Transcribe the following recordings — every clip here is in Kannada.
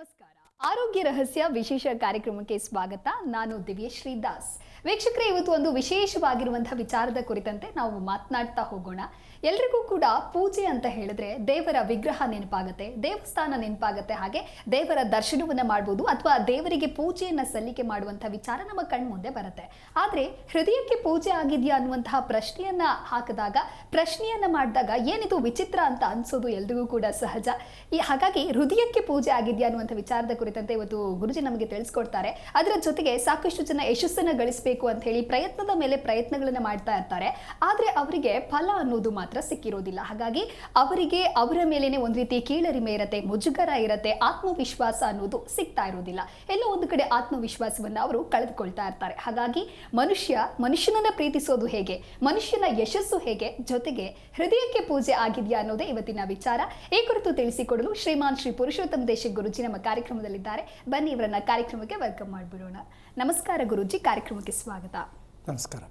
ನಮಸ್ಕಾರ. ಆರೋಗ್ಯ ರಹಸ್ಯ ವಿಶೇಷ ಕಾರ್ಯಕ್ರಮಕ್ಕೆ ಸ್ವಾಗತ. ನಾನು ದಿವ್ಯಶ್ರೀ ದಾಸ್. ವೀಕ್ಷಕರೇ, ಇವತ್ತು ಒಂದು ವಿಶೇಷವಾಗಿರುವಂತಹ ವಿಚಾರದ ಕುರಿತಂತೆ ನಾವು ಮಾತನಾಡ್ತಾ ಹೋಗೋಣ. ಎಲ್ರಿಗೂ ಕೂಡ ಪೂಜೆ ಅಂತ ಹೇಳಿದ್ರೆ ದೇವರ ವಿಗ್ರಹ ನೆನಪಾಗುತ್ತೆ, ದೇವಸ್ಥಾನ ನೆನಪಾಗುತ್ತೆ, ಹಾಗೆ ದೇವರ ದರ್ಶನವನ್ನ ಮಾಡ್ಬೋದು ಅಥವಾ ದೇವರಿಗೆ ಪೂಜೆಯನ್ನ ಸಲ್ಲಿಕೆ ಮಾಡುವಂತಹ ವಿಚಾರ ನಮ್ಮ ಕಣ್ ಮುಂದೆ ಬರುತ್ತೆ. ಆದ್ರೆ ಹೃದಯಕ್ಕೆ ಪೂಜೆ ಆಗಿದೆಯಾ ಅನ್ನುವಂತಹ ಪ್ರಶ್ನೆಯನ್ನ ಹಾಕಿದಾಗ, ಪ್ರಶ್ನೆಯನ್ನ ಮಾಡಿದಾಗ ಏನಿದು ವಿಚಿತ್ರ ಅಂತ ಅನ್ಸೋದು ಎಲ್ರಿಗೂ ಕೂಡ ಸಹಜ. ಹಾಗಾಗಿ ಹೃದಯಕ್ಕೆ ಪೂಜೆ ಆಗಿದೆಯಾ ಅನ್ನುವಂಥ ವಿಚಾರದ ಕುರಿತಂತೆ ಇವತ್ತು ಗುರುಜಿ ನಮಗೆ ತಿಳಿಸ್ಕೊಡ್ತಾರೆ. ಅದರ ಜೊತೆಗೆ ಸಾಕಷ್ಟು ಜನ ಯಶಸ್ಸನ್ನ ಗಳಿಸಬೇಕು ಅಂತ ಹೇಳಿ ಪ್ರಯತ್ನದ ಮೇಲೆ ಪ್ರಯತ್ನಗಳನ್ನ ಮಾಡ್ತಾ ಇರ್ತಾರೆ. ಆದ್ರೆ ಅವರಿಗೆ ಫಲ ಅನ್ನೋದು ಮಾತ್ರ ಸಿಕ್ಕಿರೋದಿಲ್ಲ. ಹಾಗಾಗಿ ಅವರಿಗೆ ಅವರ ಮೇಲೇನೆ ಒಂದು ರೀತಿ ಕೀಳರಿಮೆ ಇರುತ್ತೆ, ಮುಜುಗರ ಇರುತ್ತೆ, ಆತ್ಮವಿಶ್ವಾಸ ಅನ್ನೋದು ಸಿಗ್ತಾ ಇರೋದಿಲ್ಲ. ಎಲ್ಲೋ ಒಂದು ಕಡೆ ಆತ್ಮವಿಶ್ವಾಸವನ್ನ ಅವರು ಕಳೆದುಕೊಳ್ತಾ ಇರ್ತಾರೆ. ಹಾಗಾಗಿ ಮನುಷ್ಯನನ್ನ ಪ್ರೀತಿಸೋದು ಹೇಗೆ, ಮನುಷ್ಯನ ಯಶಸ್ಸು ಹೇಗೆ, ಜೊತೆಗೆ ಹೃದಯಕ್ಕೆ ಪೂಜೆ ಆಗಿದೆಯಾ ಅನ್ನೋದೇ ಇವತ್ತಿನ ವಿಚಾರ. ಈ ಕುರಿತು ತಿಳಿಸಿಕೊಡಲು ಶ್ರೀಮಾನ್ ಶ್ರೀ ಪುರುಷೋತ್ತಮ ದೇಶಿಕ್ ಗುರುಜಿ ನಮ್ಮ ಕಾರ್ಯಕ್ರಮದಲ್ಲಿದ್ದಾರೆ. ಬನ್ನಿ ಇವರನ್ನ ಕಾರ್ಯಕ್ರಮಕ್ಕೆ ವೆಲ್ಕಮ್ ಮಾಡಿಬಿಡೋಣ. ನಮಸ್ಕಾರ ಗುರುಜಿ, ಕಾರ್ಯಕ್ರಮಕ್ಕೆ ಸ್ವಾಗತ. ನಮಸ್ಕಾರ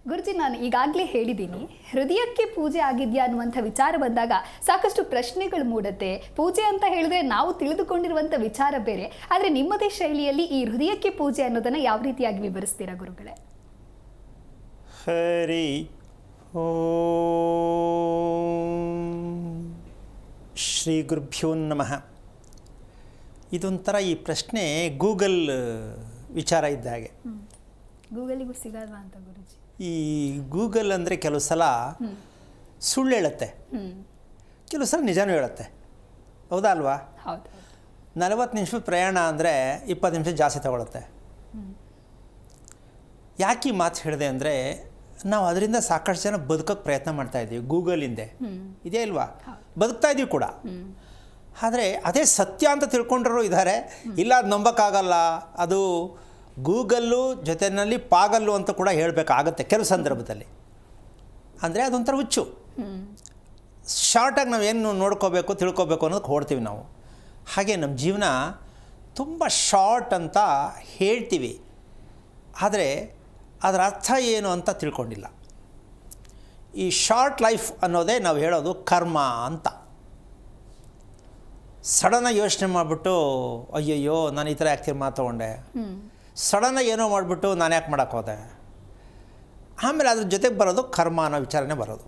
ಗುರುಜಿ, ನಾನು ಈಗಾಗಲೇ ಹೇಳಿದ್ದೀನಿ, ಹೃದಯಕ್ಕೆ ಪೂಜೆ ಆಗಿದೆಯಾ ಅನ್ನುವಂಥ ವಿಚಾರ ಬಂದಾಗ ಸಾಕಷ್ಟು ಪ್ರಶ್ನೆಗಳು ಮೂಡುತ್ತೆ. ಪೂಜೆ ಅಂತ ಹೇಳಿದ್ರೆ ನಾವು ತಿಳಿದುಕೊಂಡಿರುವಂಥ ವಿಚಾರ ಬೇರೆ, ಆದರೆ ನಿಮ್ಮದೇ ಶೈಲಿಯಲ್ಲಿ ಈ ಹೃದಯಕ್ಕೆ ಪೂಜೆ ಅನ್ನೋದನ್ನು ಯಾವ ರೀತಿಯಾಗಿ ವಿವರಿಸ್ತೀರಾ ಗುರುಗಳೇ? ಹರಿ ಓಂ ಶ್ರೀ ಗುರುಭ್ಯೋ ನಮಃ. ಇದೊಂಥರ ಈ ಪ್ರಶ್ನೆ ಗೂಗಲ್ ವಿಚಾರ ಇದ್ದ ಹಾಗೆ. ಗೂಗಲಿಗೂ ಸಿಗಲ್ವಾ ಅಂತ ಗುರುಜಿ? ಈ ಗೂಗಲ್ ಅಂದರೆ ಕೆಲವು ಸಲ ಸುಳ್ಳು ಹೇಳುತ್ತೆ, ಕೆಲವು ಸಲ ನಿಜಾನೂ ಹೇಳುತ್ತೆ. ಹೌದಾ ಅಲ್ವಾ? ಹೌದು. 40 ನಿಮಿಷದ ಪ್ರಯಾಣ ಅಂದರೆ 20 ನಿಮಿಷ ಜಾಸ್ತಿ ತಗೊಳುತ್ತೆ. ಯಾಕೆ ಈ ಮಾತು ಹೇಳಿದೆ ಅಂದರೆ, ನಾವು ಅದರಿಂದ ಸಾಕಷ್ಟು ಜನ ಬದುಕೋಕ್ಕೆ ಪ್ರಯತ್ನ ಮಾಡ್ತಾ ಇದ್ದೀವಿ. ಗೂಗಲಿಂದೆ ಇದೇ ಇಲ್ವಾ? ಬದುಕ್ತಾ ಇದ್ದೀವಿ ಕೂಡ. ಆದರೆ ಅದೇ ಸತ್ಯ ಅಂತ ತಿಳ್ಕೊಂಡ್ರೂ ಇದ್ದಾರೆ. ಇಲ್ಲ, ಅದು ನಂಬೋಕ್ಕಾಗಲ್ಲ, ಅದು ಗೂಗಲ್ಲು ಜೊತೆಯಲ್ಲಿ ಪಾಗಲ್ಲು ಅಂತ ಕೂಡ ಹೇಳಬೇಕಾಗತ್ತೆ ಕೆಲವು ಸಂದರ್ಭದಲ್ಲಿ. ಅಂದರೆ ಅದೊಂಥರ ಹುಚ್ಚು. ಶಾರ್ಟಾಗಿ ನಾವೇನು ನೋಡ್ಕೋಬೇಕು, ತಿಳ್ಕೊಬೇಕು ಅನ್ನೋದಕ್ಕೆ ಹೊಡ್ತೀವಿ ನಾವು. ಹಾಗೆ ನಮ್ಮ ಜೀವನ ತುಂಬ ಶಾರ್ಟ್ ಅಂತ ಹೇಳ್ತೀವಿ, ಆದರೆ ಅದರ ಅರ್ಥ ಏನು ಅಂತ ತಿಳ್ಕೊಂಡಿಲ್ಲ. ಈ ಶಾರ್ಟ್ ಲೈಫ್ ಅನ್ನೋದೇ ನಾವು ಹೇಳೋದು ಕರ್ಮ ಅಂತ. ಸಡನ್ನಾಗಿ ಯೋಚನೆ ಮಾಡಿಬಿಟ್ಟು ಅಯ್ಯಯ್ಯೋ ನಾನು ಈ ಥರ ಯಾಕೆ ತೀರ್ಮಾನ ತೊಗೊಂಡೆ, ಸಡನ್ನಾಗಿ ಏನೋ ಮಾಡಿಬಿಟ್ಟು ನಾನು ಯಾಕೆ ಮಾಡೋಕ್ಕೆ ಹೋದೆ, ಆಮೇಲೆ ಅದ್ರ ಜೊತೆಗೆ ಬರೋದು ಕರ್ಮ ಅನ್ನೋ ವಿಚಾರನೇ ಬರೋದು.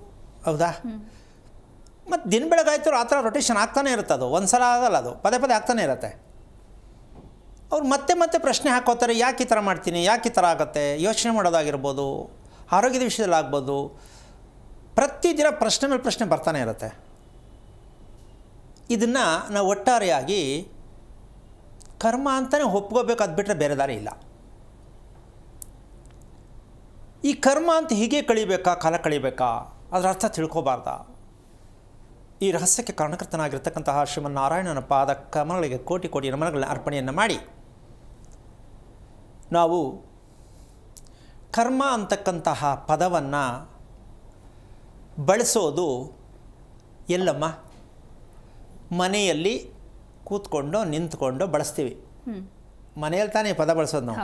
ಹೌದಾ? ಮತ್ತು ದಿನ ಬೆಳಗಾಯ್ತು ಆ ಥರ ರೊಟೇಷನ್ ಆಗ್ತಾನೆ ಇರುತ್ತೆ. ಅದು ಒಂದು ಸಲ ಆಗಲ್ಲ, ಅದು ಪದೇ ಪದೇ ಆಗ್ತಾನೆ ಇರುತ್ತೆ. ಅವ್ರು ಮತ್ತೆ ಮತ್ತೆ ಪ್ರಶ್ನೆ ಹಾಕೋತಾರೆ, ಯಾಕೆ ಈ ಥರ ಮಾಡ್ತೀನಿ, ಯಾಕೆ ಈ ಥರ ಆಗುತ್ತೆ, ಯೋಚನೆ ಮಾಡೋದಾಗಿರ್ಬೋದು, ಆರೋಗ್ಯದ ವಿಷಯದಲ್ಲಿ ಆಗ್ಬೋದು. ಪ್ರತಿದಿನ ಪ್ರಶ್ನೆ ಮೇಲೆ ಪ್ರಶ್ನೆ ಬರ್ತಾನೆ ಇರುತ್ತೆ. ಇದನ್ನು ನಾವು ಒಟ್ಟಾರೆಯಾಗಿ ಕರ್ಮ ಅಂತಲೇ ಒಪ್ಕೋಬೇಕು, ಅದು ಬಿಟ್ಟರೆ ಬೇರೆ ದಾರಿ ಇಲ್ಲ. ಈ ಕರ್ಮ ಅಂತ ಹೀಗೆ ಕಳಿಬೇಕಾ, ಕಾಲ ಕಳಿಬೇಕಾ, ಅದರ ಅರ್ಥ ತಿಳ್ಕೊಬಾರ್ದ? ಈ ರಹಸ್ಯಕ್ಕೆ ಕಾರಣಕರ್ತನಾಗಿರ್ತಕ್ಕಂತಹ ಶ್ರೀಮನ್ನಾರಾಯಣನ ಪಾದ ಕಮಲಗಳಿಗೆ ಕೋಟಿ ಕೋಟಿ ನಮನಗಳ ಅರ್ಪಣೆಯನ್ನು ಮಾಡಿ, ನಾವು ಕರ್ಮ ಅಂತಕ್ಕಂತಹ ಪದವನ್ನು ಬಳಸೋದು ಎಲ್ಲಮ್ಮ? ಮನೆಯಲ್ಲಿ ಕೂತ್ಕೊಂಡು ನಿಂತ್ಕೊಂಡು ಬಳಸ್ತೀವಿ. ಮನೆಯಲ್ಲಿ ತಾನೇ ಪದ ಬಳಸೋದು ನಾವು.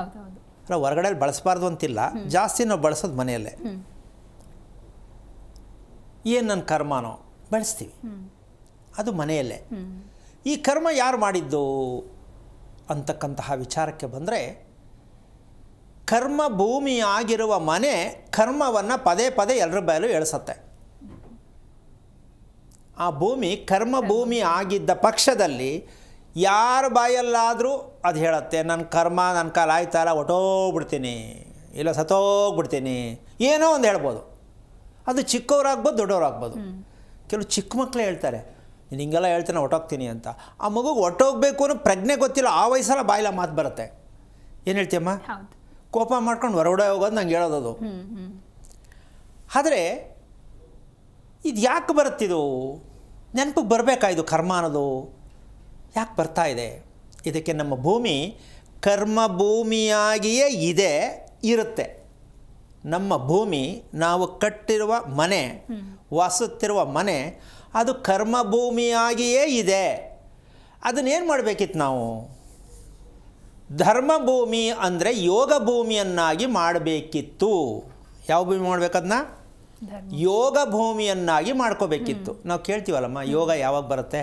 ಅಲ್ಲ, ಹೊರಗಡೆಯಲ್ಲಿ ಬಳಸಬಾರ್ದು ಅಂತಿಲ್ಲ, ಜಾಸ್ತಿ ನಾವು ಬಳಸೋದು ಮನೆಯಲ್ಲೇ. ಏನು ನನ್ನ ಕರ್ಮನೋ ಬಳಸ್ತೀವಿ, ಅದು ಮನೆಯಲ್ಲೇ. ಈ ಕರ್ಮ ಯಾರು ಮಾಡಿದ್ದು ಅಂತಕ್ಕಂತಹ ವಿಚಾರಕ್ಕೆ ಬಂದರೆ, ಕರ್ಮ ಭೂಮಿಯಾಗಿರುವ ಮನೆ ಕರ್ಮವನ್ನು ಪದೇ ಪದೇ ಎಲ್ಲರ ಬಾಯಲ್ಲೂ ಎಳಿಸತ್ತೆ. ಆ ಭೂಮಿ ಕರ್ಮ ಭೂಮಿ ಆಗಿದ್ದ ಪಕ್ಷದಲ್ಲಿ ಯಾರ ಬಾಯಲ್ಲಾದರೂ ಅದು ಹೇಳುತ್ತೆ, ನನ್ನ ಕರ್ಮ ನನ್ನ ಕಾಲ ಆಯ್ತಲ್ಲ, ಹೊಟ್ಟೋಗ್ಬಿಡ್ತೀನಿ, ಇಲ್ಲ ಸತ್ತೋಗ್ಬಿಡ್ತೀನಿ, ಏನೋ ಒಂದು ಹೇಳ್ಬೋದು. ಅದು ಚಿಕ್ಕವರಾಗ್ಬೋದು, ದೊಡ್ಡವರಾಗ್ಬೋದು. ಕೆಲವು ಚಿಕ್ಕ ಮಕ್ಕಳೇ ಹೇಳ್ತಾರೆ, ನೀನು ಹಿಂಗೆಲ್ಲ ಹೇಳ್ತಾನೆ ಹೊಟ್ಟೋಗ್ತೀನಿ ಅಂತ. ಆ ಮಗುಗೆ ಹೊಟ್ಟೋಗ್ಬೇಕು ಅನ್ನೋ ಪ್ರಜ್ಞೆ ಗೊತ್ತಿಲ್ಲ, ಆ ವಯಸ್ಸಲ್ಲ ಬಾಯಿಲ್ಲ ಮಾತು ಬರುತ್ತೆ. ಏನು ಹೇಳ್ತೀಯಮ್ಮ? ಕೋಪ ಮಾಡ್ಕೊಂಡು ಹೊರಗಡೆ ಹೋಗೋದು ನಂಗೆ ಹೇಳೋದು. ಆದರೆ ಇದು ಯಾಕೆ ಬರುತ್ತಿದು? ನೆನಪಿಗೆ ಬರಬೇಕಾ ಇದು ಕರ್ಮ ಅನ್ನೋದು? ಯಾಕೆ ಬರ್ತಾ ಇದೆ? ಇದಕ್ಕೆ ನಮ್ಮ ಭೂಮಿ ಕರ್ಮ ಭೂಮಿಯಾಗಿಯೇ ಇದೆ, ಇರುತ್ತೆ. ನಮ್ಮ ಭೂಮಿ, ನಾವು ಕಟ್ಟಿರುವ ಮನೆ, ವಾಸುತ್ತಿರುವ ಮನೆ, ಅದು ಕರ್ಮ ಭೂಮಿಯಾಗಿಯೇ ಇದೆ. ಅದನ್ನೇನು ಮಾಡಬೇಕಿತ್ತು ನಾವು? ಧರ್ಮಭೂಮಿ ಅಂದರೆ ಯೋಗ ಭೂಮಿಯನ್ನಾಗಿ ಮಾಡಬೇಕಿತ್ತು. ಯಾವ ಭೂಮಿ ಮಾಡಬೇಕದನ್ನ? ಯೋಗ ಭೂಮಿಯನ್ನಾಗಿ ಮಾಡ್ಕೋಬೇಕಿತ್ತು. ನಾವು ಕೇಳ್ತೀವಲ್ಲಮ್ಮ, ಯೋಗ ಯಾವಾಗ ಬರುತ್ತೆ?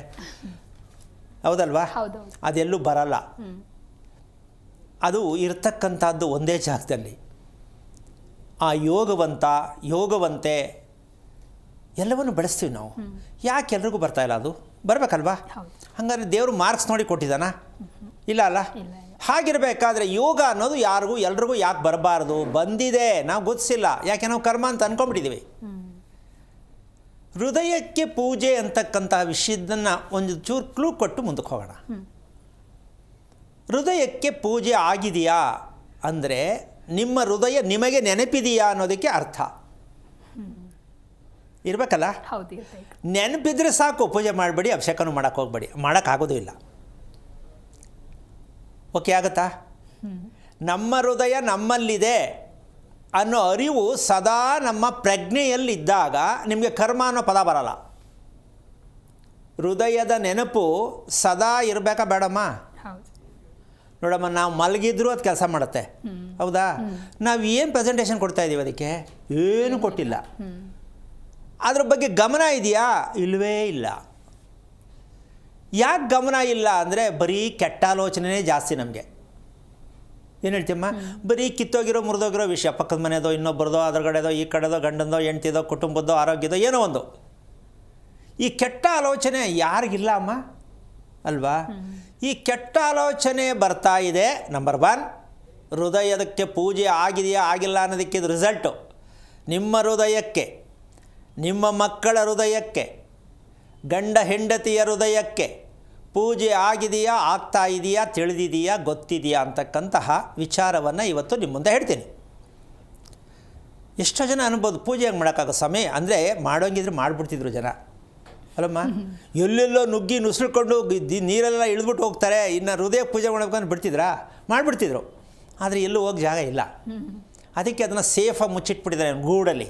ಹೌದಲ್ವಾ? ಹೌದೌದು. ಅದೆಲ್ಲೂ ಬರಲ್ಲ. ಅದು ಇರ್ತಕ್ಕಂಥದ್ದು ಒಂದೇ ಜಾಗದಲ್ಲಿ. ಆ ಯೋಗವಂತೆ ಎಲ್ಲವನ್ನು ಬೆಳೆಸ್ತೀವಿ ನಾವು. ಯಾಕೆ ಎಲ್ರಿಗೂ ಬರ್ತಾ ಇಲ್ಲ? ಅದು ಬರಬೇಕಲ್ವಾ? ಹಾಗಾದ್ರೆ ದೇವರು ಮಾರ್ಕ್ಸ್ ನೋಡಿ ಕೊಟ್ಟಿದ್ದಾನ? ಇಲ್ಲ ಅಲ್ಲ. ಹಾಗಿರಬೇಕಾದ್ರೆ ಯೋಗ ಅನ್ನೋದು ಎಲ್ರಿಗೂ ಯಾಕೆ ಬರಬಾರ್ದು? ಬಂದಿದೆ, ನಾವು ಗೊತ್ತಿಲ್ಲ. ಯಾಕೆ ನಾವು ಕರ್ಮ ಅಂತ ಅಂದ್ಕೊಂಡ್ಬಿಟ್ಟಿದ್ದೀವಿ. ಹೃದಯಕ್ಕೆ ಪೂಜೆ ಅಂತಕ್ಕಂತಹ ವಿಷಯದನ್ನು ಒಂದು ಚೂರು ಕ್ಲೂ ಕೊಟ್ಟು ಮುಂದಕ್ಕೆ ಹೋಗೋಣ. ಹೃದಯಕ್ಕೆ ಪೂಜೆ ಆಗಿದೆಯಾ ಅಂದರೆ ನಿಮ್ಮ ಹೃದಯ ನಿಮಗೆ ನೆನಪಿದೆಯಾ ಅನ್ನೋದಕ್ಕೆ ಅರ್ಥ ಇರಬೇಕಲ್ಲ. ನೆನಪಿದ್ರೆ ಸಾಕು, ಪೂಜೆ ಮಾಡಬೇಡಿ, ಅಭಿಷೇಕನೂ ಮಾಡೋಕ್ಕೆ ಹೋಗಬೇಡಿ, ಮಾಡೋಕ್ಕಾಗೋದು ಇಲ್ಲ. ಓಕೆ ಆಗುತ್ತಾ? ನಮ್ಮ ಹೃದಯ ನಮ್ಮಲ್ಲಿದೆ ಅನ್ನೋ ಅರಿವು ಸದಾ ನಮ್ಮ ಪ್ರಜ್ಞೆಯಲ್ಲಿದ್ದಾಗ ನಿಮಗೆ ಕರ್ಮ ಅನ್ನೋ ಪದ ಬರಲ್ಲ. ಹೃದಯದ ನೆನಪು ಸದಾ ಇರಬೇಕಾ ಬೇಡಮ್ಮ? ನೋಡಮ್ಮ, ನಾವು ಮಲಗಿದ್ರೂ ಅದು ಕೆಲಸ ಮಾಡುತ್ತೆ. ಹೌದಾ? ನಾವು ಏನು ಪ್ರೆಸೆಂಟೇಷನ್ ಕೊಡ್ತಾ ಇದ್ದೀವಿ ಅದಕ್ಕೆ? ಏನು ಕೊಟ್ಟಿಲ್ಲ. ಅದ್ರ ಬಗ್ಗೆ ಗಮನ ಇದೆಯಾ? ಇಲ್ಲವೇ ಇಲ್ಲ. ಯಾಕೆ ಗಮನ ಇಲ್ಲ ಅಂದರೆ ಬರೀ ಕೆಟ್ಟ ಆಲೋಚನೆಯೇ ಜಾಸ್ತಿ ನಮಗೆ. ಏನು ಹೇಳ್ತೀಯಮ್ಮ? ಬರೀ ಕಿತ್ತೋಗಿರೋ ಮುರಿದೋಗಿರೋ ವಿಷಯ, ಪಕ್ಕದ ಮನೆಯದೋ, ಇನ್ನೊಬ್ಬರದೋ, ಅದ್ರಗಡೆದೋ, ಈ ಕಡೆದೋ, ಗಂಡಂದೋ, ಹೆಂಡ್ತಿದೋ, ಕುಟುಂಬದ್ದೋ, ಆರೋಗ್ಯದೋ, ಏನೋ ಒಂದು. ಈ ಕೆಟ್ಟ ಆಲೋಚನೆ ಯಾರಿಗಿಲ್ಲ ಅಮ್ಮ? ಅಲ್ವಾ? ಈ ಕೆಟ್ಟ ಆಲೋಚನೆ ಬರ್ತಾ ಇದೆ. ನಂಬರ್ 1, ಹೃದಯದಕ್ಕೆ ಪೂಜೆ ಆಗಿದೆಯಾ ಆಗಿಲ್ಲ ಅನ್ನೋದಕ್ಕೆ ಇದು ರಿಸಲ್ಟು. ನಿಮ್ಮ ಹೃದಯಕ್ಕೆ, ನಿಮ್ಮ ಮಕ್ಕಳ ಹೃದಯಕ್ಕೆ, ಗಂಡ ಹೆಂಡತಿಯ ಹೃದಯಕ್ಕೆ ಪೂಜೆ ಆಗಿದೆಯಾ, ಆಗ್ತಾ ಇದೆಯಾ, ತಿಳಿದಿದೆಯಾ, ಗೊತ್ತಿದೆಯಾ ಅಂತಕ್ಕಂತಹ ವಿಚಾರವನ್ನು ಇವತ್ತು ನಿಮ್ಮ ಮುಂದೆ ಹೇಳ್ತೀನಿ. ಎಷ್ಟೋ ಜನ ಅನ್ಬೋದು ಪೂಜೆ ಹೆಂಗೆ ಮಾಡೋಕ್ಕಾಗೋ ಸಮಯ ಅಂದರೆ ಮಾಡೋಂಗಿದ್ರೆ ಮಾಡಿಬಿಡ್ತಿದ್ರು ಜನ ಅಲ್ಲಮ್ಮ. ಎಲ್ಲೆಲ್ಲೋ ನುಗ್ಗಿ ನುಸುಳ್ಕೊಂಡು ನೀರೆಲ್ಲ ಇಳಿದ್ಬಿಟ್ಟು ಹೋಗ್ತಾರೆ. ಇನ್ನು ಹೃದಯ ಪೂಜೆ ಮಾಡ್ಕೊಂಡು ಬಿಡ್ತಿದ್ರಾ? ಮಾಡಿಬಿಡ್ತಿದ್ರು. ಆದರೆ ಎಲ್ಲೂ ಹೋಗಿ ಜಾಗ ಇಲ್ಲ. ಅದಕ್ಕೆ ಅದನ್ನು ಸೇಫಾಗಿ ಮುಚ್ಚಿಟ್ಬಿಟ್ಟಿದ್ದಾರೆ ಗೂಡಲ್ಲಿ.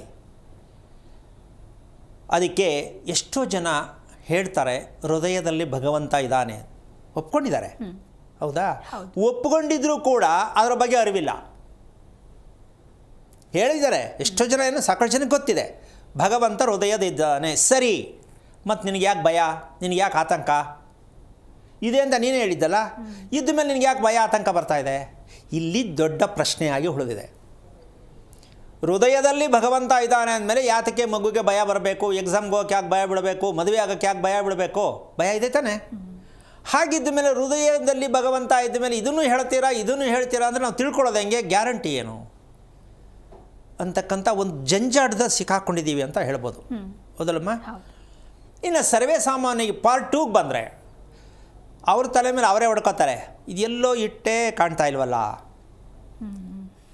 ಅದಕ್ಕೆ ಎಷ್ಟೋ ಜನ ಹೇಳ್ತಾರೆ ಹೃದಯದಲ್ಲಿ ಭಗವಂತ ಇದ್ದಾನೆ, ಒಪ್ಕೊಂಡಿದ್ದಾರೆ. ಹೌದಾ? ಒಪ್ಕೊಂಡಿದ್ರೂ ಕೂಡ ಅದರ ಬಗ್ಗೆ ಅರಿವಿಲ್ಲ. ಹೇಳಿದ್ದಾರೆ ಎಷ್ಟೋ ಜನ, ಏನು ಸಾಕಷ್ಟು ಜನಕ್ಕೆ ಗೊತ್ತಿದೆ ಭಗವಂತ ಹೃದಯದಿದ್ದಾನೆ. ಸರಿ, ಮತ್ತು ನಿನಗೆ ಯಾಕೆ ಭಯ, ನಿನಗೆ ಯಾಕೆ ಆತಂಕ ಇದೆ ಅಂತ ನೀನೇ ಹೇಳಿದ್ದಲ್ಲ. ಇದ್ದ ಮೇಲೆ ನಿನಗೆ ಯಾಕೆ ಭಯ ಆತಂಕ ಬರ್ತಾ ಇದೆ? ಇಲ್ಲಿ ದೊಡ್ಡ ಪ್ರಶ್ನೆಯಾಗಿ ಉಳಿದಿದೆ. ಹೃದಯದಲ್ಲಿ ಭಗವಂತ ಇದ್ದಾನೆ ಅಂದಮೇಲೆ ಯಾತಕ್ಕೆ ಮಗುಗೆ ಭಯ ಬರಬೇಕು? ಎಕ್ಸಾಮ್ಗೆ ಹೋಗೋಕೆ ಯಾಕೆ ಭಯ ಬಿಡಬೇಕು? ಮದುವೆ ಆಗೋಕ್ಕೆ ಯಾಕೆ ಭಯ ಬಿಡಬೇಕು? ಭಯ ಇದೆ ತಾನೆ? ಹಾಗಿದ್ದ ಮೇಲೆ ಹೃದಯದಲ್ಲಿ ಭಗವಂತ ಇದ್ದ ಮೇಲೆ ಇದನ್ನು ಹೇಳ್ತೀರಾ ಅಂದರೆ ನಾವು ತಿಳ್ಕೊಳ್ಳೋದು ಹೆಂಗೆ? ಗ್ಯಾರಂಟಿ ಏನು ಅಂತಕ್ಕಂಥ ಒಂದು ಜಂಜಾಟದ ಸಿಕ್ಕಾಕೊಂಡಿದ್ದೀವಿ ಅಂತ ಹೇಳ್ಬೋದು. ಹೌದಲ್ಲಮ್ಮ? ಇನ್ನು ಸರ್ವೇ ಸಾಮಾನ್ಯ ಪಾರ್ಟ್ 2ಗೆ ಬಂದರೆ ಅವ್ರ ತಲೆ ಮೇಲೆ ಅವರೇ ಹೊಡ್ಕೋತಾರೆ, ಇದೆಲ್ಲೋ ಇಟ್ಟೇ ಕಾಣ್ತಾ ಇಲ್ವಲ್ಲ.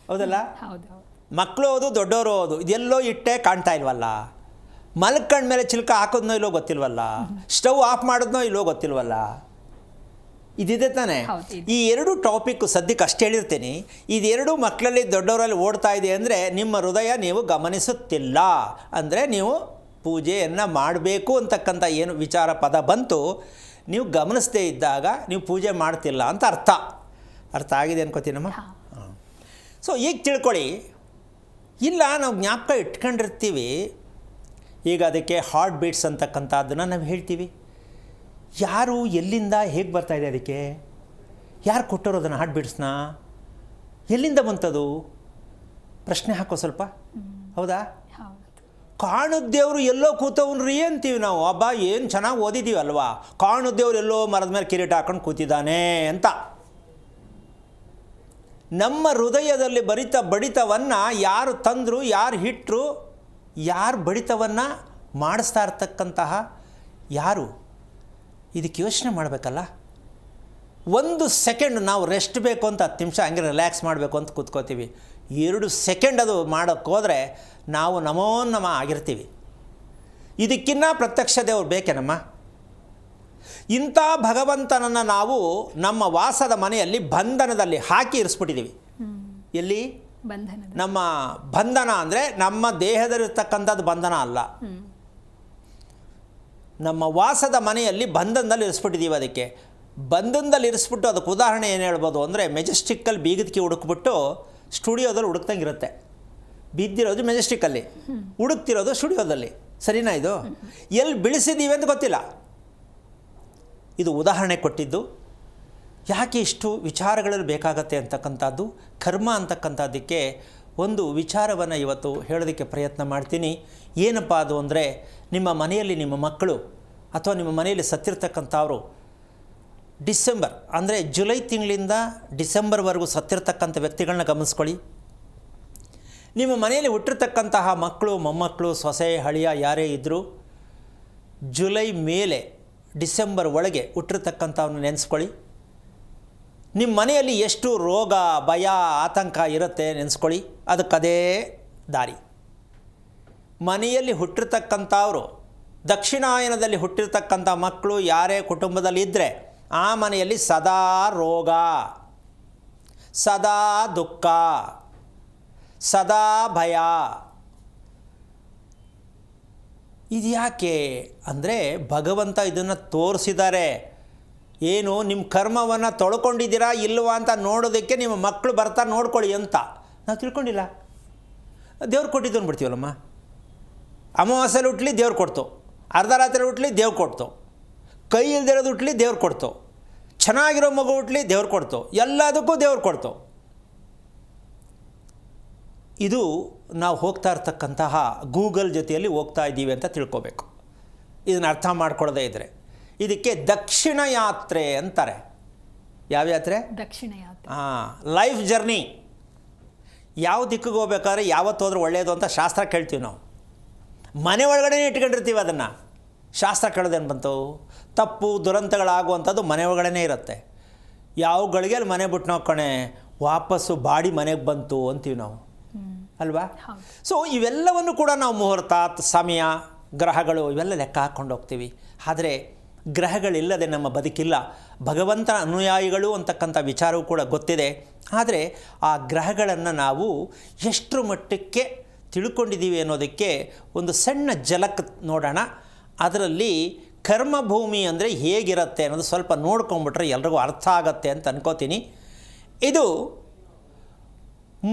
ಹೌದಲ್ಲ? ಮಕ್ಕಳು ಓದು, ದೊಡ್ಡವರು ಓದು, ಇದೆಲ್ಲೋ ಇಟ್ಟೇ ಕಾಣ್ತಾ ಇಲ್ವಲ್ಲ. ಮಲ್ಕಂಡ ಮೇಲೆ ಚಿಲ್ಕ ಹಾಕೋದ್ನೋ ಇಲ್ಲೋ ಗೊತ್ತಿಲ್ವಲ್ಲ. ಸ್ಟವ್ ಆಫ್ ಮಾಡೋದ್ನೋ ಇಲ್ಲೋ ಗೊತ್ತಿಲ್ವಲ್ಲ. ಇದಿದೆ ತಾನೆ? ಈ ಎರಡು ಟಾಪಿಕ್ ಸದ್ಯಕ್ಕೆ ಅಷ್ಟು ಹೇಳಿರ್ತೀನಿ. ಇದೆರಡು ಮಕ್ಕಳಲ್ಲಿ ದೊಡ್ಡವರಲ್ಲಿ ಓಡ್ತಾ ಇದೆ ಅಂದರೆ ನಿಮ್ಮ ಹೃದಯ ನೀವು ಗಮನಿಸುತ್ತಿಲ್ಲ. ಅಂದರೆ ನೀವು ಪೂಜೆಯನ್ನು ಮಾಡಬೇಕು ಅಂತಕ್ಕಂಥ ಏನು ವಿಚಾರ ಪದ ಬಂತು, ನೀವು ಗಮನಿಸದೇ ಇದ್ದಾಗ ನೀವು ಪೂಜೆ ಮಾಡ್ತಿಲ್ಲ ಅಂತ ಅರ್ಥ ಆಗಿದೆ ಅನ್ಕೋತೀನಮ್ಮ. ಸೊ ಈಗ ತಿಳ್ಕೊಳ್ಳಿ. ಇಲ್ಲ, ನಾವು ಜ್ಞಾಪಕ ಇಟ್ಕೊಂಡಿರ್ತೀವಿ. ಈಗ ಅದಕ್ಕೆ ಹಾರ್ಟ್ ಬೀಟ್ಸ್ ಅಂತಕ್ಕಂಥದ್ದನ್ನು ನಾವು ಹೇಳ್ತೀವಿ. ಯಾರು, ಎಲ್ಲಿಂದ, ಹೇಗೆ ಬರ್ತಾಯಿದೆ, ಅದಕ್ಕೆ ಯಾರು ಕೊಟ್ಟರು ಅದನ್ನು ಹಾರ್ಟ್ ಬೀಟ್ಸ್ನ? ಎಲ್ಲಿಂದ ಬಂತದು? ಪ್ರಶ್ನೆ ಹಾಕೋ ಸ್ವಲ್ಪ. ಹೌದಾ? ಕಾಣುದೇವರು ಎಲ್ಲೋ ಕೂತವನ್ರಿ ಅಂತೀವಿ ನಾವು. ಹಬ್ಬ ಏನು ಚೆನ್ನಾಗಿ ಓದಿದ್ದೀವಿ ಅಲ್ವಾ? ಕಾಣುದೇವ್ರು ಎಲ್ಲೋ ಮರದ ಮೇಲೆ ಕಿರೀಟ ಹಾಕೊಂಡು ಕೂತಿದ್ದಾನೆ ಅಂತ. ನಮ್ಮ ಹೃದಯದಲ್ಲಿ ಬಡಿತವನ್ನು ಯಾರು ತಂದರು, ಯಾರು ಹಿಟ್ಟರು, ಯಾರು ಬಡಿತವನ್ನು ಮಾಡಿಸ್ತಾ ಇರ್ತಕ್ಕಂತಹ ಯಾರು? ಇದಕ್ಕೆ ಯೋಚನೆ ಮಾಡಬೇಕಲ್ಲ. 1 ಸೆಕೆಂಡ್ ನಾವು ರೆಸ್ಟ್ ಬೇಕು ಅಂತ 10 ನಿಮಿಷ ಹಂಗೆ ರಿಲ್ಯಾಕ್ಸ್ ಮಾಡಬೇಕು ಅಂತ ಕೂತ್ಕೋತೀವಿ. 2 ಸೆಕೆಂಡ್ ಅದು ಮಾಡೋಕ್ಕೆ ಹೋದರೆ ನಾವು ನಮೋ ಆಗಿರ್ತೀವಿ. ಇದಕ್ಕಿನ್ನ ಪ್ರತ್ಯಕ್ಷ ದೇವರು ಬೇಕೇನಮ್ಮ? ಇಂಥ ಭಗವಂತನನ್ನು ನಾವು ನಮ್ಮ ವಾಸದ ಮನೆಯಲ್ಲಿ ಬಂಧನದಲ್ಲಿ ಹಾಕಿ ಇರಿಸ್ಬಿಟ್ಟಿದ್ದೀವಿ. ಎಲ್ಲಿ? ನಮ್ಮ ಬಂಧನ ಅಂದರೆ ನಮ್ಮ ದೇಹದಲ್ಲಿರ್ತಕ್ಕಂಥದ್ದು ಬಂಧನ ಅಲ್ಲ. ನಮ್ಮ ವಾಸದ ಮನೆಯಲ್ಲಿ ಬಂಧನದಲ್ಲಿ ಇರಿಸ್ಬಿಟ್ಟಿದ್ದೀವಿ. ಅದಕ್ಕೆ ಬಂಧನದಲ್ಲಿ ಇರಿಸ್ಬಿಟ್ಟು ಅದಕ್ಕೆ ಉದಾಹರಣೆ ಏನು ಹೇಳ್ಬೋದು ಅಂದರೆ, ಮೆಜೆಸ್ಟಿಕ್ಕಲ್ಲಿ ಬೀಗದಕ್ಕೆ ಹುಡುಕ್ಬಿಟ್ಟು ಸ್ಟುಡಿಯೋದಲ್ಲಿ ಹುಡುಕ್ದಂಗೆ ಇರುತ್ತೆ. ಬಿದ್ದಿರೋದು ಮೆಜೆಸ್ಟಿಕ್ಕಲ್ಲಿ, ಹುಡುಕ್ತಿರೋದು ಸ್ಟುಡಿಯೋದಲ್ಲಿ. ಸರಿನಾ? ಇದು ಎಲ್ಲಿ ಬಿಳಿಸಿದ್ದೀವಿ ಅಂತ ಗೊತ್ತಿಲ್ಲ. ಇದು ಉದಾಹರಣೆ ಕೊಟ್ಟಿದ್ದು. ಯಾಕೆ ಇಷ್ಟು ವಿಚಾರಗಳಲ್ಲಿ ಬೇಕಾಗತ್ತೆ ಅಂತಕ್ಕಂಥದ್ದು, ಕರ್ಮ ಅಂತಕ್ಕಂಥದ್ದಕ್ಕೆ ಒಂದು ವಿಚಾರವನ್ನು ಇವತ್ತು ಹೇಳೋದಕ್ಕೆ ಪ್ರಯತ್ನ ಮಾಡ್ತೀನಿ. ಏನಪ್ಪ ಅದು ಅಂದರೆ, ನಿಮ್ಮ ಮನೆಯಲ್ಲಿ ನಿಮ್ಮ ಮಕ್ಕಳು ಅಥವಾ ನಿಮ್ಮ ಮನೆಯಲ್ಲಿ ಸತ್ತಿರ್ತಕ್ಕಂಥವರು ಡಿಸೆಂಬರ್ ಅಂದರೆ ಜುಲೈ ತಿಂಗಳಿಂದ ಡಿಸೆಂಬರ್ವರೆಗೂ ಸತ್ತಿರ್ತಕ್ಕಂಥ ವ್ಯಕ್ತಿಗಳನ್ನ ಗಮನಿಸ್ಕೊಳ್ಳಿ. ನಿಮ್ಮ ಮನೆಯಲ್ಲಿ ಹುಟ್ಟಿರ್ತಕ್ಕಂತಹ ಮಕ್ಕಳು, ಮೊಮ್ಮಕ್ಕಳು, ಸೊಸೆ, ಹಳಿಯ ಯಾರೇ ಇದ್ದರೂ ಜುಲೈ ಮೇಲೆ ಡಿಸೆಂಬರ್ ಒಳಗೆ ಹುಟ್ಟಿರ್ತಕ್ಕಂಥವ್ರನ್ನ ನೆನೆಸ್ಕೊಳ್ಳಿ. ನಿಮ್ಮ ಮನೆಯಲ್ಲಿ ಎಷ್ಟು ರೋಗ, ಭಯ, ಆತಂಕ ಇರುತ್ತೆ ನೆನೆಸ್ಕೊಳ್ಳಿ. ಅದಕ್ಕದೇ ದಾರಿ. ಮನೆಯಲ್ಲಿ ಹುಟ್ಟಿರ್ತಕ್ಕಂಥವ್ರು ದಕ್ಷಿಣಾಯನದಲ್ಲಿ ಹುಟ್ಟಿರ್ತಕ್ಕಂಥ ಮಕ್ಕಳು ಯಾರೇ ಕುಟುಂಬದಲ್ಲಿ ಇದ್ದರೆ ಆ ಮನೆಯಲ್ಲಿ ಸದಾ ರೋಗ, ಸದಾ ದುಃಖ, ಸದಾ ಭಯ. ಇದು ಯಾಕೆ ಅಂದರೆ ಭಗವಂತ ಇದನ್ನು ತೋರಿಸಿದ್ದಾರೆ. ಏನು, ನಿಮ್ಮ ಕರ್ಮವನ್ನು ತೊಳ್ಕೊಂಡಿದ್ದೀರಾ ಇಲ್ವಾ ಅಂತ ನೋಡೋದಕ್ಕೆ ನಿಮ್ಮ ಮಕ್ಕಳು ಬರ್ತಾ ನೋಡ್ಕೊಳ್ಳಿ ಅಂತ. ನಾವು ತಿಳ್ಕೊಂಡಿಲ್ಲ. ದೇವ್ರು ಕೊಟ್ಟಿದ್ದು ಅಂದ್ಬಿಡ್ತೀವಲ್ಲಮ್ಮ. ಅಮಾವಾಸ್ಯೆಲಿ ಹುಟ್ಲಿ ದೇವ್ರು ಕೊಡ್ತು, ಅರ್ಧ ರಾತ್ರಿ ಹುಟ್ಲಿ ದೇವ್ರು ಕೊಡ್ತು, ಕೈ ಇಲ್ದಿರೋದು ಹುಟ್ಲಿ ದೇವ್ರು ಕೊಡ್ತು, ಚೆನ್ನಾಗಿರೋ ಮಗು ಹುಟ್ಲಿ ದೇವ್ರು ಕೊಡ್ತು, ಎಲ್ಲದಕ್ಕೂ ದೇವ್ರು ಕೊಡ್ತು. ಇದು ನಾವು ಹೋಗ್ತಾ ಇರ್ತಕ್ಕಂತಹ ಗೂಗಲ್ ಜೊತೆಯಲ್ಲಿ ಹೋಗ್ತಾ ಇದ್ದೀವಿ ಅಂತ ತಿಳ್ಕೊಬೇಕು. ಇದನ್ನು ಅರ್ಥ ಮಾಡ್ಕೊಳ್ಳೋದೇ ಇದ್ದರೆ ಇದಕ್ಕೆ ದಕ್ಷಿಣ ಯಾತ್ರೆ ಅಂತಾರೆ. ಯಾವ ಯಾತ್ರೆ? ದಕ್ಷಿಣ ಯಾತ್ರೆ. Life journey. ಯಾವ ದಿಕ್ಕಿಗೆ ಹೋಗ್ಬೇಕಾದ್ರೆ ಯಾವತ್ತು ಹೋದ್ರೆ ಒಳ್ಳೆಯದು ಅಂತ ಶಾಸ್ತ್ರ ಕೇಳ್ತೀವಿ ನಾವು. ಮನೆ ಒಳಗಡೆ ಇಟ್ಕೊಂಡಿರ್ತೀವಿ ಅದನ್ನು. ಶಾಸ್ತ್ರ ಕೇಳೋದೇನು ಬಂತು? ತಪ್ಪು ದುರಂತಗಳಾಗುವಂಥದ್ದು ಮನೆ ಒಳಗಡೆ ಇರುತ್ತೆ. ಯಾವ ಗಳಿಗೆಯಲ್ಲಿ ಮನೆ ಬಿಟ್ಟು ನಾವು ಕಣೆ ವಾಪಸ್ಸು ಬಾಡಿ ಮನೆಗೆ ಬಂತು ಅಂತೀವಿ ನಾವು, ಅಲ್ವಾ? ಸೊ ಇವೆಲ್ಲವನ್ನು ಕೂಡ ನಾವು ಮುಹೂರ್ತ, ಸಮಯ, ಗ್ರಹಗಳು ಇವೆಲ್ಲ ಲೆಕ್ಕ ಹಾಕ್ಕೊಂಡು ಹೋಗ್ತೀವಿ. ಆದರೆ ಗ್ರಹಗಳಿಲ್ಲದೆ ನಮ್ಮ ಬದುಕಿಲ್ಲ. ಭಗವಂತನ ಅನುಯಾಯಿಗಳು ಅಂತಕ್ಕಂಥ ವಿಚಾರವೂ ಕೂಡ ಗೊತ್ತಿದೆ. ಆದರೆ ಆ ಗ್ರಹಗಳನ್ನು ನಾವು ಎಷ್ಟರ ಮಟ್ಟಕ್ಕೆ ತಿಳ್ಕೊಂಡಿದ್ದೀವಿ ಅನ್ನೋದಕ್ಕೆ ಒಂದು ಸಣ್ಣ ಝಲಕ್ ನೋಡೋಣ. ಅದರಲ್ಲಿ ಕರ್ಮಭೂಮಿ ಅಂದರೆ ಹೇಗಿರುತ್ತೆ ಅನ್ನೋದು ಸ್ವಲ್ಪ ನೋಡ್ಕೊಂಬಿಟ್ರೆ ಎಲ್ರಿಗೂ ಅರ್ಥ ಆಗತ್ತೆ ಅಂತ ಅನ್ಕೋತೀನಿ. ಇದು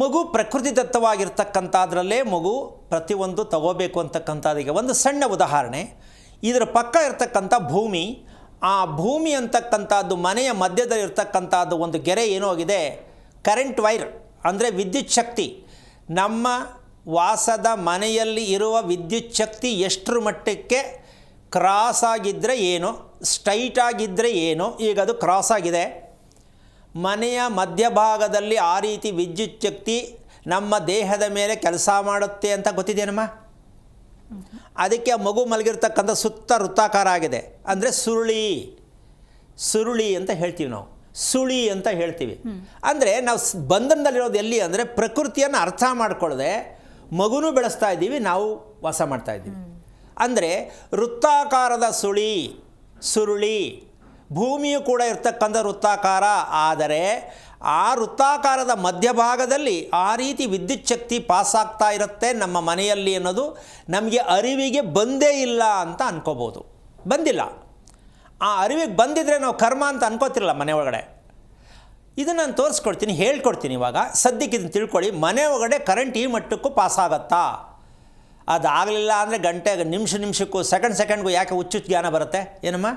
ಮಗು ಪ್ರಕೃತಿದತ್ತವಾಗಿರ್ತಕ್ಕಂಥದ್ರಲ್ಲೇ ಮಗು ಪ್ರತಿಯೊಂದು ತಗೋಬೇಕು ಅಂತಕ್ಕಂಥದ್ದಕ್ಕೆ ಒಂದು ಸಣ್ಣ ಉದಾಹರಣೆ. ಇದರ ಪಕ್ಕ ಇರ್ತಕ್ಕಂಥ ಭೂಮಿ, ಆ ಭೂಮಿ ಅಂತಕ್ಕಂಥದ್ದು ಮನೆಯ ಮಧ್ಯದಲ್ಲಿ ಇರ್ತಕ್ಕಂಥದ್ದು ಒಂದು ಗೆರೆ ಏನೋ ಆಗಿದೆ, ಕರೆಂಟ್ ವೈರ್ ಅಂದರೆ ವಿದ್ಯುತ್ ಶಕ್ತಿ. ನಮ್ಮ ವಾಸದ ಮನೆಯಲ್ಲಿ ಇರುವ ವಿದ್ಯುತ್ ಶಕ್ತಿ ಎಷ್ಟರ ಮಟ್ಟಕ್ಕೆ ಕ್ರಾಸ್ ಆಗಿದ್ದರೆ ಏನು, ಸ್ಟ್ರೈಟ್ ಆಗಿದ್ದರೆ ಏನು. ಈಗ ಅದು ಕ್ರಾಸ್ ಆಗಿದೆ. ಮನೆಯ ಮಧ್ಯಭಾಗದಲ್ಲಿ ಆ ರೀತಿ ವಿದ್ಯುತ್ ಶಕ್ತಿ ನಮ್ಮ ದೇಹದ ಮೇಲೆ ಕೆಲಸ ಮಾಡುತ್ತೆ ಅಂತ ಗೊತ್ತಿದೆಯೇನಮ್ಮ? ಅದಕ್ಕೆ ಆ ಮಗು ಮಲಗಿರ್ತಕ್ಕಂಥ ಸುತ್ತ ವೃತ್ತಾಕಾರ ಆಗಿದೆ. ಅಂದರೆ ಸುರುಳಿ ಅಂತ ಹೇಳ್ತೀವಿ ನಾವು, ಸುಳಿ ಅಂತ ಹೇಳ್ತೀವಿ. ಅಂದರೆ ನಾವು ಬಂಧನದಲ್ಲಿರೋದು ಎಲ್ಲಿ ಅಂದರೆ ಪ್ರಕೃತಿಯನ್ನು ಅರ್ಥ ಮಾಡ್ಕೊಳ್ಳದೆ ಮಗುನೂ ಬೆಳೆಸ್ತಾ ಇದ್ದೀವಿ, ನಾವು ವಾಸ ಮಾಡ್ತಾ ಇದ್ದೀವಿ. ಅಂದರೆ ವೃತ್ತಾಕಾರದ ಸುರುಳಿ. ಭೂಮಿಯು ಕೂಡ ಇರ್ತಕ್ಕಂಥ ವೃತ್ತಾಕಾರ. ಆದರೆ ಆ ವೃತ್ತಾಕಾರದ ಮಧ್ಯಭಾಗದಲ್ಲಿ ಆ ರೀತಿ ವಿದ್ಯುತ್ ಶಕ್ತಿ ಪಾಸಾಗ್ತಾ ಇರುತ್ತೆ ನಮ್ಮ ಮನೆಯಲ್ಲಿ ಅನ್ನೋದು ನಮಗೆ ಅರಿವಿಗೆ ಬಂದೇ ಇಲ್ಲ ಅಂತ ಅನ್ಕೋಬೋದು. ಬಂದಿಲ್ಲ. ಆ ಅರಿವಿಗೆ ಬಂದಿದ್ದರೆ ನಾವು ಕರ್ಮ ಅಂತ ಅನ್ಕೋತಿರಲ್ಲ ಮನೆ ಒಳಗಡೆ. ಇದನ್ನು ನಾನು ತೋರಿಸ್ಕೊಡ್ತೀನಿ, ಹೇಳ್ಕೊಡ್ತೀನಿ. ಇವಾಗ ಸದ್ಯಕ್ಕೆ ಇದನ್ನು ತಿಳ್ಕೊಳ್ಳಿ. ಮನೆ ಒಳಗಡೆ ಕರೆಂಟ್ ಈ ಮಟ್ಟಕ್ಕೂ ಪಾಸಾಗತ್ತಾ? ಅದಾಗಲಿಲ್ಲ ಅಂದರೆ ನಿಮಿಷಕ್ಕೂ ಸೆಕೆಂಡ್ಗೂ ಯಾಕೆ ಹುಚ್ಚು ಜ್ಞಾನ ಬರುತ್ತೆ ಏನಮ್ಮ?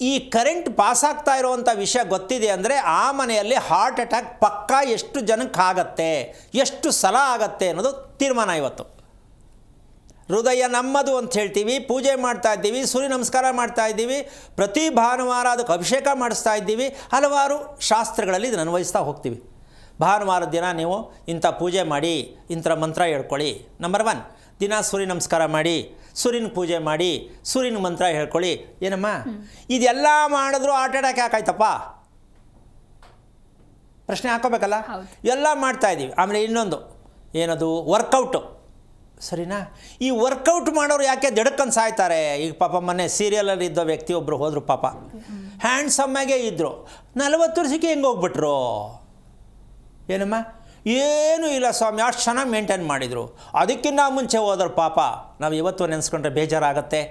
ಈ ಕರೆಂಟ್ ಪಾಸಾಗ್ತಾ ಇರುವಂಥ ವಿಷಯ ಗೊತ್ತಿದೆ ಅಂದರೆ ಆ ಮನೆಯಲ್ಲಿ ಹಾರ್ಟ್ ಅಟ್ಯಾಕ್ ಪಕ್ಕಾ ಎಷ್ಟು ಜನಕ್ಕೆ ಆಗತ್ತೆ, ಎಷ್ಟು ಸಲ ಆಗತ್ತೆ ಅನ್ನೋದು ತೀರ್ಮಾನ. ಇವತ್ತು ಹೃದಯ ನಮ್ಮದು ಅಂತ ಹೇಳ್ತೀವಿ, ಪೂಜೆ ಮಾಡ್ತಾ ಇದ್ದೀವಿ, ಸೂರ್ಯ ನಮಸ್ಕಾರ ಮಾಡ್ತಾ ಇದ್ದೀವಿ, ಪ್ರತಿ ಭಾನುವಾರ ಅದಕ್ಕೆ ಅಭಿಷೇಕ ಮಾಡಿಸ್ತಾ ಇದ್ದೀವಿ. ಹಲವಾರು ಶಾಸ್ತ್ರಗಳಲ್ಲಿ ಇದನ್ನು ಅನ್ವಯಿಸ್ತಾ ಹೋಗ್ತೀವಿ. ಭಾನುವಾರದ ದಿನ ನೀವು ಇಂಥ ಪೂಜೆ ಮಾಡಿ, ಇಂಥ ಮಂತ್ರ ಹೇಳ್ಕೊಳ್ಳಿ. ನಂಬರ್ 1, ದಿನ ಸೂರ್ಯ ನಮಸ್ಕಾರ ಮಾಡಿ, ಸೂರ್ಯನ ಪೂಜೆ ಮಾಡಿ, ಸೂರ್ಯನ ಮಂತ್ರ ಹೇಳ್ಕೊಳ್ಳಿ. ಏನಮ್ಮ, ಇದೆಲ್ಲ ಮಾಡಿದ್ರು ಹಾರ್ಟ್ ಅಟ್ಯಾಕ್ ಯಾಕಾಯ್ತಪ್ಪ? ಪ್ರಶ್ನೆ ಹಾಕೋಬೇಕಲ್ಲ. ಎಲ್ಲ ಮಾಡ್ತಾ ಇದ್ದೀವಿ. ಆಮೇಲೆ ಇನ್ನೊಂದು ಏನದು, ವರ್ಕೌಟು. ಸರಿನಾ? ಈ ವರ್ಕೌಟ್ ಮಾಡೋರು ಯಾಕೆ ದಡಕ್ಕಂದು ಸಾಯ್ತಾರೆ? ಈಗ ಪಾಪ ಮೊನ್ನೆ ಸೀರಿಯಲಲ್ಲಿ ಇದ್ದ ವ್ಯಕ್ತಿ ಒಬ್ಬರು ಹೋದರು, ಪಾಪ ಹ್ಯಾಂಡ್ಸಮ್ಮಾಗೇ ಇದ್ದರು, 40 ವರ್ಷಕ್ಕೆ ಹೆಂಗೆ ಹೋಗ್ಬಿಟ್ರು? ಏನಮ್ಮ, ಏನೂ ಇಲ್ಲ ಸ್ವಾಮಿ, ಅಷ್ಟು ಚೆನ್ನಾಗಿ ಮೇಂಟೈನ್ ಮಾಡಿದರು. ಅದಕ್ಕಿಂತ ಮುಂಚೆ ಹೋದರು ಪಾಪ. ನಾವು ಇವತ್ತು ನೆನೆಸ್ಕೊಂಡ್ರೆ ಬೇಜಾರಾಗತ್ತೆ.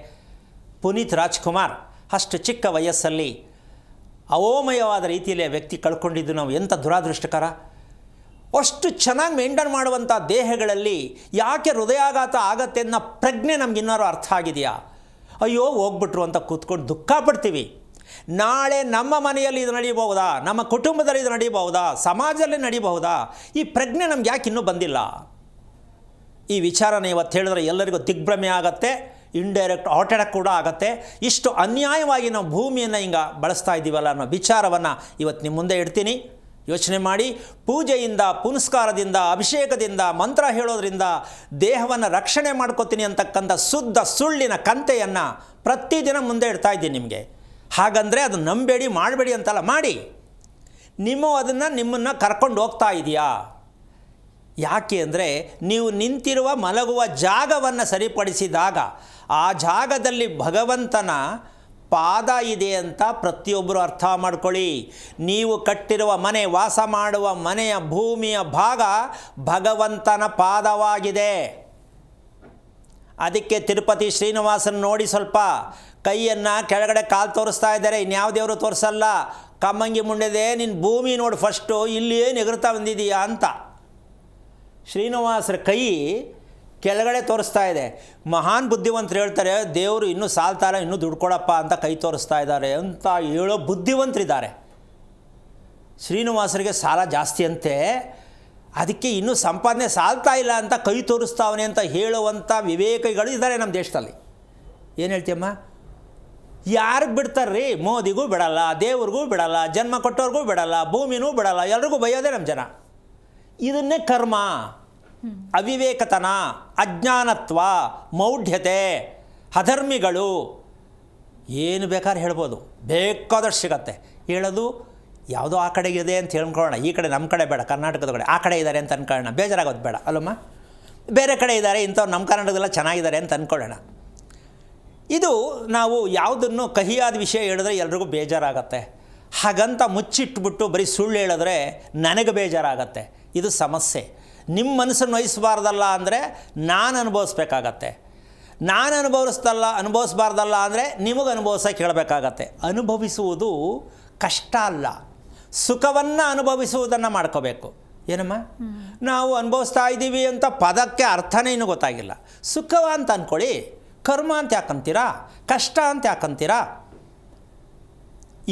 ಪುನೀತ್ ರಾಜ್ಕುಮಾರ್ ಅಷ್ಟು ಚಿಕ್ಕ ವಯಸ್ಸಲ್ಲಿ ಅವೋಮಯವಾದ ರೀತಿಯಲ್ಲಿ ವ್ಯಕ್ತಿ ಕಳ್ಕೊಂಡಿದ್ದು ನಾವು ಎಂಥ ದುರಾದೃಷ್ಟಕರ. ಅಷ್ಟು ಚೆನ್ನಾಗಿ ಮೇಂಟೈನ್ ಮಾಡುವಂಥ ದೇಹಗಳಲ್ಲಿ ಯಾಕೆ ಹೃದಯಾಘಾತ ಆಗತ್ತೆ ಅನ್ನೋ ಪ್ರಜ್ಞೆ ನಮಗಿನ್ನಾರು ಅರ್ಥ ಆಗಿದೆಯಾ? ಅಯ್ಯೋ ಹೋಗ್ಬಿಟ್ರು ಅಂತ ಕೂತ್ಕೊಂಡು ದುಃಖ ಪಡ್ತೀವಿ. ನಾಳೆ ನಮ್ಮ ಮನೆಯಲ್ಲಿ ಇದು ನಡೀಬಹುದಾ, ನಮ್ಮ ಕುಟುಂಬದಲ್ಲಿ ಇದು ನಡೀಬಹುದಾ, ಸಮಾಜದಲ್ಲಿ ನಡೀಬಹುದಾ? ಈ ಪ್ರಜ್ಞೆ ನಮ್ಗೆ ಯಾಕೆ ಇನ್ನೂ ಬಂದಿಲ್ಲ? ಈ ವಿಚಾರನ ಇವತ್ತು ಹೇಳಿದ್ರೆ ಎಲ್ಲರಿಗೂ ದಿಗ್ಭ್ರಮೆ ಆಗುತ್ತೆ, ಇಂಡೈರೆಕ್ಟ್ ಹಾರ್ಟ್ ಅಟ್ಯಾಕ್ ಕೂಡ ಆಗುತ್ತೆ. ಇಷ್ಟು ಅನ್ಯಾಯವಾಗಿ ನಾವು ಭೂಮಿಯನ್ನು ಹಿಂಗೆ ಬಳಸ್ತಾ ಇದ್ದೀವಲ್ಲ ಅನ್ನೋ ವಿಚಾರವನ್ನು ಇವತ್ತು ನಿಮ್ಮ ಮುಂದೆ ಇಡ್ತೀನಿ. ಯೋಚನೆ ಮಾಡಿ. ಪೂಜೆಯಿಂದ, ಪುನಸ್ಕಾರದಿಂದ, ಅಭಿಷೇಕದಿಂದ, ಮಂತ್ರ ಹೇಳೋದ್ರಿಂದ ದೇಹವನ್ನು ರಕ್ಷಣೆ ಮಾಡ್ಕೋತೀನಿ ಅಂತಕ್ಕಂಥ ಶುದ್ಧ ಸುಳ್ಳಿನ ಕಂತೆಯನ್ನು ಪ್ರತಿದಿನ ಮುಂದೆ ಇಡ್ತಾ ಇದ್ದೀನಿ ನಿಮಗೆ. ಹಾಗಂದರೆ ಅದು ನಂಬೇಡಿ, ಮಾಡಬೇಡಿ ಅಂತಲ್ಲ, ಮಾಡಿ. ನಿಮ್ಮನ್ನು ಕರ್ಕೊಂಡು ಹೋಗ್ತಾ ಇದೆಯಾ? ಯಾಕೆ ಅಂದರೆ ನೀವು ನಿಂತಿರುವ ಮಲಗುವ ಜಾಗವನ್ನು ಸರಿಪಡಿಸಿದಾಗ ಆ ಜಾಗದಲ್ಲಿ ಭಗವಂತನ ಪಾದ ಇದೆ ಅಂತ ಪ್ರತಿಯೊಬ್ಬರು ಅರ್ಥ ಮಾಡ್ಕೊಳ್ಳಿ. ನೀವು ಕಟ್ಟಿರುವ ಮನೆ, ವಾಸ ಮಾಡುವ ಮನೆಯ ಭೂಮಿಯ ಭಾಗ ಭಗವಂತನ ಪಾದವಾಗಿದೆ. ಅದಕ್ಕೆ ತಿರುಪತಿ ಶ್ರೀನಿವಾಸನ ನೋಡಿ ಸ್ವಲ್ಪ ಕೈಯನ್ನು ಕೆಳಗಡೆ ಕಾಲು ತೋರಿಸ್ತಾ ಇದ್ದಾರೆ. ಇನ್ಯಾವ ದೇವರು ತೋರಿಸಲ್ಲ. ಕಮ್ಮಂಗಿ ಮುಂಡೆದೆ, ನಿನ್ನ ಭೂಮಿ ನೋಡು ಫಸ್ಟು, ಇಲ್ಲಿ ಏನು ಎಗರ್ತಾ ಬಂದಿದೆಯಾ ಅಂತ. ಶ್ರೀನಿವಾಸರ ಕೈ ಕೆಳಗಡೆ ತೋರಿಸ್ತಾ ಇದೆ. ಮಹಾನ್ ಬುದ್ಧಿವಂತರು ಹೇಳ್ತಾರೆ, ದೇವರು ಇನ್ನೂ ಸಾಲ್ತಾರ, ಇನ್ನೂ ದುಡ್ಡು ಕೊಡಪ್ಪ ಅಂತ ಕೈ ತೋರಿಸ್ತಾ ಇದ್ದಾರೆ ಅಂತ ಹೇಳೋ ಬುದ್ಧಿವಂತರಿದ್ದಾರೆ. ಶ್ರೀನಿವಾಸರಿಗೆ ಸಾಲ ಜಾಸ್ತಿ ಅಂತೆ, ಅದಕ್ಕೆ ಇನ್ನೂ ಸಂಪಾದನೆ ಸಾಲ್ತಾ ಇಲ್ಲ ಅಂತ ಕೈ ತೋರಿಸ್ತಾವನೆ ಅಂತ ಹೇಳುವಂಥ ವಿವೇಕಿಗಳು ಇದ್ದಾರೆ ನಮ್ಮ ದೇಶದಲ್ಲಿ. ಏನು ಹೇಳ್ತೀಯಮ್ಮ? ಯಾರಿಗೆ ಬಿಡ್ತಾರ್ರಿ? ಮೋದಿಗೂ ಬಿಡಲ್ಲ, ದೇವ್ರಿಗೂ ಬಿಡಲ್ಲ, ಜನ್ಮ ಕೊಟ್ಟವ್ರಿಗೂ ಬಿಡಲ್ಲ, ಭೂಮಿನೂ ಬಿಡಲ್ಲ, ಎಲ್ರಿಗೂ ಬೈಯೋದೇ ನಮ್ಮ ಜನ. ಇದನ್ನೇ ಕರ್ಮ, ಅವಿವೇಕತನ, ಅಜ್ಞಾನತ್ವ, ಮೌಢ್ಯತೆ, ಅಧರ್ಮಿಗಳು, ಏನು ಬೇಕಾದ್ರೆ ಹೇಳ್ಬೋದು, ಬೇಕಾದಷ್ಟು ಸಿಗತ್ತೆ. ಹೇಳೋದು ಯಾವುದೋ ಆ ಕಡೆಗೆ ಇದೆ ಅಂತ ಹೇಳ್ಕೊಳ್ಳೋಣ, ಈ ಕಡೆ ನಮ್ಮ ಕಡೆ ಬೇಡ, ಕರ್ನಾಟಕದ ಕಡೆ ಆ ಕಡೆ ಇದ್ದಾರೆ ಅಂತ ಅಂದ್ಕೊಳ್ಳೋಣ, ಬೇಜಾರಾಗೋದು ಬೇಡ ಅಲ್ಲಮ್ಮ. ಬೇರೆ ಕಡೆ ಇದ್ದಾರೆ, ಇಂಥವ್ರು ನಮ್ಮ ಕರ್ನಾಟಕದಲ್ಲ ಚೆನ್ನಾಗಿದ್ದಾರೆ ಅಂತ ಅಂದ್ಕೊಳ್ಳೋಣ. ಇದು ನಾವು ಯಾವುದನ್ನು ಕಹಿಯಾದ ವಿಷಯ ಹೇಳಿದ್ರೆ ಎಲ್ರಿಗೂ ಬೇಜಾರಾಗತ್ತೆ. ಹಾಗಂತ ಮುಚ್ಚಿಟ್ಬಿಟ್ಟು ಬರೀ ಸುಳ್ಳು ಹೇಳಿದ್ರೆ ನನಗೆ ಬೇಜಾರಾಗತ್ತೆ. ಇದು ಸಮಸ್ಯೆ. ನಿಮ್ಮ ಮನಸ್ಸನ್ನು ನೋಯಿಸಬಾರ್ದಲ್ಲ ಅಂದರೆ ನಾನು ಅನುಭವಿಸ್ಬೇಕಾಗತ್ತೆ. ನಾನು ಅನುಭವಿಸ್ಬಾರ್ದಲ್ಲ ಅಂದರೆ ನಿಮಗೆ ಅನುಭವಿಸೋಕೆ ಹೇಳಬೇಕಾಗತ್ತೆ. ಅನುಭವಿಸುವುದು ಕಷ್ಟ ಅಲ್ಲ, ಸುಖವನ್ನು ಅನುಭವಿಸುವುದನ್ನು ಮಾಡ್ಕೋಬೇಕು. ಏನಮ್ಮ, ನಾವು ಅನುಭವಿಸ್ತಾ ಇದ್ದೀವಿ ಅಂತ ಪದಕ್ಕೆ ಅರ್ಥನೇ ಇನ್ನೂ ಗೊತ್ತಾಗಿಲ್ಲ. ಸುಖವ ಅಂತ ಅಂದ್ಕೊಳ್ಳಿ, ಕರ್ಮ ಅಂತ ಯಾಕಂತೀರಾ, ಕಷ್ಟ ಅಂತ ಯಾಕಂತೀರಾ?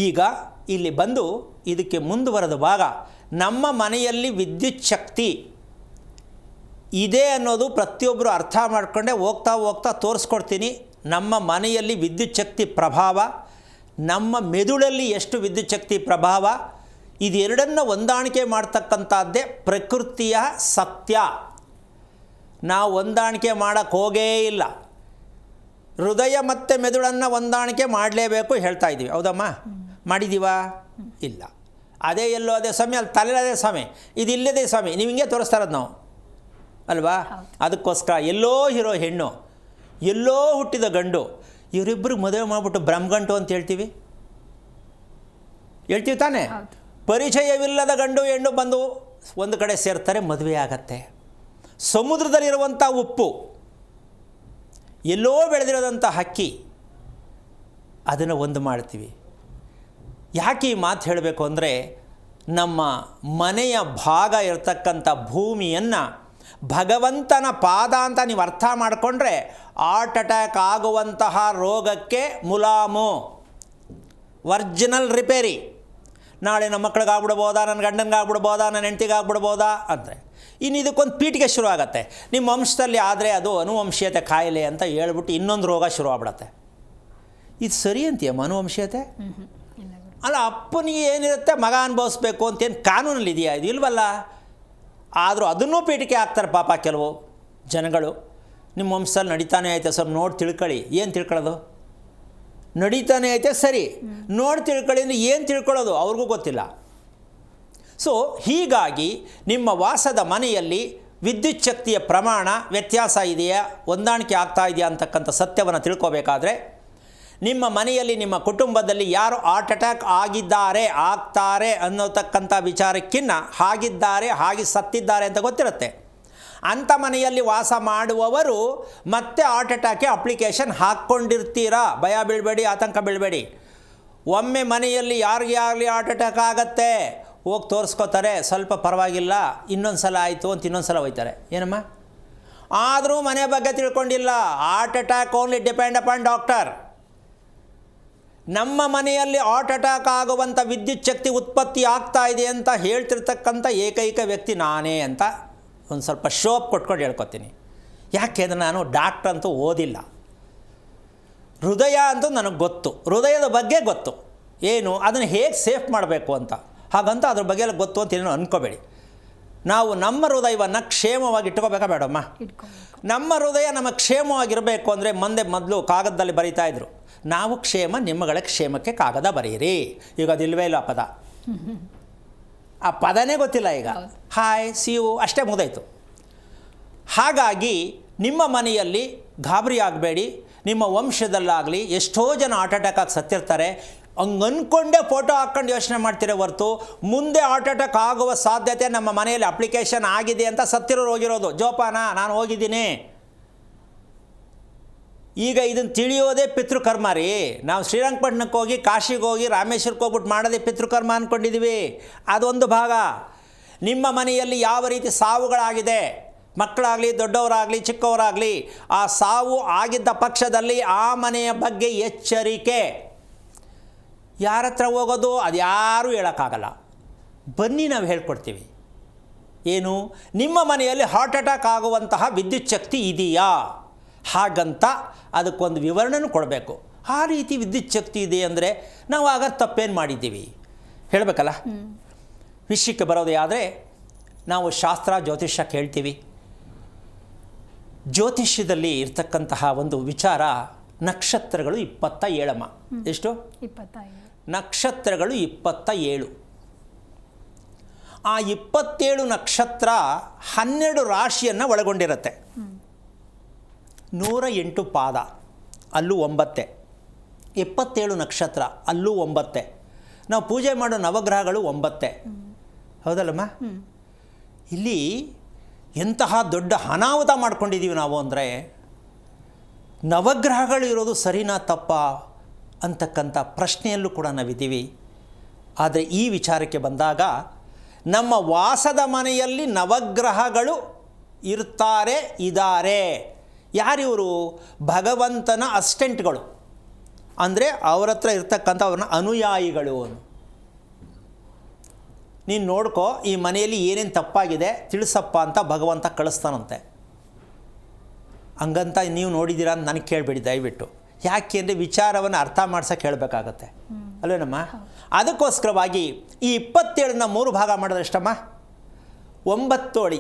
ಈಗ ಇಲ್ಲಿ ಬಂದು ಇದಕ್ಕೆ ಮುಂದುವರೆದ ಭಾಗ, ನಮ್ಮ ಮನೆಯಲ್ಲಿ ವಿದ್ಯುತ್ ಶಕ್ತಿ ಇದೆ ಅನ್ನೋದು ಪ್ರತಿಯೊಬ್ಬರು ಅರ್ಥ ಮಾಡಿಕೊಂಡೆ ಹೋಗ್ತಾ ಹೋಗ್ತಾ ತೋರಿಸ್ಕೊಡ್ತೀನಿ. ನಮ್ಮ ಮನೆಯಲ್ಲಿ ವಿದ್ಯುತ್ ಶಕ್ತಿ ಪ್ರಭಾವ, ನಮ್ಮ ಮೆದುಳಲ್ಲಿ ಎಷ್ಟು ವಿದ್ಯುತ್ ಶಕ್ತಿ ಪ್ರಭಾವ, ಇದೆರಡನ್ನು ಹೊಂದಾಣಿಕೆ ಮಾಡ್ತಕ್ಕಂಥದ್ದೇ ಪ್ರಕೃತಿಯ ಸತ್ಯ. ನಾವು ಹೊಂದಾಣಿಕೆ ಮಾಡೋಕ್ಕೆ ಹೋಗೇ ಇಲ್ಲ. ಹೃದಯ ಮತ್ತು ಮೆದುಳನ್ನು ಹೊಂದಾಣಿಕೆ ಮಾಡಲೇಬೇಕು ಹೇಳ್ತಾ ಇದ್ದೀವಿ, ಹೌದಮ್ಮ? ಮಾಡಿದ್ದೀವಾ? ಇಲ್ಲ. ಅದೇ ಎಲ್ಲೋ ಅದೇ ಸ್ವಾಮಿ, ಅಲ್ಲಿ ತಲೆ ಅದೇ ಸ್ವಾಮಿ, ಇದು ಇಲ್ಲದೇ ಸ್ವಾಮಿ, ನೀವು ಹಿಂಗೆ ತೋರಿಸ್ತಾ ಇರೋದು ನಾವು ಅಲ್ವಾ? ಅದಕ್ಕೋಸ್ಕರ ಎಲ್ಲೋ ಇರೋ ಹೆಣ್ಣು, ಎಲ್ಲೋ ಹುಟ್ಟಿದ ಗಂಡು, ಇವರಿಬ್ಬರಿಗೆ ಮದುವೆ ಮಾಡಿಬಿಟ್ಟು ಬ್ರಹ್ಮಗಂಟು ಅಂತ ಹೇಳ್ತೀವಿ ತಾನೇ? ಪರಿಚಯವಿಲ್ಲದ ಗಂಡು ಹೆಣ್ಣು ಬಂದು ಒಂದು ಕಡೆ ಸೇರ್ತಾರೆ, ಮದುವೆ ಆಗತ್ತೆ. ಸಮುದ್ರದಲ್ಲಿರುವಂಥ ಉಪ್ಪು, ಎಲ್ಲೋ ಬೆಳೆದಿರೋದಂಥ ಹಕ್ಕಿ, ಅದನ್ನು ಒಂದು ಮಾಡ್ತೀವಿ. ಯಾಕೆ ಈ ಮಾತು ಹೇಳಬೇಕು ಅಂದರೆ, ನಮ್ಮ ಮನೆಯ ಭಾಗ ಇರತಕ್ಕಂಥ ಭೂಮಿಯನ್ನು ಭಗವಂತನ ಪಾದ ಅಂತ ನೀವು ಅರ್ಥ ಮಾಡಿಕೊಂಡ್ರೆ ಹಾರ್ಟ್ ಅಟ್ಯಾಕ್ ಆಗುವಂತಹ ರೋಗಕ್ಕೆ ಮುಲಾಮು, ಒರ್ಜಿನಲ್ ರಿಪೇರಿ. ನಾಳೆ ನಮ್ಮ ಮಕ್ಳಿಗೆ ಆಗ್ಬಿಡ್ಬೋದಾ, ನನ್ನ ಗಂಡನಿಗೆ ಆಗ್ಬಿಡ್ಬೋದಾ, ನನ್ನ ಹೆಂಡ್ತಿಗೆ ಆಗ್ಬಿಡ್ಬೋದಾ ಅಂದರೆ ಇನ್ನು ಇದಕ್ಕೊಂದು ಪೀಠಿಗೆ ಶುರು ಆಗುತ್ತೆ. ನಿಮ್ಮ ವಂಶದಲ್ಲಿ ಆದರೆ ಅದು ಅನುವಂಶೀಯತೆ ಕಾಯಿಲೆ ಅಂತ ಹೇಳ್ಬಿಟ್ಟು ಇನ್ನೊಂದು ರೋಗ ಶುರು ಆಗ್ಬಿಡತ್ತೆ. ಇದು ಸರಿ ಅಂತೀಯಮ್ಮ ಅನುವಂಶೀಯತೆ? ಅಲ್ಲ, ಅಪ್ಪನಿಗೆ ಏನಿರುತ್ತೆ ಮಗ ಅನುಭವಿಸ್ಬೇಕು ಅಂತೇನು ಕಾನೂನಲ್ಲಿ ಇದೆಯಾ? ಇದು ಇಲ್ವಲ್ಲ. ಆದರೂ ಅದನ್ನೂ ಪೀಠಿಕೆ ಹಾಕ್ತಾರೆ ಪಾಪ ಕೆಲವು ಜನಗಳು. ನಿಮ್ಮ ವಂಶದಲ್ಲಿ ನಡೀತಾನೆ ಐತೆ, ಸ್ವಲ್ಪ ನೋಡಿ ತಿಳ್ಕೊಳ್ಳಿ. ಏನು ತಿಳ್ಕೊಳ್ಳೋದು? ನಡೀತಾನೆ ಐತೆ ಸರಿ, ನೋಡಿ ತಿಳ್ಕೊಳ್ಳಿ ಅಂದರೆ ಏನು ತಿಳ್ಕೊಳ್ಳೋದು ಅವ್ರಿಗೂ ಗೊತ್ತಿಲ್ಲ. ಸೊ ಹೀಗಾಗಿ ನಿಮ್ಮ ವಾಸದ ಮನೆಯಲ್ಲಿ ವಿದ್ಯುತ್ ಶಕ್ತಿಯ ಪ್ರಮಾಣ ವ್ಯತ್ಯಾಸ ಇದೆಯಾ, ಹೊಂದಾಣಿಕೆ ಆಗ್ತಾ ಇದೆಯಾ ಅಂತಕ್ಕಂಥ ಸತ್ಯವನ್ನು ತಿಳ್ಕೋಬೇಕಾದ್ರೆ, ನಿಮ್ಮ ಮನೆಯಲ್ಲಿ ನಿಮ್ಮ ಕುಟುಂಬದಲ್ಲಿ ಯಾರು ಹಾರ್ಟ್ ಅಟ್ಯಾಕ್ ಆಗ್ತಾರೆ ಅನ್ನೋತಕ್ಕಂಥ ವಿಚಾರಕ್ಕಿನ್ನ ಹಾಗೆ ಸತ್ತಿದ್ದಾರೆ ಅಂತ ಗೊತ್ತಿರುತ್ತೆ. ಅಂಥ ಮನೆಯಲ್ಲಿ ವಾಸ ಮಾಡುವವರು ಮತ್ತೆ ಹಾರ್ಟ್ ಅಟ್ಯಾಕ್ಗೆ ಅಪ್ಲಿಕೇಶನ್ ಹಾಕ್ಕೊಂಡಿರ್ತೀರಾ. ಭಯ ಬೀಳಬೇಡಿ, ಆತಂಕ ಬೀಳಬೇಡಿ. ಒಮ್ಮೆ ಮನೆಯಲ್ಲಿ ಯಾರಿಗೆ ಆಗಲಿ ಹಾರ್ಟ್ ಅಟ್ಯಾಕ್ ಆಗತ್ತೆ, ಹೋಗಿ ತೋರಿಸ್ಕೋತಾರೆ, ಸ್ವಲ್ಪ ಪರವಾಗಿಲ್ಲ, ಇನ್ನೊಂದು ಸಲ ಆಯಿತು ಅಂತ ಇನ್ನೊಂದು ಸಲ ಹೋಯ್ತಾರೆ. ಏನಮ್ಮ? ಆದರೂ ಮನೆ ಬಗ್ಗೆ ತಿಳ್ಕೊಂಡಿಲ್ಲ. Heart attack only depend upon doctor. ನಮ್ಮ ಮನೆಯಲ್ಲಿ ಹಾರ್ಟ್ ಅಟ್ಯಾಕ್ ಆಗುವಂಥ ವಿದ್ಯುತ್ ಶಕ್ತಿ ಉತ್ಪತ್ತಿ ಆಗ್ತಾ ಇದೆ ಅಂತ ಹೇಳ್ತಿರ್ತಕ್ಕಂಥ ಏಕೈಕ ವ್ಯಕ್ತಿ ನಾನೇ ಅಂತ ಒಂದು ಸ್ವಲ್ಪ ಶೋಪ್ ಕೊಟ್ಕೊಂಡು ಹೇಳ್ಕೊತೀನಿ. ಯಾಕೆಂದರೆ ನಾನು ಡಾಕ್ಟ್ರ್ ಅಂತೂ ಓದಿಲ್ಲ. ಹೃದಯ ಅಂತೂ ನನಗೆ ಗೊತ್ತು, ಹೃದಯದ ಬಗ್ಗೆ ಗೊತ್ತು, ಏನು ಅದನ್ನು ಹೇಗೆ ಸೇಫ್ ಮಾಡಬೇಕು ಅಂತ. ಹಾಗಂತ ಅದ್ರ ಬಗ್ಗೆ ಎಲ್ಲ ಗೊತ್ತು ಅಂತ ಏನೋ ಅಂದ್ಕೋಬೇಡಿ. ನಾವು ನಮ್ಮ ಹೃದಯವನ್ನು ಕ್ಷೇಮವಾಗಿ ಇಟ್ಕೋಬೇಕಾ ಬೇಡಮ್ಮ? ನಮ್ಮ ಹೃದಯ ನಮಗೆ ಕ್ಷೇಮವಾಗಿರಬೇಕು ಅಂದರೆ ಮೊದಲು ಕಾಗದದಲ್ಲಿ ಬರೀತಾಯಿದ್ರು, ನಾವು ಕ್ಷೇಮ ನಿಮ್ಮಗಳ ಕ್ಷೇಮಕ್ಕೆ ಕಾಗದ ಬರೀರಿ. ಈಗ ಅದಿಲ್ವೇ ಇಲ್ಲ ಪದ, ಆ ಪದನೇ ಗೊತ್ತಿಲ್ಲ ಈಗ. ಹಾಯ್ ಸಿ ಯು ಅಷ್ಟೇ ಮುಗಿದಾಯಿತು. ಹಾಗಾಗಿ ನಿಮ್ಮ ಮನೆಯಲ್ಲಿ ಗಾಬರಿ ಆಗಬೇಡಿ. ನಿಮ್ಮ ವಂಶದಲ್ಲಾಗಲಿ ಎಷ್ಟೋ ಜನ ಹಾರ್ಟ್ ಅಟ್ಯಾಕ್ ಆಗಿ ಸತ್ತಿರ್ತಾರೆ. ಹಂಗೆ ಅಂದ್ಕೊಂಡೇ ಫೋಟೋ ಹಾಕ್ಕೊಂಡು ಯೋಚನೆ ಮಾಡ್ತಿರೋ ಹೊರತು ಮುಂದೆ ಹಾರ್ಟ್ ಅಟ್ಯಾಕ್ ಆಗುವ ಸಾಧ್ಯತೆ ನಮ್ಮ ಮನೆಯಲ್ಲಿ ಅಪ್ಲಿಕೇಶನ್ ಆಗಿದೆ ಅಂತ ಸತ್ತಿರೋರು ಹೋಗಿರೋದು. ಜೋಪಾನ, ನಾನು ಹೋಗಿದ್ದೀನಿ. ಈಗ ಇದನ್ನು ತಿಳಿಯೋದೇ ಪಿತೃಕರ್ಮ ರೀ. ನಾವು ಶ್ರೀರಂಗಪಟ್ಟಣಕ್ಕೆ ಹೋಗಿ, ಕಾಶಿಗೆ ಹೋಗಿ, ರಾಮೇಶ್ವರಕ್ಕೆ ಹೋಗ್ಬಿಟ್ಟು ಮಾಡೋದೇ ಪಿತೃಕರ್ಮ ಅಂದ್ಕೊಂಡಿದ್ದೀವಿ. ಅದೊಂದು ಭಾಗ. ನಿಮ್ಮ ಮನೆಯಲ್ಲಿ ಯಾವ ರೀತಿ ಸಾವುಗಳಾಗಿದೆ, ಮಕ್ಕಳಾಗಲಿ ದೊಡ್ಡವರಾಗಲಿ ಚಿಕ್ಕವರಾಗಲಿ, ಆ ಸಾವು ಆಗಿದ್ದ ಪಕ್ಷದಲ್ಲಿ ಆ ಮನೆಯ ಬಗ್ಗೆ ಎಚ್ಚರಿಕೆ. ಯಾರ ಹತ್ರ ಹೋಗೋದು ಅದು ಯಾರೂ ಹೇಳೋಕ್ಕಾಗಲ್ಲ. ಬನ್ನಿ ನಾವು ಹೇಳ್ಕೊಡ್ತೀವಿ. ಏನು, ನಿಮ್ಮ ಮನೆಯಲ್ಲಿ ಹಾರ್ಟ್ ಅಟ್ಯಾಕ್ ಆಗುವಂತಹ ವಿದ್ಯುತ್ ಶಕ್ತಿ ಇದೆಯಾ ಹಾಗಂತ ಅದಕ್ಕೊಂದು ವಿವರಣೆನೂ ಕೊಡಬೇಕು. ಆ ರೀತಿ ವಿದ್ಯುತ್ ಶಕ್ತಿ ಇದೆ ಅಂದರೆ ನಾವು ಆಗ ತಪ್ಪೇನು ಮಾಡಿದ್ದೀವಿ ಹೇಳಬೇಕಲ್ಲ. ವಿಷಯಕ್ಕೆ ಬರೋದೇ ಆದರೆ ನಾವು ಶಾಸ್ತ್ರ ಜ್ಯೋತಿಷ್ಯ ಕೇಳ್ತೀವಿ. ಜ್ಯೋತಿಷ್ಯದಲ್ಲಿ ಇರ್ತಕ್ಕಂತಹ ಒಂದು ವಿಚಾರ, ನಕ್ಷತ್ರಗಳು 27. ಎಷ್ಟು? 25. ನಕ್ಷತ್ರಗಳು 27. ಆ 27 ನಕ್ಷತ್ರ 12 ರಾಶಿಯನ್ನು ಒಳಗೊಂಡಿರುತ್ತೆ. 108 ಪಾದ, ಅಲ್ಲೂ 9. 27 ನಕ್ಷತ್ರ, ಅಲ್ಲೂ 9. ನಾವು ಪೂಜೆ ಮಾಡೋ ನವಗ್ರಹಗಳು 9. ಹೌದಲ್ಲಮ್ಮ? ಇಲ್ಲಿ ಎಂತಹ ದೊಡ್ಡ ಅನಾಹುತ ಮಾಡ್ಕೊಂಡಿದ್ದೀವಿ ನಾವು ಅಂದರೆ, ನವಗ್ರಹಗಳು ಇರೋದು ಸರಿನಾ ತಪ್ಪಾ ಅಂತಕ್ಕಂಥ ಪ್ರಶ್ನೆಯಲ್ಲೂ ಕೂಡ ನಾವಿದ್ದೀವಿ. ಆದರೆ ಈ ವಿಚಾರಕ್ಕೆ ಬಂದಾಗ ನಮ್ಮ ವಾಸದ ಮನೆಯಲ್ಲಿ ನವಗ್ರಹಗಳು ಇದ್ದಾರೆ. ಯಾರಿವರು? ಭಗವಂತನ ಅಸಿಸ್ಟೆಂಟ್ಗಳು, ಅಂದರೆ ಅವರ ಹತ್ರ ಇರ್ತಕ್ಕಂಥ ಅವ್ರನ್ನ ಅನುಯಾಯಿಗಳು. ನೀನು ನೋಡ್ಕೋ, ಈ ಮನೆಯಲ್ಲಿ ಏನೇನು ತಪ್ಪಾಗಿದೆ ತಿಳಿಸಪ್ಪ ಅಂತ ಭಗವಂತ ಕಳಿಸ್ತಾನಂತೆ. ಹಂಗಂತ ನೀವು ನೋಡಿದ್ದೀರಾ ಅಂತ ನನಗೆ ಕೇಳಬೇಡಿ ದಯವಿಟ್ಟು. ಯಾಕೆ ಅಂದರೆ ವಿಚಾರವನ್ನು ಅರ್ಥ ಮಾಡ್ಸೋಕೆ ಹೇಳಬೇಕಾಗತ್ತೆ ಅಲ್ವೇನಮ್ಮ? ಅದಕ್ಕೋಸ್ಕರವಾಗಿ ಈ 27ನ 3 ಭಾಗ ಮಾಡಿದ್ರೆ ಎಷ್ಟಮ್ಮ? 9 ಅಡಿ,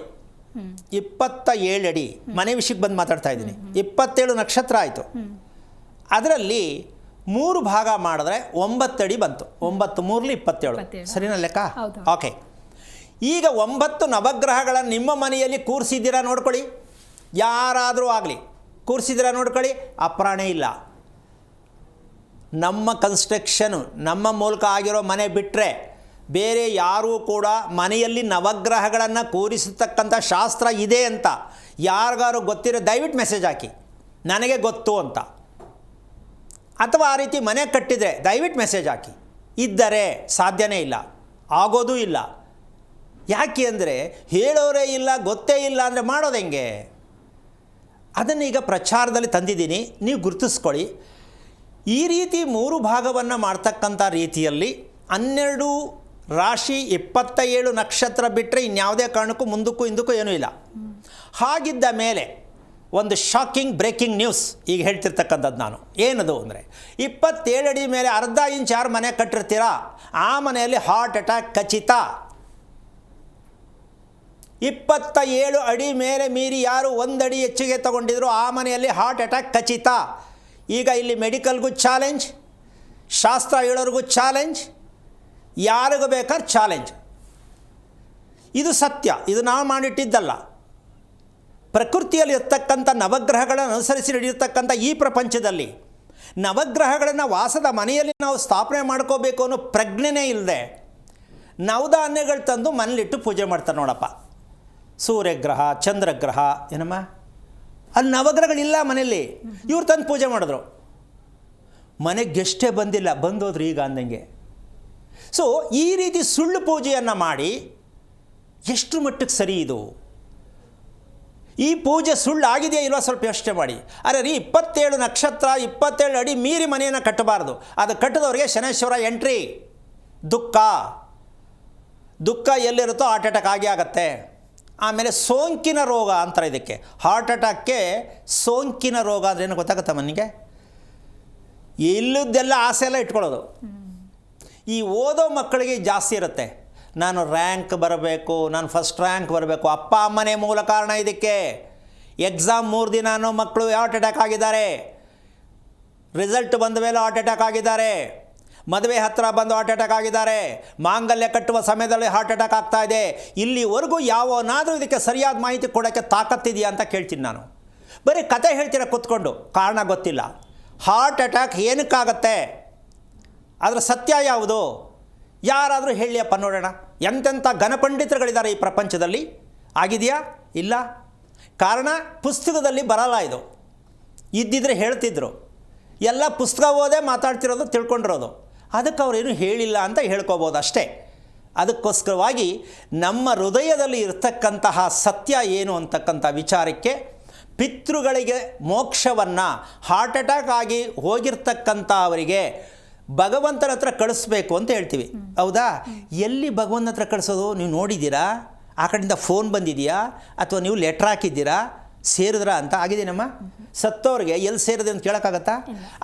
27 ಅಡಿ. ಮನೆ ವಿಷಯಕ್ಕೆ ಬಂದು ಮಾತಾಡ್ತಾ ಇದ್ದೀನಿ. 27 ನಕ್ಷತ್ರ ಆಯಿತು. ಅದರಲ್ಲಿ 3 ಭಾಗ ಮಾಡಿದ್ರೆ 9 ಅಡಿ ಬಂತು. 9 3 27. ಸರಿನಾ ಲೆಕ್ಕ? ಓಕೆ. ಈಗ 9 ನವಗ್ರಹಗಳನ್ನು ನಿಮ್ಮ ಮನೆಯಲ್ಲಿ ಕೂರಿಸಿದ್ದೀರಾ ನೋಡ್ಕೊಳ್ಳಿ. ಯಾರಾದರೂ ಆಗಲಿ ಕೂರಿಸಿದ್ದೀರಾ ನೋಡ್ಕೊಳ್ಳಿ. ಅಪ್ರಾಣೆ ಇಲ್ಲ. ನಮ್ಮ ಕನ್ಸ್ಟ್ರಕ್ಷನು, ನಮ್ಮ ಮೂಲಕ ಆಗಿರೋ ಮನೆ ಬಿಟ್ಟರೆ ಬೇರೆ ಯಾರೂ ಕೂಡ ಮನೆಯಲ್ಲಿ ನವಗ್ರಹಗಳನ್ನು ಕೂರಿಸತಕ್ಕಂಥ ಶಾಸ್ತ್ರ ಇದೆ ಅಂತ ಯಾರಿಗಾರು ಗೊತ್ತಿರೋ ದಯವಿಟ್ಟು ಮೆಸೇಜ್ ಹಾಕಿ, ನನಗೆ ಗೊತ್ತು ಅಂತ. ಅಥವಾ ಆ ರೀತಿ ಮನೆ ಕಟ್ಟಿದರೆ ದಯವಿಟ್ಟು ಮೆಸೇಜ್ ಹಾಕಿ. ಇದ್ದರೆ ಸಾಧ್ಯನೇ ಇಲ್ಲ, ಆಗೋದೂ ಇಲ್ಲ. ಯಾಕೆ ಅಂದರೆ ಹೇಳೋರೇ ಇಲ್ಲ, ಗೊತ್ತೇ ಇಲ್ಲ ಅಂದರೆ ಮಾಡೋದು ಹೆಂಗೆ? ಅದನ್ನು ಈಗ ಪ್ರಚಾರದಲ್ಲಿ ತಂದಿದ್ದೀನಿ, ನೀವು ಗುರುತಿಸ್ಕೊಳ್ಳಿ. ಈ ರೀತಿ 3 ಭಾಗವನ್ನು ಮಾಡ್ತಕ್ಕಂಥ ರೀತಿಯಲ್ಲಿ 12 ರಾಶಿ 27 ನಕ್ಷತ್ರ ಬಿಟ್ಟರೆ ಇನ್ಯಾವುದೇ ಕಾರಣಕ್ಕೂ ಮುಂದಕ್ಕೂ ಹಿಂದಕ್ಕೂ ಏನೂ ಇಲ್ಲ. ಹಾಗಿದ್ದ ಮೇಲೆ ಒಂದು ಶಾಕಿಂಗ್ ಬ್ರೇಕಿಂಗ್ ನ್ಯೂಸ್ ಈಗ ಹೇಳ್ತಿರ್ತಕ್ಕಂಥದ್ದು ನಾನು. ಏನದು ಅಂದರೆ, 27 ಅಡಿ ಮೇಲೆ ಅರ್ಧ ಇಂಚ್ ಯಾರು ಮನೆ ಕಟ್ಟಿರ್ತೀರಾ ಆ ಮನೆಯಲ್ಲಿ ಹಾರ್ಟ್ ಅಟ್ಯಾಕ್ ಖಚಿತ. 27 ಅಡಿ ಮೇಲೆ ಮೀರಿ ಯಾರು 1 ಅಡಿ ಹೆಚ್ಚಿಗೆ ತಗೊಂಡಿದ್ರು ಆ ಮನೆಯಲ್ಲಿ ಹಾರ್ಟ್ ಅಟ್ಯಾಕ್ ಖಚಿತ. ಈಗ ಇಲ್ಲಿ ಮೆಡಿಕಲ್ಗೂ ಚಾಲೆಂಜ್, ಶಾಸ್ತ್ರ ಹೇಳೋರಿಗೂ ಚಾಲೆಂಜ್, ಯಾರಿಗೂ ಬೇಕಾದ್ರೆ ಚಾಲೆಂಜ್. ಇದು ಸತ್ಯ, ಇದು ನಾವು ಮಾಡಿಟ್ಟಿದ್ದಲ್ಲ. ಪ್ರಕೃತಿಯಲ್ಲಿ ಇರ್ತಕ್ಕಂಥ ನವಗ್ರಹಗಳನ್ನು ಅನುಸರಿಸಿ ನಡೆಯತಕ್ಕಂಥ ಈ ಪ್ರಪಂಚದಲ್ಲಿ ನವಗ್ರಹಗಳನ್ನು ವಾಸದ ಮನೆಯಲ್ಲಿ ನಾವು ಸ್ಥಾಪನೆ ಮಾಡ್ಕೋಬೇಕು ಅನ್ನೋ ಪ್ರಜ್ಞೆನೇ ಇಲ್ಲದೆ ನವಧಾನ್ಯಗಳು ತಂದು ಮನೇಲಿಟ್ಟು ಪೂಜೆ ಮಾಡ್ತಾರೆ ನೋಡಪ್ಪ. ಸೂರ್ಯಗ್ರಹ, ಚಂದ್ರಗ್ರಹ, ಏನಮ್ಮ ಅಲ್ಲಿ ನವಗ್ರಹಗಳಿಲ್ಲ ಮನೆಯಲ್ಲಿ, ಇವ್ರು ತಂದು ಪೂಜೆ ಮಾಡಿದ್ರು. ಮನೆಗೆ ಗೆಸ್ಟೇ ಬಂದಿಲ್ಲ, ಬಂದೋದ್ರು ಈಗ ಅಂದಂಗೆ. ಸೊ ಈ ರೀತಿ ಸುಳ್ಳು ಪೂಜೆಯನ್ನು ಮಾಡಿ ಎಷ್ಟು ಮಟ್ಟಕ್ಕೆ ಸರಿ ಇದು? ಈ ಪೂಜೆ ಸುಳ್ಳು ಆಗಿದೆಯಾ ಇಲ್ವಾ ಸ್ವಲ್ಪ ಯೋಚನೆ ಮಾಡಿ. ಅರೆ ರೀ 27 ನಕ್ಷತ್ರ 27 ಅಡಿ ಮೀರಿ ಮನೆಯನ್ನು ಕಟ್ಟಬಾರ್ದು. ಅದು ಕಟ್ಟಿದವ್ರಿಗೆ ಶನೇಶ್ವರ ಎಂಟ್ರಿ. ದುಃಖ ಎಲ್ಲಿರುತ್ತೋ ಹಾರ್ಟ್ ಅಟ್ಯಾಕ್ ಆಗೇ ಆಗತ್ತೆ. ಆಮೇಲೆ ಸೋಂಕಿನ ರೋಗ ಅಂತಾರೆ ಇದಕ್ಕೆ. ಹಾರ್ಟ್ ಅಟ್ಯಾಕ್ಗೆ ಸೋಂಕಿನ ರೋಗ ಅಂದರೆ ಏನು ಗೊತ್ತಾಗುತ್ತಾ ಮನೆಗೆ? ಇಲ್ಲದ್ದೆಲ್ಲ ಆಸೆ ಎಲ್ಲ ಇಟ್ಕೊಳ್ಳೋದು. ಈ ಓದೋ ಮಕ್ಕಳಿಗೆ ಜಾಸ್ತಿ ಇರುತ್ತೆ. ನಾನು ರ್ಯಾಂಕ್ ಬರಬೇಕು, ನಾನು ಫಸ್ಟ್ ರ್ಯಾಂಕ್ ಬರಬೇಕು. ಅಪ್ಪ ಅಮ್ಮನೇ ಮೂಲ ಕಾರಣ ಇದಕ್ಕೆ. ಎಕ್ಸಾಮ್ 3 ದಿನ ಮಕ್ಕಳು ಹಾರ್ಟ್ ಅಟ್ಯಾಕ್ ಆಗಿದ್ದಾರೆ. ರಿಸಲ್ಟ್ ಬಂದ ಮೇಲೆ ಹಾರ್ಟ್ ಅಟ್ಯಾಕ್ ಆಗಿದ್ದಾರೆ. ಮದುವೆ ಹತ್ತಿರ ಬಂದು ಹಾರ್ಟ್ ಅಟ್ಯಾಕ್ ಆಗಿದ್ದಾರೆ. ಮಾಂಗಲ್ಯ ಕಟ್ಟುವ ಸಮಯದಲ್ಲಿ ಹಾರ್ಟ್ ಅಟ್ಯಾಕ್ ಆಗ್ತಾ ಇದೆ. ಇಲ್ಲಿವರೆಗೂ ಯಾವನಾದರೂ ಇದಕ್ಕೆ ಸರಿಯಾದ ಮಾಹಿತಿ ಕೊಡೋಕ್ಕೆ ತಾಕತ್ತಿದೆಯಾ ಅಂತ ಕೇಳ್ತೀನಿ ನಾನು. ಬರೀ ಕತೆ ಹೇಳ್ತೀರ ಕೂತ್ಕೊಂಡು, ಕಾರಣ ಗೊತ್ತಿಲ್ಲ. ಹಾರ್ಟ್ ಅಟ್ಯಾಕ್ ಏನಕ್ಕಾಗತ್ತೆ, ಅದರ ಸತ್ಯ ಯಾವುದು, ಯಾರಾದರೂ ಹೇಳಿಯಪ್ಪ ನೋಡೋಣ. ಎಂತೆಂಥ ಘನಪಂಡಿತರುಗಳಿದ್ದಾರೆ ಈ ಪ್ರಪಂಚದಲ್ಲಿ. ಆಗಿದೆಯಾ? ಇಲ್ಲ. ಕಾರಣ ಪುಸ್ತಕದಲ್ಲಿ ಬರಲ್ಲ. ಇದು ಇದ್ದಿದ್ರೆ ಹೇಳ್ತಿದ್ರು. ಎಲ್ಲ ಪುಸ್ತಕ ಓದೇ ಮಾತಾಡ್ತಿರೋದು, ತಿಳ್ಕೊಂಡಿರೋದು. ಅದಕ್ಕೆ ಅವರೇನು ಹೇಳಿಲ್ಲ ಅಂತ ಹೇಳ್ಕೊಬೋದು ಅಷ್ಟೇ. ಅದಕ್ಕೋಸ್ಕರವಾಗಿ ನಮ್ಮ ಹೃದಯದಲ್ಲಿ ಇರ್ತಕ್ಕಂತಹ ಸತ್ಯ ಏನು ಅಂತಕ್ಕಂಥ ವಿಚಾರಕ್ಕೆ ಪಿತೃಗಳಿಗೆ ಮೋಕ್ಷವನ್ನು ಹಾರ್ಟ್ ಅಟ್ಯಾಕ್ ಆಗಿ ಹೋಗಿರ್ತಕ್ಕಂಥ ಅವರಿಗೆ ಭಗವಂತನ ಹತ್ರ ಕಳಿಸ್ಬೇಕು ಅಂತ ಹೇಳ್ತೀವಿ. ಹೌದಾ? ಎಲ್ಲಿ ಭಗವಂತನ ಹತ್ರ ಕಳಿಸೋದು ನೀವು ನೋಡಿದ್ದೀರಾ? ಆ ಕಡೆಯಿಂದ ಫೋನ್ ಬಂದಿದೆಯಾ ಅಥವಾ ನೀವು ಲೆಟ್ರ್ ಹಾಕಿದ್ದೀರಾ ಸೇರಿದ್ರಾ ಅಂತ? ಆಗಿದೆಯಮ್ಮ? ಸತ್ತವ್ರಿಗೆ ಎಲ್ಲಿ ಸೇರಿದೆ ಅಂತ ಕೇಳೋಕ್ಕಾಗತ್ತಾ?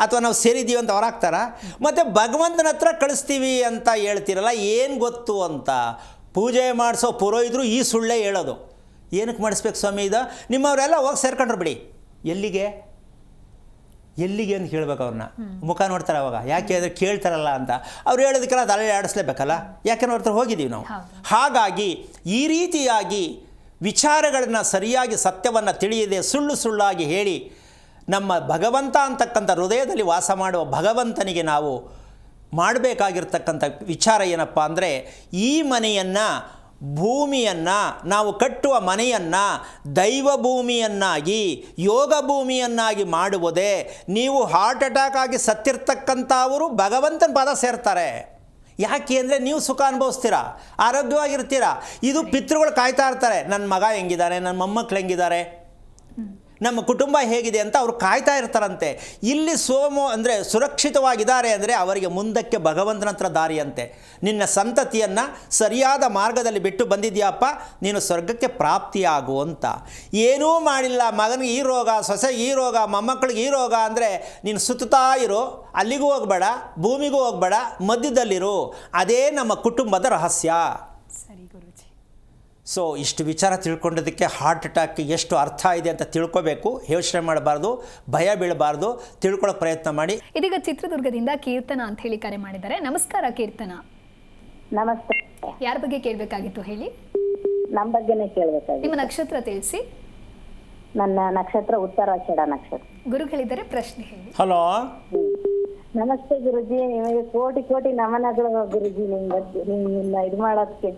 ಅಥವಾ ನಾವು ಸೇರಿದ್ದೀವಿ ಅಂತ ಹೊರಾಗ್ತಾರಾ? ಮತ್ತು ಭಗವಂತನ ಹತ್ರ ಕಳಿಸ್ತೀವಿ ಅಂತ ಹೇಳ್ತೀರಲ್ಲ, ಏನು ಗೊತ್ತು ಅಂತ ಪೂಜೆ ಮಾಡಿಸೋ ಪುರೋಹಿತರು ಈ ಸುಳ್ಳೇ ಹೇಳೋದು. ಏನಕ್ಕೆ ಮಾಡಿಸ್ಬೇಕು ಸ್ವಾಮಿ ಇದು? ನಿಮ್ಮವರೆಲ್ಲ ಹೋಗಿ ಸೇರ್ಕೊಂಡ್ರು ಬಿಡಿ. ಎಲ್ಲಿಗೆ ಅಂತ ಕೇಳ್ಬೇಕು ಅವ್ರನ್ನ. ಮುಖ ನೋಡ್ತಾರೆ ಅವಾಗ. ಯಾಕೆ ಅಂದರೆ ಕೇಳ್ತಾರಲ್ಲ ಅಂತ. ಅವ್ರು ಹೇಳೋದಕ್ಕೆಲ್ಲ ತಲೆ ಆಡಿಸ್ಲೇಬೇಕಲ್ಲ. ಯಾಕೆಂದ್ರೆ ಅವ್ರ ಹತ್ರ ಹೋಗಿದ್ದೀವಿ ನಾವು. ಹಾಗಾಗಿ ಈ ರೀತಿಯಾಗಿ ವಿಚಾರಗಳನ್ನು ಸರಿಯಾಗಿ ಸತ್ಯವನ್ನು ತಿಳಿಯದೆ ಸುಳ್ಳಾಗಿ ಹೇಳಿ ನಮ್ಮ ಭಗವಂತ ಅಂತಕ್ಕಂಥ ಹೃದಯದಲ್ಲಿ ವಾಸ ಮಾಡುವ ಭಗವಂತನಿಗೆ ನಾವು ಮಾಡಬೇಕಾಗಿರ್ತಕ್ಕಂಥ ವಿಚಾರ ಏನಪ್ಪ ಅಂದರೆ, ಈ ಮನೆಯನ್ನು, ಭೂಮಿಯನ್ನು, ನಾವು ಕಟ್ಟುವ ಮನೆಯನ್ನು ದೈವ ಭೂಮಿಯನ್ನಾಗಿ, ಯೋಗ ಭೂಮಿಯನ್ನಾಗಿ ಮಾಡುವುದೇ. ನೀವು ಹಾರ್ಟ್ ಅಟ್ಯಾಕ್ ಆಗಿ ಸತ್ತಿರ್ತಕ್ಕಂಥವರು ಭಗವಂತನ ಪಾದ ಸೇರ್ತಾರೆ. ಯಾಕೆ ಅಂದರೆ ನೀವು ಸುಖ ಅನುಭವಿಸ್ತೀರಾ, ಆರೋಗ್ಯವಾಗಿರ್ತೀರಾ. ಇದು ಪಿತೃಗಳು ಕಾಯ್ತಾ ಇರ್ತಾರೆ. ನನ್ನ ಮಗ ಹೆಂಗಿದ್ದಾರೆ, ನನ್ನ ಮೊಮ್ಮಕ್ಕಳು ಹೆಂಗಿದ್ದಾರೆ, ನಮ್ಮ ಕುಟುಂಬ ಹೇಗಿದೆ ಅಂತ ಅವರು ಕಾಯ್ತಾ ಇರ್ತಾರಂತೆ. ಇಲ್ಲಿ ಅಂದರೆ ಸುರಕ್ಷಿತವಾಗಿದ್ದಾರೆ ಅಂದರೆ ಅವರಿಗೆ ಮುಂದಕ್ಕೆ ಭಗವಂತನ ಹತ್ರ ದಾರಿಯಂತೆ. ನಿನ್ನ ಸಂತತಿಯನ್ನು ಸರಿಯಾದ ಮಾರ್ಗದಲ್ಲಿ ಬಿಟ್ಟು ಬಂದಿದ್ಯಾಪ್ಪ, ನೀನು ಸ್ವರ್ಗಕ್ಕೆ ಪ್ರಾಪ್ತಿಯಾಗು ಅಂತ. ಏನೂ ಮಾಡಿಲ್ಲ, ಮಗನಿಗೆ ಈ ರೋಗ, ಸೊಸೆಗೆ ಈ ರೋಗ, ಮೊಮ್ಮಕ್ಕಳಿಗೆ ಈ ರೋಗ ಅಂದರೆ ನೀನು ಸುತ್ತಾ ಇರು. ಅಲ್ಲಿಗೂ ಹೋಗಬೇಡ, ಭೂಮಿಗೂ ಹೋಗಬೇಡ, ಮಧ್ಯದಲ್ಲಿರು. ಅದೇ ನಮ್ಮ ಕುಟುಂಬದ ರಹಸ್ಯ. ಸರಿ ಗುರುಜಿ. ಸೊ ಇಷ್ಟು ವಿಚಾರ ತಿಳ್ಕೊಂಡೋದಕ್ಕೆ ಹಾರ್ಟ್ ಅಟ್ಯಾಕ್ ಎಷ್ಟು ಅರ್ಥ ಇದೆ ಅಂತ ತಿಳ್ಕೋಬೇಕು. ಯೋಚನೆ ಮಾಡಬಾರ್ದು, ಭಯ ಬೀಳಬಾರ್ದು, ತಿಳ್ಕೊಳ್ಳೋ ಪ್ರಯತ್ನ ಮಾಡಿ. ಇದೀಗ ಚಿತ್ರದುರ್ಗದಿಂದ ಕೀರ್ತನ ಅಂತ ಹೇಳಿ ಕರೆ ಮಾಡಿದ್ದಾರೆ. ನಮಸ್ಕಾರ ಕೀರ್ತನ. ನಮಸ್ತೆ. ಯಾರ ಬಗ್ಗೆ ಕೇಳಬೇಕಾಗಿತ್ತು ಹೇಳಿ? ನಮ್ಮ ಬಗ್ಗೆನೇ ಕೇಳಬೇಕಾಗಿತ್ತು. ನಿಮ್ಮ ನಕ್ಷತ್ರ ತಿಳಿಸಿ. ನನ್ನ ನಕ್ಷತ್ರ ಉತ್ತರಾಷಾಢ ನಕ್ಷತ್ರ. ಗುರುಗಳಿದ್ದಾರೆ, ಪ್ರಶ್ನೆ ಹೇಳಿ. ಹಲೋ. ನಮಸ್ತೆ ಗುರುಜಿ. ನಿಮಗೆ ಕೋಟಿ ಕೋಟಿ ನಮನಗಳು ಗುರುಜಿ. ನಿಮ್ಮನ್ನ ಇದು ಮಾಡೋದಕ್ಕೆ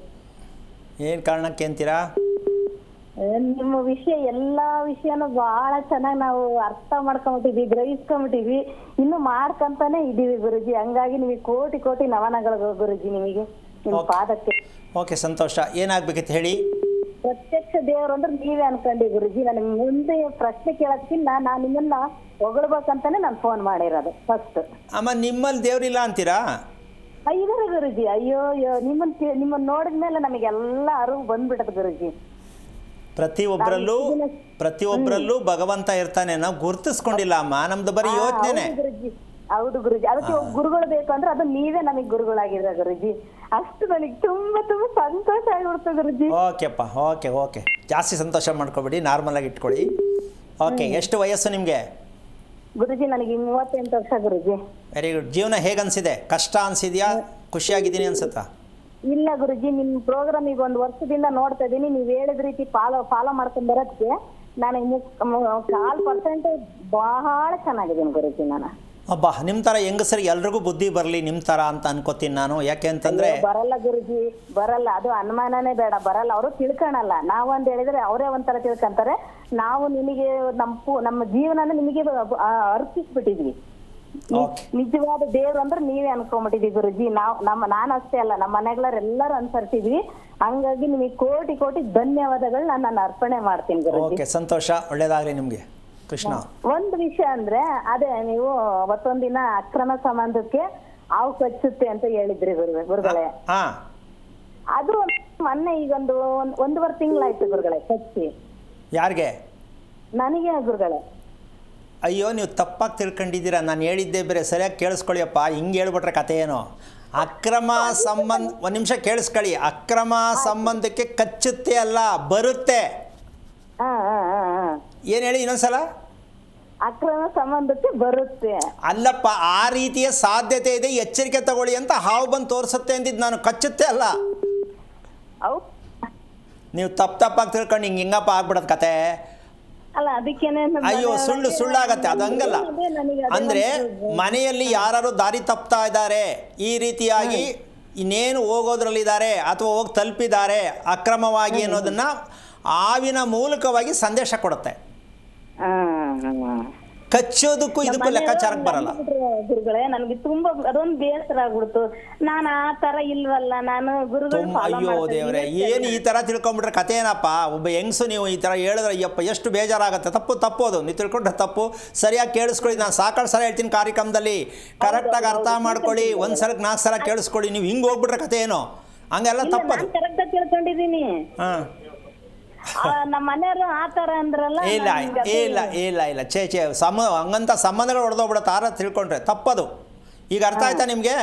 ಏನು ಕಾರಣಕ್ಕೆ ಅಂತೀರಾ? ನಿಮ್ಮ ವಿಷಯ ಎಲ್ಲಾ ವಿಷಯನೂ ಬಹಳ ಚೆನ್ನಾಗಿ ನಾವು ಅರ್ಥ ಮಾಡ್ಕೊಂಬಿಟ್ಟಿದ್ವಿ, ಗ್ರಹಿಸ್ಕೊಂಬಿಟ್ಟಿದ್ವಿ, ಇನ್ನು ಮಾಡ್ಕೊಂತಾನೆ ಇದೀವಿ ಗುರುಜಿ. ಹಂಗಾಗಿ ನಿಮಗೆ ಕೋಟಿ ಕೋಟಿ ನಮನಗಳು ಗುರುಜಿ. ನಿಮಗೆ ನಿಮ್ಮ ಪಾದಕ್ಕೆ. ಓಕೆ, ಸಂತೋಷ. ಏನಾಗಬೇಕಿತ್ತು ಹೇಳಿ. ಪ್ರತ್ಯಕ್ಷ ದೇವರು ಅಂದ್ರೆ ನೀವೇ ಅನ್ಕೊಂಡಿ ಗುರುಜಿ. ನನಗೆ ಮುಂದೆ ಪ್ರಶ್ನೆ ಕೇಳೋದಕ್ಕಿಂತ ನಾನು ನಿಮ್ಮನ್ನ ಹೊಗಳ್ಬೇಕಂತಾನೆ ನಾನು ಫೋನ್ ಮಾಡಿರೋದು ಫಸ್ಟ್. ಅಮ್ಮ, ನಿಮ್ಮಲ್ಲಿ ದೇವ್ರಿಲ್ಲ ಅಂತೀರಾ? ಇದಾರೆ ಗುರುಜಿ. ಅಯ್ಯೋ ನಿಮ್ಮನ್ನ ನೋಡಿದ್ಮೇಲೆ ನಮಗೆಲ್ಲ ಅರಿವು ಬಂದ್ಬಿಟ್ಟದ ಗುರುಜಿ. ಪ್ರತಿಯೊಬ್ಬರಲ್ಲೂ ಭಗವಂತ ಇರ್ತಾನೆ. ನಾವು ಗುರುತಿಸ್ಕೊಂಡಿಲ್ಲ ಅಮ್ಮ, ನಮ್ದು ಬರೀ ಯೋಚನೆ. ಹೌದು ಗುರುಜಿ. ಅದಕ್ಕೆ ಗುರುಗಳು ಬೇಕು ಅಂದ್ರೆ ಅದು ನೀವೇ ನಮಗೆ ಗುರುಗಳಾಗಿದ್ರ ಗುರುಜಿ. ಅಷ್ಟು ನನಗೆ ತುಂಬಾ ತುಂಬಾ ಸಂತೋಷ ಆಗಿಬಿಡ್ತು ಗುರುಜಿ. ಓಕೆಪ್ಪ, ಓಕೆ. ಜಾಸ್ತಿ ಸಂತೋಷ ಮಾಡ್ಕೊಬೇಡಿ, ನಾರ್ಮಲ್ ಆಗಿ ಇಟ್ಕೊಳ್ಳಿ. ಓಕೆ, ಎಷ್ಟು ವಯಸ್ಸು ನಿಮಗೆ? ಗುರುಜಿ ನನಗೆ 38 ವರ್ಷ ಗುರುಜಿ. Very good. ಜೀವನ ಹೇಗನ್ಸಿದೆ? ಕಷ್ಟ ಅನ್ಸಿದ್ಯಾ, ಖುಷಿಯಾಗಿದ್ದೀನಿ ಅನ್ಸುತ್ತಾ? ಇಲ್ಲ ಗುರುಜಿ, ನಿಮ್ ಪ್ರೋಗ್ರಾಮ್ ಈಗ 1 ವರ್ಷದಿಂದ ನೋಡ್ತಾ ಇದೀನಿ. ನೀವ್ ಹೇಳಿದ ರೀತಿ ಫಾಲೋ ಮಾಡ್ಕೊಂಡ್ ಬರೋದಕ್ಕೆ ನನಗೆ 1% ಬಹಳ ಚೆನ್ನಾಗಿದ್ದೀನಿ ಗುರುಜಿ. ನಾನು ಅಬ್ಬಾ, ನಿಮ್ಮ ಥರ ಹೆಂಗಸರಿಗೆ ಎಲ್ರಿಗೂ ಬುದ್ಧಿ ಬರಲಿ ನಿಮ್ಮ ಥರ ಅಂತ ಅನ್ಕೋತೀನಿ ನಾನು. ಯಾಕೆ ಅಂತಂದರೆ ಬರಲ್ಲ ಗುರುಜಿ, ಬರಲ್ಲ. ಅದು ಅನುಮಾನನೇ ಬೇಡ, ಬರಲ್ಲ. ಅವರು ತಿಳ್ಕೊಳಲ್ಲ. ನಾವು ಅಂತ ಹೇಳಿದ್ರೆ ಅವರೇ ಒಂಥರ ತಿಳ್ಕೊಂತಾರೆ. ನಾವು ನಿಮಗೆ ನಮ್ಮ ಜೀವನನ ನಿಮಗೆ ಅರ್ಪಿಸ್ಬಿಟ್ಟಿದ್ವಿ. Okay. ನಿಜವಾದ ದೇವ್ರು ಅಂದ್ರೆ ನೀವೇ ಅನ್ಕೊಂಬಿಟ್ಟಿದೀವಿ ಗುರುಜಿ. ನಾನು ಅಷ್ಟೇ ಅಲ್ಲ, ನಮ್ಮ ಮನೆಗಳರೆಲ್ಲರೂ ಅನ್ಸರ್ತಿದ್ವಿ. ಹಂಗಾಗಿ ನಿಮಗೆ ಕೋಟಿ ಕೋಟಿ ಧನ್ಯವಾದಗಳು ನಾನು ಅರ್ಪಣೆ ಮಾಡ್ತೀನಿ ಗುರುಜಿ. ಓಕೆ, ಸಂತೋಷ, ಒಳ್ಳೇದಾಗಲಿ ನಿಮಗೆ. ಕೃಷ್ಣ. ಒಂದು ವಿಷಯ ಅಂದ್ರೆ ಅದೇ ನೀವು ಅವತ್ತೊಂದಿನ ಅಕ್ರಮ ಸಂಬಂಧಕ್ಕೆ ಹಾವು ಕಚ್ಚುತ್ತೆ ಅಂತ ಹೇಳಿದ್ರಿ ಗುರುಗಳೇ. ಹಾ, ಅದು ಮೊನ್ನೆ ಈಗ ಒಂದೂವರೆ ತಿಂಗಳಾಯ್ತು ಗುರುಗಳೇ ಕಚ್ಚಿ. ಯಾರಿಗೆ? ನನಗೆ ಗುರುಗಳೇ. ಅಯ್ಯೋ, ನೀವು ತಪ್ಪಾಗಿ ತಿಳ್ಕೊಂಡಿದ್ದೀರಾ. ನಾನು ಹೇಳಿದ್ದೆ ಬೇರೆ, ಸರಿಯಾಗಿ ಕೇಳಿಸ್ಕೊಳ್ಳಿಯಪ್ಪ. ಹಿಂಗೆ ಹೇಳ್ಬಿಟ್ರೆ ಕತೆ ಏನು? ಅಕ್ರಮ ಸಂಬಂಧ, ಒಂದು ನಿಮಿಷ ಕೇಳಿಸ್ಕೊಳ್ಳಿ. ಅಕ್ರಮ ಸಂಬಂಧಕ್ಕೆ ಕಚ್ಚುತ್ತೆ ಅಲ್ಲ, ಬರುತ್ತೆ. ಏನು ಹೇಳಿ ಇನ್ನೊಂದ್ಸಲ? ಅಕ್ರಮ ಸಂಬಂಧಕ್ಕೆ ಬರುತ್ತೆ ಅಲ್ಲಪ್ಪ, ಆ ರೀತಿಯ ಸಾಧ್ಯತೆ ಇದೆ, ಎಚ್ಚರಿಕೆ ತಗೊಳ್ಳಿ ಅಂತ ಹಾವು ಬಂದು ತೋರಿಸುತ್ತೆ ಅಂದಿದ್ದು ನಾನು, ಕಚ್ಚುತ್ತೆ ಅಲ್ಲ. ನೀವು ತಪ್ಪಾಗಿ ತಿಳ್ಕೊಂಡು ಹಿಂಗಪ್ಪ ಆಗ್ಬಿಡೋದು ಕತೆ. ಅಲ್ಲ ಅದಕ್ಕೇನೆ ಅಯ್ಯೋ, ಸುಳ್ಳಾಗತ್ತೆ, ಅದು ಹಂಗಲ್ಲ. ಅಂದರೆ ಮನೆಯಲ್ಲಿ ಯಾರು ದಾರಿ ತಪ್ತಾ ಇದ್ದಾರೆ, ಈ ರೀತಿಯಾಗಿ ಇನ್ನೇನು ಹೋಗೋದ್ರಲ್ಲಿದ್ದಾರೆ ಅಥವಾ ಹೋಗಿ ತಲುಪಿದ್ದಾರೆ ಅಕ್ರಮವಾಗಿ ಅನ್ನೋದನ್ನು ಹಾವಿನ ಮೂಲಕವಾಗಿ ಸಂದೇಶ ಕೊಡುತ್ತೆ. ಕಚ್ಚೋದಕ್ಕೂ ಇದಕ್ಕೂ ಲೆಕ್ಕಾಚಾರಕ್ಕೆ ಬರಲ್ಲ ಗುರುಗಳೇ. ನನಗೆ ತುಂಬಾ ಅದೊಂದು ಬೇಸರ ಆಗ್ಬಿಡ್ತು. ನಾನು ಆ ತರ ಇಲ್ವಲ್ಲ, ನಾನು ಗುರುಗಳು. ಅಯ್ಯೋ ದೇವ್ರೆ, ಏನು ಈ ಥರ ತಿಳ್ಕೊಂಬಿಟ್ರೆ ಕತೆ ಏನಪ್ಪ? ಒಬ್ಬ ಹೆಂಗಸು ನೀವು ಈ ಥರ ಹೇಳಿದ್ರೆ ಅಯ್ಯಪ್ಪ ಎಷ್ಟು ಬೇಜಾರಾಗುತ್ತೆ. ತಪ್ಪೋದು ನೀವು ತಿಳ್ಕೊಂಡ್ರೆ ತಪ್ಪು. ಸರಿಯಾಗಿ ಕೇಳಿಸ್ಕೊಳ್ಳಿ. ನಾನು ಸಾಕಷ್ಟು ಸಲ ಹೇಳ್ತೀನಿ ಕಾರ್ಯಕ್ರಮದಲ್ಲಿ, ಕರೆಕ್ಟಾಗಿ ಅರ್ಥ ಮಾಡ್ಕೊಳ್ಳಿ. ಒಂದು ಸಲಕ್ಕೆ 4 ಸಲ ಕೇಳಿಸ್ಕೊಳ್ಳಿ. ನೀವು ಹಿಂಗೆ ಹೋಗ್ಬಿಟ್ರೆ ಕತೆ ಏನು? ಹಂಗೆಲ್ಲ ತಪ್ಪದು. ಕರೆಕ್ಟಾಗಿ ತಿಳ್ಕೊಂಡಿದ್ದೀನಿ. ಹಾಂ, ನಮ್ಮ ಮನೆಯವರು ಆ ತರ ಅಂದ್ರಲ್ಲ. ಇಲ್ಲ ಛೇ ಹಂಗಂತ ಸಂಬಂಧಗಳು ಹೊಡೆದೋಗ್ಬಿಡುತ್ತೆ. ಆರ ತಿಳ್ಕೊಂಡ್ರೆ ತಪ್ಪದು. ಈಗ ಅರ್ಥ ಆಯ್ತಾ ನಿಮಗೆ?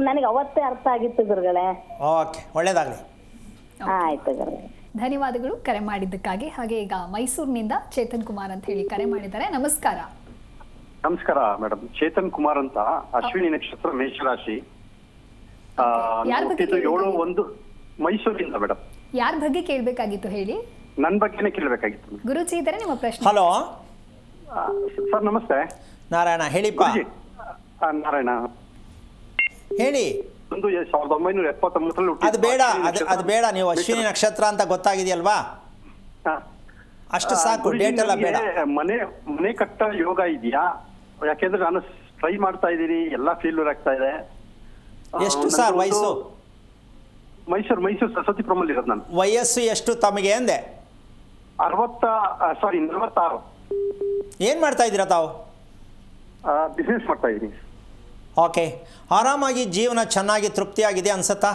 ನನಗೆ ಅವತ್ತೇ ಅರ್ಥ ಆಗಿತ್ತು ಗುರುಗಳೇ. ಓಕೆ, ಒಳ್ಳೇದಾಗಲಿ. ಆಯ್ತು ಗುರುಗಳೇ, ಧನ್ಯವಾದಗಳು ಕರೆ ಮಾಡಿದ್ದಕ್ಕಾಗಿ. ಹಾಗೆ ಈಗ ಮೈಸೂರಿನಿಂದ ಚೇತನ್ ಕುಮಾರ್ ಅಂತ ಹೇಳಿ ಕರೆ ಮಾಡಿದ್ದಾರೆ. ನಮಸ್ಕಾರ. ನಮಸ್ಕಾರ ಮೇಡಮ್. ಚೇತನ್ ಕುಮಾರ್ ಅಂತ, ಅಶ್ವಿನಿ ನಕ್ಷತ್ರ, ಮೇಷರಾಶಿ. 7/1 ಮೈಸೂರಿಂದ ಮೇಡಮ್. ಯಾರ ಬಗ್ಗೆ ಕೇಳಬೇಕಾಗಿತ್ತು ಹೇಳಿ? ನನ್ನ ಬಗ್ಗೆನೇ ಕೇಳಬೇಕಾಗಿತ್ತು. ಗುರುಜಿ ಇದ್ದಾರೆ, ನಿಮ್ಮ ಪ್ರಶ್ನೆ. ಹಲೋ ಸರ್, ನಮಸ್ತೆ. ನಾರಾಯಣ, ಹೇಳಿಪ್ಪ. ನಾರಾಯಣ ಹೇಳಿ. 1979 ಅದು ಬೇಡ. ನೀವು ಅಶ್ವಿನಿ ನಕ್ಷತ್ರ ಅಂತ ಗೊತ್ತಾಗಿದೆಯಲ್ವಾ, ಅಷ್ಟು ಸಾಕು. ಡೇಟ್ ಎಲ್ಲ ಬೇಡ. ಮನೆ ಕಟ್ಟ ಯೋಗ ಇದೆಯಾ? ಯಾಕೆಂದ್ರೆ ನಾನು ಟ್ರೈ ಮಾಡ್ತಾ ಇದ್ದೀನಿ, ಎಲ್ಲ ಫೇಲ್ಯೂರ್ ಆಗ್ತಾ ಇದೆ. ಎಷ್ಟು ಸರ್ ವಯಸ್ಸು? ಮೈಸೂರು ಸರಸ್ವತಿಪುರಮಲ್ಲಿ ಇರೋದು ನಾನು. ವಯಸ್ಸು ಎಷ್ಟು ತಮಗೆ ಅಂದೆ? 46. ಏನು ಮಾಡ್ತಾ ಇದ್ದೀರಾ ತಾವು? ಬಿಸ್ನೆಸ್ ಮಾಡ್ತಾ ಇದ್ದೀನಿ. ಓಕೆ, ಆರಾಮಾಗಿ ಜೀವನ ಚೆನ್ನಾಗಿ ತೃಪ್ತಿಯಾಗಿದೆ ಅನ್ಸತ್ತಾ?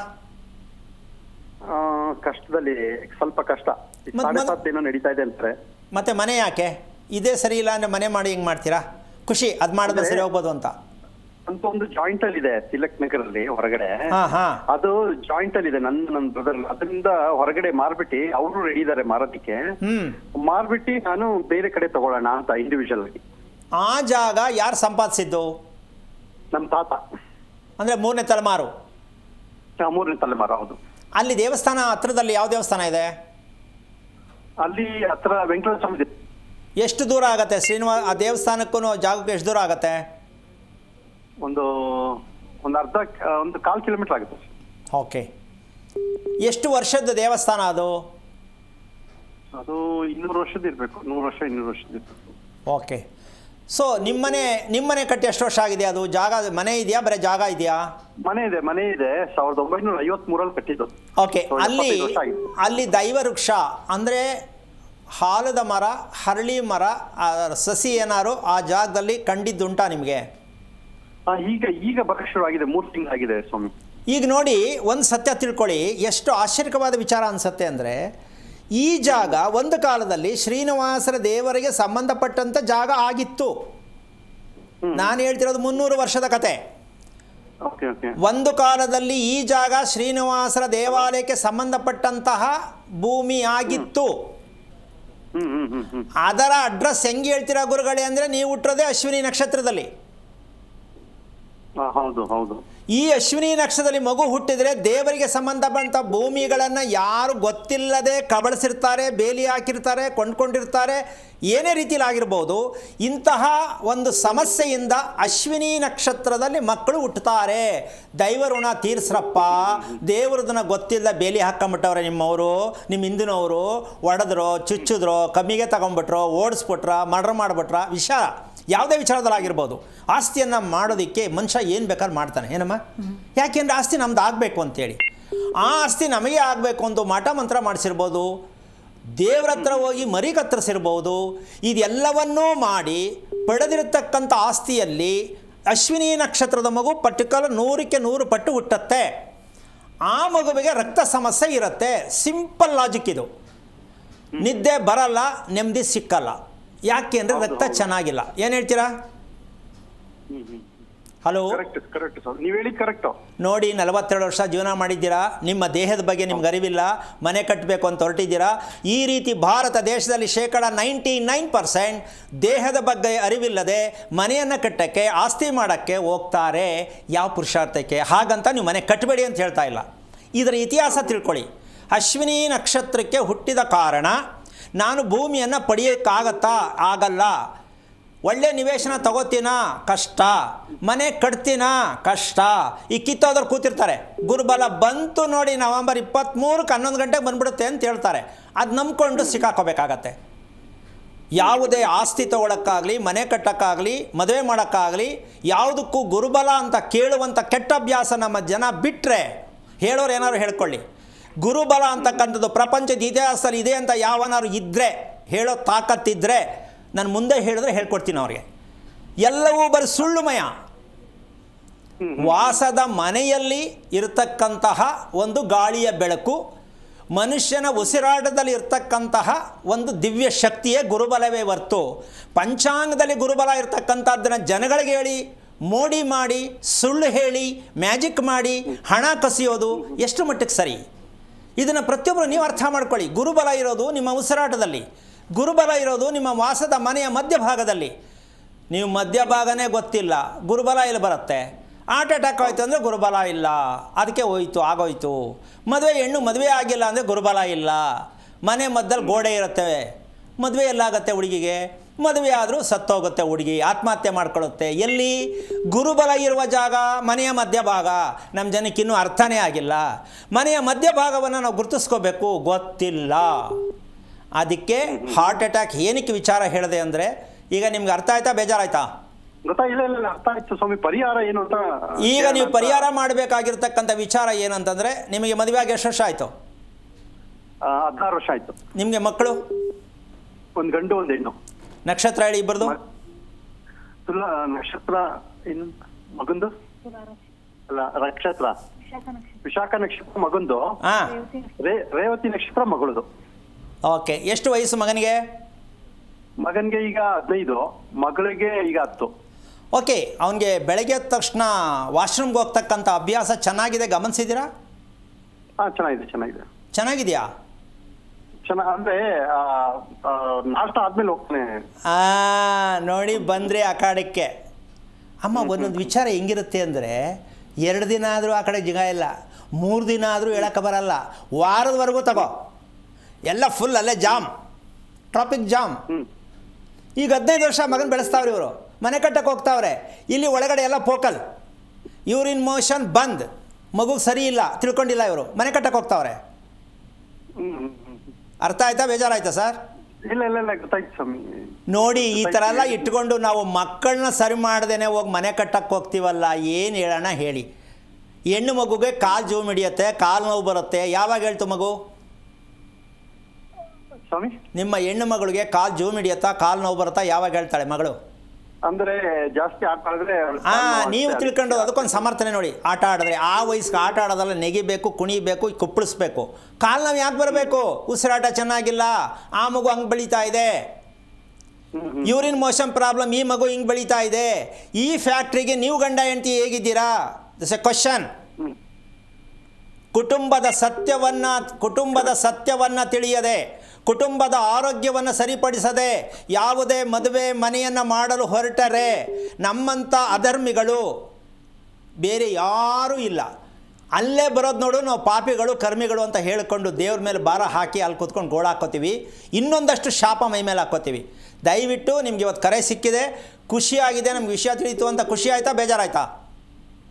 ಕಷ್ಟದಲ್ಲಿ ಸ್ವಲ್ಪ ಕಷ್ಟ. 7.5 ಏನೋ ನಡೀತಾ ಇದೆ ಅಂತಾರೆ. ಮತ್ತೆ ಮನೆ ಯಾಕೆ? ಇದೇ ಸರಿ ಇಲ್ಲ ಅಂದ್ರೆ ಮನೆ ಮಾಡಿ ಹಿಂಗೆ ಮಾಡ್ತೀರಾ? ಖುಷಿ ಅದು ಮಾಡಿದ್ರೆ ಸರಿ ಹೋಗ್ಬೋದು ಅಂತ ಒಂದು ಜಾಯಿಂಟ್ ಅಲ್ಲಿ ಇದೆ ತಿಲಕ್ ನಗರಲ್ಲಿ ಹೊರಗಡೆ. ಅದು ಜಾಯಿಂಟ್ ಅಲ್ಲಿ ಇದೆ ನನ್ನ ಬ್ರದರ್. ಅದರಿಂದ ಹೊರಗಡೆ ಮಾರ್ಬಿಟ್ಟು ಅವರು ರೆಡಿ ಇದಾರೆ ಮಾರೋದಕ್ಕೆ. ಮಾರ್ಬಿಟ್ಟು ನಾನು ಬೇರೆ ಕಡೆ ತಗೊಳ್ಳೋಣ ಅಂತ ಇಂಡಿವಿಜುವಲ್ ಆಗಿ. ಆ ಜಾಗ ಯಾರು ಸಂಪಾದಿಸಿದ್ದು? ನಮ್ಮ ತಾತ. ಅಂದ್ರೆ 3ನೇ ತಲೆಮಾರು? 3ನೇ ತಲೆಮಾರು, ಹೌದು. ಅಲ್ಲಿ ದೇವಸ್ಥಾನ ಹತ್ರದಲ್ಲಿ ಯಾವ ದೇವಸ್ಥಾನ ಇದೆ? ಅಲ್ಲಿ ಹತ್ರ ವೆಂಕಟೇಶ್ವರ ಸ್ವಾಮಿ. ಎಷ್ಟು ದೂರ ಆಗತ್ತೆ ಆ ದೇವಸ್ಥಾನಕ್ಕೂ ಜಾಗಕ್ಕೂ ಎಷ್ಟು ದೂರ ಆಗತ್ತೆ? ಒಂದು 1/4 ಕಿಲೋಮೀಟರ್ ಆಗುತ್ತೆ. ಓಕೆ, ಎಷ್ಟು ವರ್ಷದ ದೇವಸ್ಥಾನ ಅದು? ಅದು 200 ವರ್ಷದ ಇರಬೇಕು. 100 ವರ್ಷ 200 ವರ್ಷದ ಇರಬೇಕು. ಓಕೆ. ಸೊ ನಿಮ್ಮನೆ ಕಟ್ಟಿ ಎಷ್ಟು ವರ್ಷ ಆಗಿದೆ? ಅದು ಜಾಗ ಮನೆ ಇದೆಯಾ, ಬರೀ ಜಾಗ ಇದೆಯಾ? ಮನೆ ಇದೆ 1953 ಕಟ್ಟಿದ್ದು. ಓಕೆ, ಅಲ್ಲಿ ದೈವ ವೃಕ್ಷ ಅಂದರೆ ಹಾಲದ ಮರ, ಹರಳಿ ಮರ, ಸಸಿ ಏನಾರು ಆ ಜಾಗದಲ್ಲಿ ಕಂಡಿದ್ದುಂಟಾ ನಿಮಗೆ? ಈಗ ಬರಕ್ಕೆ ಶುರು ಆಗಿದೆ. 3 ತಿಂಗಳಾಗಿದೆ ಸ್ವಾಮಿ. ಈಗ ನೋಡಿ, ಒಂದು ಸತ್ಯ ತಿಳ್ಕೊಳ್ಳಿ, ಎಷ್ಟು ಆಶ್ಚರ್ಯಕವಾದ ವಿಚಾರ ಅನಿಸುತ್ತೆ ಅಂದರೆ, ಈ ಜಾಗ ಒಂದು ಕಾಲದಲ್ಲಿ ಶ್ರೀನಿವಾಸರ ದೇವರಿಗೆ ಸಂಬಂಧಪಟ್ಟಂಥ ಜಾಗ ಆಗಿತ್ತು. ನಾನು ಹೇಳ್ತಿರೋದು 300 ವರ್ಷದ ಕತೆ. ಒಂದು ಕಾಲದಲ್ಲಿ ಈ ಜಾಗ ಶ್ರೀನಿವಾಸರ ದೇವಾಲಯಕ್ಕೆ ಸಂಬಂಧಪಟ್ಟಂತಹ ಭೂಮಿ ಆಗಿತ್ತು. ಅದರ ಅಡ್ರೆಸ್ ಹೆಂಗೆ ಹೇಳ್ತೀರಾ ಗುರುಗಳೇ ಅಂದರೆ, ನೀವು ಹುಟ್ಟಿರೋದೇ ಅಶ್ವಿನಿ ನಕ್ಷತ್ರದಲ್ಲಿ. ಹೌದು. ಈ ಅಶ್ವಿನಿ ನಕ್ಷತ್ರದಲ್ಲಿ ಮಗು ಹುಟ್ಟಿದರೆ ದೇವರಿಗೆ ಸಂಬಂಧಪಟ್ಟ ಭೂಮಿಗಳನ್ನು ಯಾರು ಗೊತ್ತಿಲ್ಲದೆ ಕಬಳಿಸಿರ್ತಾರೆ, ಬೇಲಿ ಹಾಕಿರ್ತಾರೆ, ಕೊಂಡ್ಕೊಂಡಿರ್ತಾರೆ, ಏನೇ ರೀತಿಯಲ್ಲಿ ಆಗಿರ್ಬೋದು. ಇಂತಹ ಒಂದು ಸಮಸ್ಯೆಯಿಂದ ಅಶ್ವಿನಿ ನಕ್ಷತ್ರದಲ್ಲಿ ಮಕ್ಕಳು ಹುಟ್ಟುತ್ತಾರೆ. ದೈವ ಋಣ ತೀರ್ಸ್ರಪ್ಪ, ದೇವ್ರದನ್ನ ಗೊತ್ತಿಲ್ಲ ಬೇಲಿ ಹಾಕೊಂಬಿಟ್ಟವ್ರೆ ನಿಮ್ಮವರು, ನಿಮ್ಮ ಹಿಂದಿನವರು. ಒಡೆದ್ರೋ, ಚುಚ್ಚಿದ್ರೋ, ಕಮ್ಮಿಗೆ ತಗೊಂಡ್ಬಿಟ್ರೋ, ಓಡಿಸ್ಬಿಟ್ರ, ಮರ್ಡರ್ ಮಾಡಿಬಿಟ್ರ ವಿಷಯ ಯಾವುದೇ ವಿಚಾರದಲ್ಲಾಗಿರ್ಬೋದು. ಆಸ್ತಿಯನ್ನು ಮಾಡೋದಕ್ಕೆ ಮನುಷ್ಯ ಏನು ಬೇಕಾದ್ರೂ ಮಾಡ್ತಾನೆ ಏನಮ್ಮ, ಯಾಕೆಂದರೆ ಆಸ್ತಿ ನಮ್ದು ಆಗಬೇಕು ಅಂತೇಳಿ. ಆ ಆಸ್ತಿ ನಮಗೆ ಆಗಬೇಕು ಅಂತ ಮಾಟ ಮಂತ್ರ ಮಾಡಿಸಿರ್ಬೋದು, ದೇವ್ರ ಹತ್ರ ಹೋಗಿ ಮರಿ ಕತ್ತರಿಸಿರ್ಬೋದು. ಇದೆಲ್ಲವನ್ನೂ ಮಾಡಿ ಪಡೆದಿರತಕ್ಕಂಥ ಆಸ್ತಿಯಲ್ಲಿ ಅಶ್ವಿನಿ ನಕ್ಷತ್ರದ ಮಗು ಪರ್ಟಿಕ್ಯುಲರ್ 100ಕ್ಕೆ 100 ಪಟ್ಟು ಹುಟ್ಟತ್ತೆ. ಆ ಮಗುವಿಗೆ ರಕ್ತ ಸಮಸ್ಯೆ ಇರುತ್ತೆ. ಸಿಂಪಲ್ ಲಾಜಿಕ್ ಇದು. ನಿದ್ದೆ ಬರಲ್ಲ, ನೆಮ್ಮದಿ ಸಿಕ್ಕಲ್ಲ. ಯಾಕೆ ಅಂದರೆ ರಕ್ತ ಚೆನ್ನಾಗಿಲ್ಲ. ಏನು ಹೇಳ್ತೀರಾ? ಹಲೋ, ಕರೆಕ್ಟ್ ಸರ್, ನೀವು ಹೇಳಿ ಕರೆಕ್ಟು. ನೋಡಿ, 42 ವರ್ಷ ಜೀವನ ಮಾಡಿದ್ದೀರಾ, ನಿಮ್ಮ ದೇಹದ ಬಗ್ಗೆ ನಿಮ್ಗೆ ಅರಿವಿಲ್ಲ, ಮನೆ ಕಟ್ಟಬೇಕು ಅಂತ ಹೊರಟಿದ್ದೀರಾ. ಈ ರೀತಿ ಭಾರತ ದೇಶದಲ್ಲಿ 99% ದೇಹದ ಬಗ್ಗೆ ಅರಿವಿಲ್ಲದೆ ಮನೆಯನ್ನು ಕಟ್ಟಕ್ಕೆ, ಆಸ್ತಿ ಮಾಡೋಕ್ಕೆ ಹೋಗ್ತಾರೆ. ಯಾವ ಪುರುಷಾರ್ಥಕ್ಕೆ? ಹಾಗಂತ ನೀವು ಮನೆ ಕಟ್ಟಬೇಡಿ ಅಂತ ಹೇಳ್ತಾ ಇಲ್ಲ. ಇದರ ಇತಿಹಾಸ ತಿಳ್ಕೊಳ್ಳಿ. ಅಶ್ವಿನಿ ನಕ್ಷತ್ರಕ್ಕೆ ಹುಟ್ಟಿದ ಕಾರಣ ನಾನು ಭೂಮಿಯನ್ನು ಪಡೆಯೋಕ್ಕಾಗತ್ತಾ? ಆಗಲ್ಲ. ಒಳ್ಳೆ ನಿವೇಶನ ತಗೋತೀನಾ? ಕಷ್ಟ. ಮನೆ ಕಟ್ತೀನಾ? ಕಷ್ಟ. ಈ ಕಿತ್ತೋದ್ರು ಕೂತಿರ್ತಾರೆ. ಗುರುಬಲ ಬಂತು ನೋಡಿ, ನವೆಂಬರ್ 23ಕ್ಕೆ 11 ಗಂಟೆಗೆ ಬಂದ್ಬಿಡುತ್ತೆ ಅಂತ ಹೇಳ್ತಾರೆ. ಅದು ನಂಬ್ಕೊಂಡು ಸಿಕ್ಕಾಕೋಬೇಕಾಗತ್ತೆ. ಯಾವುದೇ ಆಸ್ತಿ ತಗೊಳಕ್ಕಾಗಲಿ, ಮನೆ ಕಟ್ಟೋಕ್ಕಾಗಲಿ, ಮದುವೆ ಮಾಡೋಕ್ಕಾಗಲಿ, ಯಾವುದಕ್ಕೂ ಗುರುಬಲ ಅಂತ ಕೇಳುವಂಥ ಕೆಟ್ಟ ಅಭ್ಯಾಸ ನಮ್ಮ ಜನ ಬಿಟ್ಟರೆ, ಹೇಳೋರು ಏನಾದ್ರು ಹೇಳ್ಕೊಳ್ಳಿ, ಗುರುಬಲ ಅಂತಕ್ಕಂಥದ್ದು ಪ್ರಪಂಚದ ಇತಿಹಾಸದಲ್ಲಿ ಇದೆ ಅಂತ ಯಾವನಾರು ಇದ್ದರೆ, ಹೇಳೋ ತಾಕತ್ತಿದ್ದರೆ ನಾನು ಮುಂದೆ ಹೇಳಿದ್ರೆ ಹೇಳ್ಕೊಡ್ತೀನಿ ಅವ್ರಿಗೆ. ಎಲ್ಲವೂ ಬರೀ ಸುಳ್ಳುಮಯ. ವಾಸದ ಮನೆಯಲ್ಲಿ ಇರತಕ್ಕಂತಹ ಒಂದು ಗಾಳಿಯ ಬೆಳಕು, ಮನುಷ್ಯನ ಉಸಿರಾಟದಲ್ಲಿ ಇರ್ತಕ್ಕಂತಹ ಒಂದು ದಿವ್ಯ ಶಕ್ತಿಯೇ ಗುರುಬಲವೇ ಹೊರ್ತು ಪಂಚಾಂಗದಲ್ಲಿ ಗುರುಬಲ ಇರ್ತಕ್ಕಂಥದ್ದನ್ನು ಜನಗಳಿಗೆ ಹೇಳಿ, ಮೋಡಿ ಮಾಡಿ, ಸುಳ್ಳು ಹೇಳಿ, ಮ್ಯಾಜಿಕ್ ಮಾಡಿ ಹಣ ಕಸಿಯೋದು ಎಷ್ಟು ಮಟ್ಟಕ್ಕೆ ಸರಿ? ಇದನ್ನು ಪ್ರತಿಯೊಬ್ಬರು ನೀವು ಅರ್ಥ ಮಾಡ್ಕೊಳ್ಳಿ. ಗುರುಬಲ ಇರೋದು ನಿಮ್ಮ ಉಸಿರಾಟದಲ್ಲಿ, ಗುರುಬಲ ಇರೋದು ನಿಮ್ಮ ವಾಸದ ಮನೆಯ ಮಧ್ಯಭಾಗದಲ್ಲಿ. ನೀವು ಮಧ್ಯಭಾಗನೇ ಗೊತ್ತಿಲ್ಲ, ಗುರುಬಲ ಎಲ್ಲಿ ಬರುತ್ತೆ? ಹಾರ್ಟ್ ಅಟ್ಯಾಕ್ ಆಯಿತು ಅಂದರೆ ಗುರುಬಲ ಇಲ್ಲ, ಅದಕ್ಕೆ ಹೋಯ್ತು, ಆಗೋಯ್ತು. ಹೆಣ್ಣು ಮದುವೆ ಆಗಿಲ್ಲ ಅಂದರೆ ಗುರುಬಲ ಇಲ್ಲ. ಮನೆ ಮಧ್ಯದಲ್ಲಿ ಗೋಡೆ ಇರುತ್ತೆ, ಮದುವೆ ಎಲ್ಲಾಗತ್ತೆ ಹುಡುಗಿಗೆ? ಮದುವೆ ಆದರೂ ಸತ್ತೋಗುತ್ತೆ ಹುಡುಗಿ, ಆತ್ಮಹತ್ಯೆ ಮಾಡ್ಕೊಳ್ಳುತ್ತೆ. ಎಲ್ಲಿ? ಗುರುಬಲ ಇರುವ ಜಾಗ ಮನೆಯ ಮಧ್ಯಭಾಗ. ನಮ್ಮ ಜನಕ್ಕೆ ಇನ್ನೂ ಅರ್ಥನೇ ಆಗಿಲ್ಲ. ಮನೆಯ ಮಧ್ಯಭಾಗವನ್ನು ನಾವು ಗುರುತಿಸ್ಕೋಬೇಕು, ಗೊತ್ತಿಲ್ಲ. ಅದಕ್ಕೆ ಹಾರ್ಟ್ ಅಟ್ಯಾಕ್ ಏನಕ್ಕೆ ವಿಚಾರ ಹೇಳಿದೆ ಅಂದರೆ, ಈಗ ನಿಮ್ಗೆ ಅರ್ಥ ಆಯ್ತಾ, ಬೇಜಾರಾಯ್ತಾ? ಇಲ್ಲ ಅರ್ಥ ಆಯ್ತು ಸ್ವಾಮಿ. ಪರಿಹಾರ ಏನು ಅಂತ ಈಗ ನೀವು ಪರಿಹಾರ ಮಾಡಬೇಕಾಗಿರ್ತಕ್ಕಂಥ ವಿಚಾರ ಏನಂತಂದರೆ, ನಿಮಗೆ ಮದುವೆ ಆಗಿ ಎಷ್ಟು ವರ್ಷ ಆಯಿತು? 16 ವರ್ಷ ಆಯ್ತು. ನಿಮಗೆ ಮಕ್ಕಳು? ಒಂದು ಗಂಡು ಒಂದು ಹೆಣ್ಣು. ನಕ್ಷತ್ರ ಹೇಳಿ ಇಬ್ಬರದು. ತುಲಾ ನಕ್ಷತ್ರ, ಇನ್ನು ಮಗಂದು ಅಲ್ಲ, ನಕ್ಷತ್ರ ವಿಶಾಖ ನಕ್ಷತ್ರ ಮಗಂದು, ರೇವತಿ ನಕ್ಷತ್ರ ಮಗಳದು. ಓಕೆ. ಎಷ್ಟು ವಯಸ್ಸು ಮಗನಿಗೆ? ಮಗನಿಗೆ ಈಗ 15, ಮಗಳಿಗೆ ಈಗ 10. ಓಕೆ. ಅವನಿಗೆ ಬೆಳಗ್ಗೆ ಎದ್ದ ತಕ್ಷಣ ವಾಶ್ರೂಮ್ಗೆ ಹೋಗ್ತಕ್ಕಂಥ ಅಭ್ಯಾಸ ಚೆನ್ನಾಗಿದೆ, ಗಮನಿಸಿದ್ದೀರಾ? ಚೆನ್ನಾಗಿದೆ. ಚೆನ್ನಾಗಿದೆಯಾ? ಅಂದ್ರೆ ನಾಷ್ಟ ಆದ್ಮೇಲೆ ಹೋಗ್ತಾನೆ. ನೋಡಿ, ಬಂದರೆ ಆ ಕಡೆಗೆ. ಅಮ್ಮ, ಒಂದೊಂದು ವಿಚಾರ ಹೆಂಗಿರುತ್ತೆ ಅಂದರೆ, 2 ದಿನ ಆದರೂ ಆ ಕಡೆ ಜಿಗ ಇಲ್ಲ, 3 ದಿನ ಆದರೂ ಹೇಳಕ್ಕೆ ಬರಲ್ಲ, ವಾರದವರೆಗೂ ತಗೋ, ಎಲ್ಲ ಫುಲ್ ಅಲ್ಲೇ ಜಾಮ್, ಟ್ರಾಫಿಕ್ ಜಾಮ್. ಈಗ 15 ವರ್ಷ ಮಗನ ಬೆಳೆಸ್ತಾವ್ರೆ ಇವರು, ಮನೆ ಕಟ್ಟಕ್ಕೆ ಹೋಗ್ತಾವ್ರೆ. ಇಲ್ಲಿ ಒಳಗಡೆ ಎಲ್ಲ ಫೋಕಲ್, ಯೂರಿನ್ ಮೋಷನ್ ಬಂದ್, ಮಗುಗೆ ಸರಿ ಇಲ್ಲ, ತಿಳ್ಕೊಂಡಿಲ್ಲ ಇವರು, ಮನೆ ಕಟ್ಟಕ್ಕೆ ಹೋಗ್ತಾವ್ರೆ. ಅರ್ಥ ಆಯ್ತಾ, ಬೇಜಾರಾಯ್ತಾ ಸರ್? ಇಲ್ಲ ಗೊತ್ತಾಯ್ತು ಸ್ವಾಮಿ. ನೋಡಿ, ಈ ಥರ ಎಲ್ಲ ಇಟ್ಕೊಂಡು ನಾವು ಮಕ್ಕಳನ್ನ ಸರಿ ಮಾಡ್ದೇನೆ ಹೋಗಿ ಮನೆ ಕಟ್ಟಕ್ಕೆ ಹೋಗ್ತೀವಲ್ಲ, ಏನು ಹೇಳೋಣ ಹೇಳಿ? ಹೆಣ್ಣು ಮಗುಗೆ ಕಾಲು ಜೂಮ್ ಹಿಡಿಯುತ್ತೆ, ಕಾಲು ನೋವು ಬರುತ್ತೆ. ಯಾವಾಗ ಹೇಳ್ತು ಮಗು? ಸ್ವಾಮಿ, ನಿಮ್ಮ ಹೆಣ್ಣು ಮಗಳಿಗೆ ಕಾಲು ಜೂಮ್ ಹಿಡಿಯುತ್ತಾ, ಕಾಲು ನೋವು ಬರುತ್ತಾ? ಯಾವಾಗ ಹೇಳ್ತಾಳೆ ಮಗಳು? ಅಂದ್ರೆ ಜಾಸ್ತಿ ಆಟ ಆಡಿದ್ರೆ. ನೀವು ತಿಳ್ಕೊಂಡು ಅದಕ್ಕೊಂದು ಸಮರ್ಥನೆ ನೋಡಿ. ಆಟ ಆಡಿದ್ರೆ, ಆ ವಯಸ್ಸಿಗೆ ಆಟ ಆಡೋದಲ್ಲ, ನೆಗಿಬೇಕು, ಕುಣಿಬೇಕು, ಕುಪ್ಪಳಿಸ್ಬೇಕು. ಕಾಲು ನೋವು ಯಾಕೆ ಬರಬೇಕು? ಉಸಿರಾಟ ಚೆನ್ನಾಗಿಲ್ಲ, ಆ ಮಗು ಹಂಗೆ ಬೆಳೀತಾ ಇದೆ. ಯೂರಿನ್ ಮೋಷನ್ ಪ್ರಾಬ್ಲಮ್, ಈ ಮಗು ಹಿಂಗೆ ಬೆಳೀತಾ ಇದೆ. ಈ ಫ್ಯಾಕ್ಟ್ರಿಗೆ ನೀವು ಗಂಡ ಹೆಂಡತಿ ಹೇಗಿದ್ದೀರಾ? This A question. ಕುಟುಂಬದ ಸತ್ಯವನ್ನು ತಿಳಿಯದೆ, ಕುಟುಂಬದ ಆರೋಗ್ಯವನ್ನು ಸರಿಪಡಿಸದೆ ಯಾವುದೇ ಮದುವೆ ಮನೆಯನ್ನು ಮಾಡಲು ಹೊರಟರೆ ನಮ್ಮಂಥ ಅಧರ್ಮಿಗಳು ಬೇರೆ ಯಾರೂ ಇಲ್ಲ. ಅಲ್ಲೇ ಬರೋದು ನೋಡು, ನಾವು ಪಾಪಿಗಳು, ಕರ್ಮಿಗಳು ಅಂತ ಹೇಳಿಕೊಂಡು ದೇವ್ರ ಮೇಲೆ ಭಾರ ಹಾಕಿ ಅಲ್ಲಿ ಕೂತ್ಕೊಂಡು ಗೋಳು ಹಾಕ್ಕೋತೀವಿ. ಇನ್ನೊಂದಷ್ಟು ಶಾಪ ಮೈ ಮೇಲೆ ಹಾಕ್ಕೋತೀವಿ. ದಯವಿಟ್ಟು ನಿಮ್ಗೆ ಇವತ್ತು ಕರೆ ಸಿಕ್ಕಿದೆ, ಖುಷಿಯಾಗಿದೆ, ನಮ್ಗೆ ವಿಷಯ ತಿಳಿಯಿತು ಅಂತ. ಖುಷಿ ಆಯಿತಾ, ಬೇಜಾರಾಯ್ತಾ?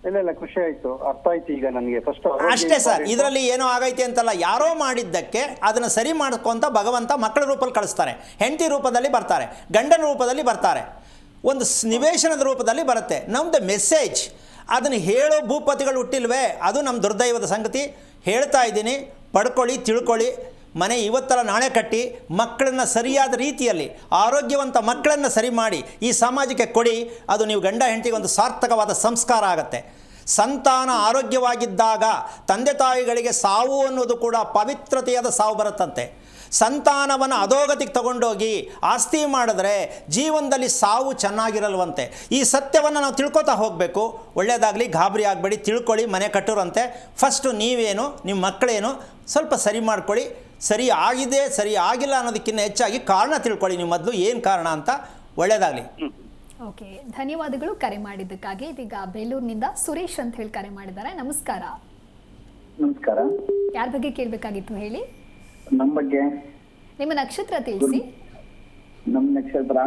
ಇಲ್ಲ, ಖುಷಿ ಆಯ್ತು, ಅರ್ಥ ಆಯ್ತು ಈಗ ನನಗೆ. ಫಸ್ಟ್ ಅಷ್ಟೇ ಸರ್, ಇದರಲ್ಲಿ ಏನೋ ಆಗೈತೆ ಅಂತಲ್ಲ, ಯಾರೋ ಮಾಡಿದ್ದಕ್ಕೆ ಅದನ್ನು ಸರಿ ಮಾಡ್ಕೊಂತ ಭಗವಂತ ಮಕ್ಕಳ ರೂಪದಲ್ಲಿ ಕಳಿಸ್ತಾರೆ, ಹೆಂಡತಿ ರೂಪದಲ್ಲಿ ಬರ್ತಾರೆ, ಗಂಡನ ರೂಪದಲ್ಲಿ ಬರ್ತಾರೆ. ಒಂದು ನಿವೇಶನದ ರೂಪದಲ್ಲಿ ಬರುತ್ತೆ. ನಮ್ಮದು ಮೆಸೇಜ್ ಅದನ್ನು ಹೇಳೋ ಭೂಪತಿಗಳು ಹುಟ್ಟಿಲ್ವೇ, ಅದು ನಮ್ಮ ದುರ್ದೈವದ ಸಂಗತಿ. ಹೇಳ್ತಾ ಇದ್ದೀನಿ, ಪಡ್ಕೊಳ್ಳಿ, ತಿಳ್ಕೊಳ್ಳಿ. ಮನೆ ಇವತ್ತಲ್ಲ ನಾಳೆ ಕಟ್ಟಿ ಮಕ್ಕಳನ್ನು ಸರಿಯಾದ ರೀತಿಯಲ್ಲಿ ಆರೋಗ್ಯವಂತ ಮಕ್ಕಳನ್ನು ಸರಿ ಮಾಡಿ ಈ ಸಮಾಜಕ್ಕೆ ಕೊಡಿ. ಅದು ನೀವು ಗಂಡ ಹೆಂಡತಿಗೆ ಒಂದು ಸಾರ್ಥಕವಾದ ಸಂಸ್ಕಾರ ಆಗುತ್ತೆ. ಸಂತಾನ ಆರೋಗ್ಯವಾಗಿದ್ದಾಗ ತಂದೆ ತಾಯಿಗಳಿಗೆ ಸಾವು ಅನ್ನೋದು ಕೂಡ ಪವಿತ್ರತೆಯಾದ ಸಾವು ಬರುತ್ತಂತೆ. ಸಂತಾನವನ್ನು ಅಧೋಗತಿಗೆ ತಗೊಂಡೋಗಿ ಆಸ್ತಿ ಮಾಡಿದ್ರೆ ಜೀವನದಲ್ಲಿ ಸಾವು ಚೆನ್ನಾಗಿರಲ್ವಂತೆ. ಈ ಸತ್ಯವನ್ನು ನಾವು ತಿಳ್ಕೊತಾ ಹೋಗಬೇಕು. ಒಳ್ಳೆಯದಾಗಲಿ, ಗಾಬರಿ ಆಗಬೇಡಿ, ತಿಳ್ಕೊಳ್ಳಿ, ಮನೆ ಕಟ್ಟೋರಂತೆ. ಫಸ್ಟು ನೀವೇನು, ನಿಮ್ಮ ಮಕ್ಕಳೇನು ಸ್ವಲ್ಪ ಸರಿ ಮಾಡ್ಕೊಳ್ಳಿ. ಸರಿ ಆಗಿದೆ, ಸರಿ ಆಗಿಲ್ಲ ಅನ್ನೋದಕ್ಕಿಂತ ಹೆಚ್ಚಾಗಿ ಕಾರಣ ತಿಳ್ಕೊಳ್ಳಿ. ನಿಮ್ಮ ಮೊದಲು ಏನು ಕಾರಣ ಅಂತ. ಒಳ್ಳೆಯದಾಗಲಿ. ಓಕೆ, ಧನ್ಯವಾದಗಳು ಕರೆ ಮಾಡಿದ್ದಕ್ಕಾಗಿ. ಇದೀಗ ಬೇಲೂರಿನಿಂದ ಸುರೇಶ್ ಅಂತ ಹೇಳಿ ಕರೆ ಮಾಡಿದ್ದಾರೆ. ನಮಸ್ಕಾರ. ನಮಸ್ಕಾರ. ಯಾರ ಬಗ್ಗೆ ಕೇಳಬೇಕಾಗಿತ್ತು ಹೇಳಿ? ನಮ್ಮ ಬಗ್ಗೆ. ನಿಮ್ಮ ನಕ್ಷತ್ರ ತಿಳಿಸಿ. ನಮ್ಮ ನಕ್ಷತ್ರ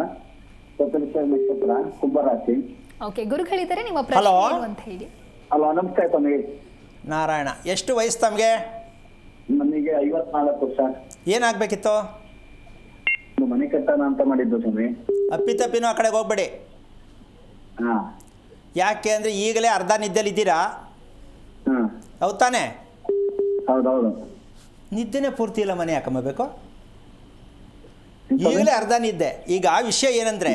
ಚತುರ್ಶ್ರ ನಕ್ಷತ್ರ, ಕುಂಭರಾಶಿ. ಓಕೆ, ಗುರುಗಳಿದ್ದಾರೆ, ನಿಮ್ಮ ಪ್ರಶ್ನೆ ಏನು ಅಂತ ಹೇಳಿ. ಹಲೋ, ನಮಸ್ಕಾರ ಸ್ವಾಮಿ. ನಾರಾಯಣ, ಎಷ್ಟು ವಯಸ್ಸು ತಮಗೆ? ನನಗೆ 54 ವರ್ಷ. ಏನಾಗಬೇಕಿತ್ತು? ಒಂದು ಮನೆ ಕಟ್ಟೋಣ ಅಂತ ಮಾಡಿದ್ದು ಸ್ವಾಮಿ. ಅಪ್ಪಿತಪ್ಪಿನೂ ಆ ಕಡೆಗೆ ಹೋಗ್ಬೇಡಿ. ಹಾ. ಯಾಕೆ ಅಂದರೆ ಈಗಲೇ ಅರ್ಧ ನಿದ್ದೆಲಿದ್ದೀರಾ, ಹಾ. ಹೌದು ತಾನೇ? ಹೌದೌದು. ನಿದ್ದೆನೇ ಪೂರ್ತಿ ಇಲ್ಲ, ಮನೆ ಹಾಕೊಂಬಬೇಕು. ಈಗಲೇ ಅರ್ಧ ನಿದ್ದೆ. ಈಗ ಆ ವಿಷಯ ಏನಂದರೆ,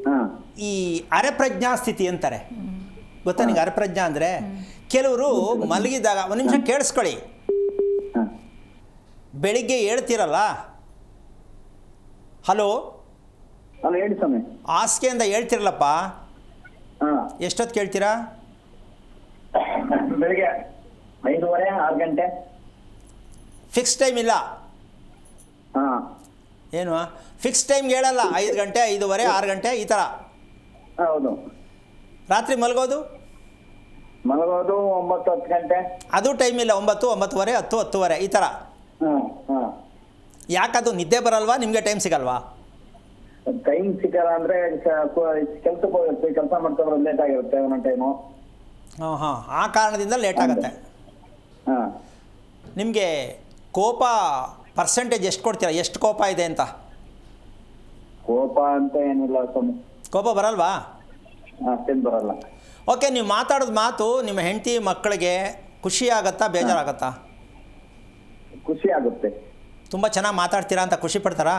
ಹಾ. ಈ ಅರೆಪ್ರಜ್ಞಾ ಸ್ಥಿತಿ ಅಂತಾರೆ. ಗೊತ್ತಾ ನಿಂಗೆ ಅರೆಪ್ರಜ್ಞಾ ಅಂದರೆ? ಕೆಲವರು ಮಲಗಿದಾಗ, ಒಂದು ನಿಮಿಷ ಕೇಳಿಸ್ಕೊಳ್ಳಿ, ಹಾ. ಬೆಳಿಗ್ಗೆ ಹೇಳ್ತಿರಲ್ಲ, ಹಲೋ ಹಲೋ, ಹೇಳಿ ಸ್ವಾಮಿ. ಹಾಸಿಗೆಯಿಂದ ಹೇಳ್ತಿರಲ್ಲಪ್ಪ, ಹಾ. ಎಷ್ಟೊತ್ತು ಕೇಳ್ತೀರಾ? ಬೆಳಿಗ್ಗೆ 5:30, 6 ಗಂಟೆ. ಫಿಕ್ಸ್ ಟೈಮ್ ಇಲ್ಲ. ಹಾ. ಏನು ಫಿಕ್ಸ್ ಟೈಮ್ಗೆ ಹೇಳಲ್ಲ. 5 ಗಂಟೆ, 5:30, 6 ಗಂಟೆ ಈ ಥರ. ಹೌದು. ರಾತ್ರಿ ಮಲಗೋದು ಮಲಗೋದು 9, 10 ಗಂಟೆ. ಅದು ಟೈಮ್ ಇಲ್ಲ. 9, 9:30, 10, 10:30 ಈ ಥರ. ಹಾ. ಹಾ. ಯಾಕದು ನಿದ್ದೆ ಬರಲ್ವಾ? ನಿಮಗೆ ಟೈಮ್ ಸಿಗಲ್ವಾ? ಟೈಮ್ ಸಿಗಲ್ಲ ಅಂದ್ರೆ ಕೆಲ್ಸಕ್ಕೆ ಹೋಗುತ್ತೆ, ಕೆಲಸ ಮಾಡ್ಕೊಂಡ್ರೆ ಲೇಟ್ ಆಗಿರುತ್ತೆ ಒಂದೊಂದು ಟೈಮು. ಹಾಂ ಹಾಂ, ಆ ಕಾರಣದಿಂದ ಲೇಟ್ ಆಗುತ್ತೆ. ಹಾ. ನಿಮಗೆ ಕೋಪ ಪರ್ಸೆಂಟೇಜ್ ಎಷ್ಟು ಕೊಡ್ತೀರಾ? ಎಷ್ಟು ಕೋಪ ಇದೆ ಅಂತ? ಕೋಪ ಅಂತ ಏನಿಲ್ಲ ಸ್ವಾಮಿ. ಕೋಪ ಬರಲ್ವಾ? ಅಷ್ಟೇನು ಬರಲ್ಲ. ಓಕೆ, ನೀವು ಮಾತಾಡೋದು ಮಾತು ನಿಮ್ಮ ಹೆಂಡತಿ ಮಕ್ಕಳಿಗೆ ಖುಷಿ ಆಗುತ್ತಾ, ಬೇಜಾರಾಗತ್ತಾ? ಖುಷಿ ಆಗುತ್ತೆ. ತುಂಬ ಚೆನ್ನಾಗಿ ಮಾತಾಡ್ತೀರಾ ಅಂತ ಖುಷಿ ಪಡ್ತಾರಾ?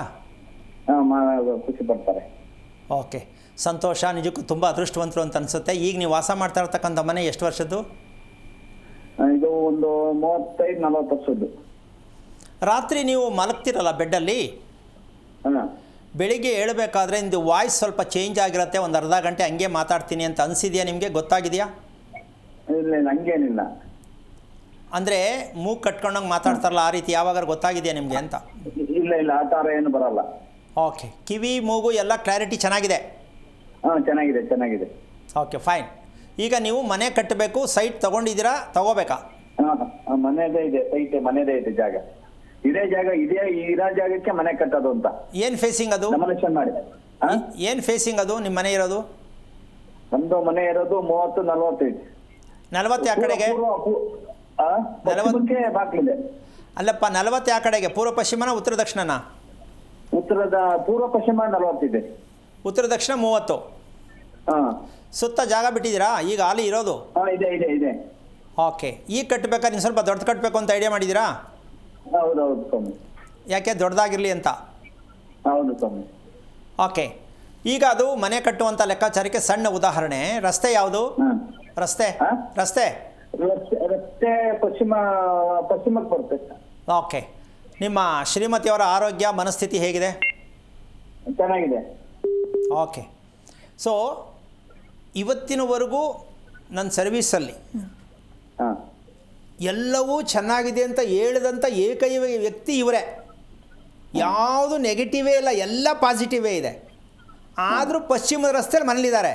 ಖುಷಿ ಪಡ್ತಾರೆ. ಓಕೆ, ಸಂತೋಷ. ನಿಜಕ್ಕೂ ತುಂಬ ಅದೃಷ್ಟವಂತರು ಅಂತ ಅನಿಸುತ್ತೆ. ಈಗ ನೀವು ವಾಸ ಮಾಡ್ತಾ ಇರ್ತಕ್ಕಂಥ ಮನೆ ಎಷ್ಟು ವರ್ಷದ್ದು? ಇದು ಒಂದು 35-40 ವರ್ಷದ್ದು. ರಾತ್ರಿ ನೀವು ಮಲಗ್ತಿರಲ್ಲ ಬೆಡ್ಡಲ್ಲಿ, ಹಾಂ. ಬೆಳಿಗ್ಗೆ ಹೇಳಬೇಕಾದ್ರೆ ನಿಮ್ಮದು ವಾಯ್ಸ್ ಸ್ವಲ್ಪ ಚೇಂಜ್ ಆಗಿರುತ್ತೆ. ಒಂದು ಅರ್ಧ ಗಂಟೆ ಹಂಗೆ ಮಾತಾಡ್ತೀನಿ ಅಂತ ಅನಿಸಿದೆಯಾ ನಿಮಗೆ? ಗೊತ್ತಾಗಿದೆಯಾ? ಇಲ್ಲ ಇಲ್ಲ, ಹಂಗೇನಿಲ್ಲ. ಅಂದರೆ ಮೂಗು ಕಟ್ಕೊಂಡಂಗೆ ಮಾತಾಡ್ತಾರಲ್ಲ, ಆ ರೀತಿ ಯಾವಾಗಾರು ಗೊತ್ತಾಗಿದೆಯಾ ನಿಮಗೆ ಅಂತ? ಇಲ್ಲ ಇಲ್ಲ, ಆ ಥರ ಏನು ಬರಲ್ಲ. ಓಕೆ, ಕಿವಿ ಮೂಗು ಎಲ್ಲ ಕ್ಲಾರಿಟಿ ಚೆನ್ನಾಗಿದೆ? ಹಾಂ, ಚೆನ್ನಾಗಿದೆ ಚೆನ್ನಾಗಿದೆ. Okay, fine. ಈಗ ನೀವು ಮನೆ ಕಟ್ಟಬೇಕು, ಸೈಟ್ ತೊಗೊಂಡಿದ್ದೀರಾ, ತೊಗೋಬೇಕಾ? ಹಾಂ, ಮನೆದೇ ಇದೆ, ಸೈಟ್ ಮನೆದೇ ಇದೆ, ಜಾಗ ಇದೇ ಜಾಗ ಇದೇ, ಇರೋ ಜಾಗಕ್ಕೆ ಮನೆ ಕಟ್ಟೋದು ಅಂತ. ಏನು ಫೇಸಿಂಗ್ ಅದು? ಡೆಮೊಲಿಷನ್ ಮಾಡಿ. ಏನು ಫೇಸಿಂಗ್ ಅದು ನಿಮ್ಮ ಮನೆ ಇರೋದು? ಒಂದು ಮನೆ ಇರೋದು 30-40 ಇದೆ. 40 ಆ ಕಡೆಗೆ? ಪಶ್ಚಿಮಕ್ಕೆ ಬಾಗಿಲಿದೆ. ಅಲ್ಲಪ್ಪ, 40 ಆ ಕಡೆಗೆ? ಪೂರ್ವ ಪಶ್ಚಿಮನ, ಉತ್ತರ ದಕ್ಷಿಣನ? ಉತ್ತರದ ಪೂರ್ವ ಪಶ್ಚಿಮ 40 ಇದೆ. ಉತ್ತರ ದಕ್ಷಿಣ 30. ಹಾಂ. ಸುತ್ತ ಜಾಗ ಬಿಟ್ಟಿದ್ದೀರಾ ಈಗ ಅಲ್ಲಿ ಇರೋದು? ಹಾಂ, ಇದೆ ಇದೆ ಇದೆ. ಓಕೆ, ಈಗ ಕಟ್ಟಬೇಕಾದ್ರೆ ನೀವು ಸ್ವಲ್ಪ ದೊಡ್ಡ ಕಟ್ಟಬೇಕು ಅಂತ ಐಡಿಯಾ ಮಾಡಿದ್ದೀರಾ? ಹೌದೌದು ಸ್ವಾಮಿ. ಯಾಕೆ? ದೊಡ್ಡದಾಗಿರಲಿ ಅಂತ? ಹೌದು ಸ್ವಾಮಿ. ಓಕೆ, ಈಗ ಅದು ಮನೆ ಕಟ್ಟುವಂಥ ಲೆಕ್ಕಾಚಾರಕ್ಕೆ ಸಣ್ಣ ಉದಾಹರಣೆ. ರಸ್ತೆ ಯಾವುದು? ಹಾಂ. ರಸ್ತೆ ಹಾಂ? ರಸ್ತೆ ರಸ್ತೆ ಪಶ್ಚಿಮಕ್ಕೆ ಬರುತ್ತೆ. ಓಕೆ, ನಿಮ್ಮ ಶ್ರೀಮತಿಯವರ ಆರೋಗ್ಯ ಮನಸ್ಥಿತಿ ಹೇಗಿದೆ? ಚೆನ್ನಾಗಿದೆ. ಓಕೆ, ಸೊ ಇವತ್ತಿನವರೆಗೂ ನನ್ನ ಸರ್ವೀಸಲ್ಲಿ ಹಾಂ. ಎಲ್ಲವೂ ಚೆನ್ನಾಗಿದೆ ಅಂತ ಹೇಳಿದಂಥ ಏಕೈಕ ವ್ಯಕ್ತಿ ಇವರೇ. ಯಾವುದು ನೆಗೆಟಿವೇ ಇಲ್ಲ, ಎಲ್ಲ ಪಾಸಿಟಿವೇ ಇದೆ. ಆದರೂ ಪಶ್ಚಿಮದ ರಸ್ತೆಯಲ್ಲಿ ಮನೇಲಿದ್ದಾರೆ.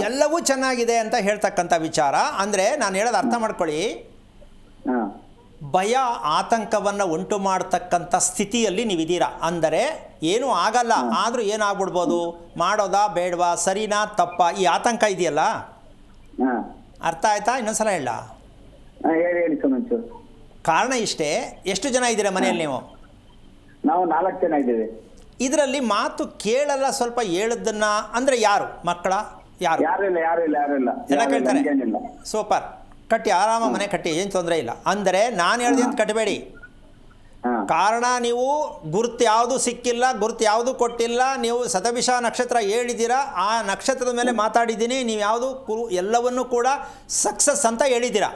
ಎಲ್ಲವೂ ಚೆನ್ನಾಗಿದೆ ಅಂತ ಹೇಳ್ತಕ್ಕಂಥ ವಿಚಾರ. ಅಂದರೆ ನಾನು ಹೇಳೋದು ಅರ್ಥ ಮಾಡ್ಕೊಳ್ಳಿ, ಹಾಂ. ಭಯ ಆತಂಕವನ್ನು ಉಂಟು ಮಾಡ್ತಕ್ಕಂಥ ಸ್ಥಿತಿಯಲ್ಲಿ ನೀವಿದ್ದೀರಾ. ಅಂದರೆ ಏನೂ ಆಗಲ್ಲ, ಆದರೂ ಏನಾಗ್ಬಿಡ್ಬೋದು, ಮಾಡೋದಾ ಬೇಡವಾ, ಸರಿನಾ ತಪ್ಪಾ, ಈ ಆತಂಕ ಇದೆಯಲ್ಲ. ಹಾಂ. ಅರ್ಥ ಆಯ್ತಾ? ಇನ್ನೊಂದ್ಸಲ ಹೇಳ. ಹೇಳಿ ಸುಮಂಚು. ಕಾರಣ ಇಷ್ಟೇ. ಎಷ್ಟು ಜನ ಇದ್ದೀರಾ ಮನೆಯಲ್ಲಿ ನೀವು? ನಾವು 4 ಜನ ಇದ್ದೀವಿ. ಇದರಲ್ಲಿ ಮಾತು ಕೇಳಲ್ಲ, ಸ್ವಲ್ಪ ಹೇಳಿದ್ದನ್ನು ಅಂದರೆ ಯಾರು ಮಕ್ಕಳ ಯಾರು ಎಲ್ಲ ಕೇಳ್ತಾರೆ. ಸೂಪರ್, ಕಟ್ಟಿ ಆರಾಮ ಮನೆ ಕಟ್ಟಿ, ಏನು ತೊಂದರೆ ಇಲ್ಲ. ಅಂದರೆ ನಾನು ಹೇಳಿದೆ ಅಂತ ಕಟ್ಟಬೇಡಿ. ಕಾರಣ ನೀವು ಗುರುತು ಯಾವುದು ಸಿಕ್ಕಿಲ್ಲ, ಗುರುತು ಯಾವುದು ಕೊಟ್ಟಿಲ್ಲ, ನೀವು ಶತಭಿಷ ನಕ್ಷತ್ರ ಹೇಳಿದ್ದೀರಾ, ಆ ನಕ್ಷತ್ರದ ಮೇಲೆ ಮಾತಾಡಿದ್ದೀನಿ, ನೀವು ಯಾವುದು ಎಲ್ಲವನ್ನೂ ಕೂಡ ಸಕ್ಸಸ್ ಅಂತ ಹೇಳಿದ್ದೀರಾ.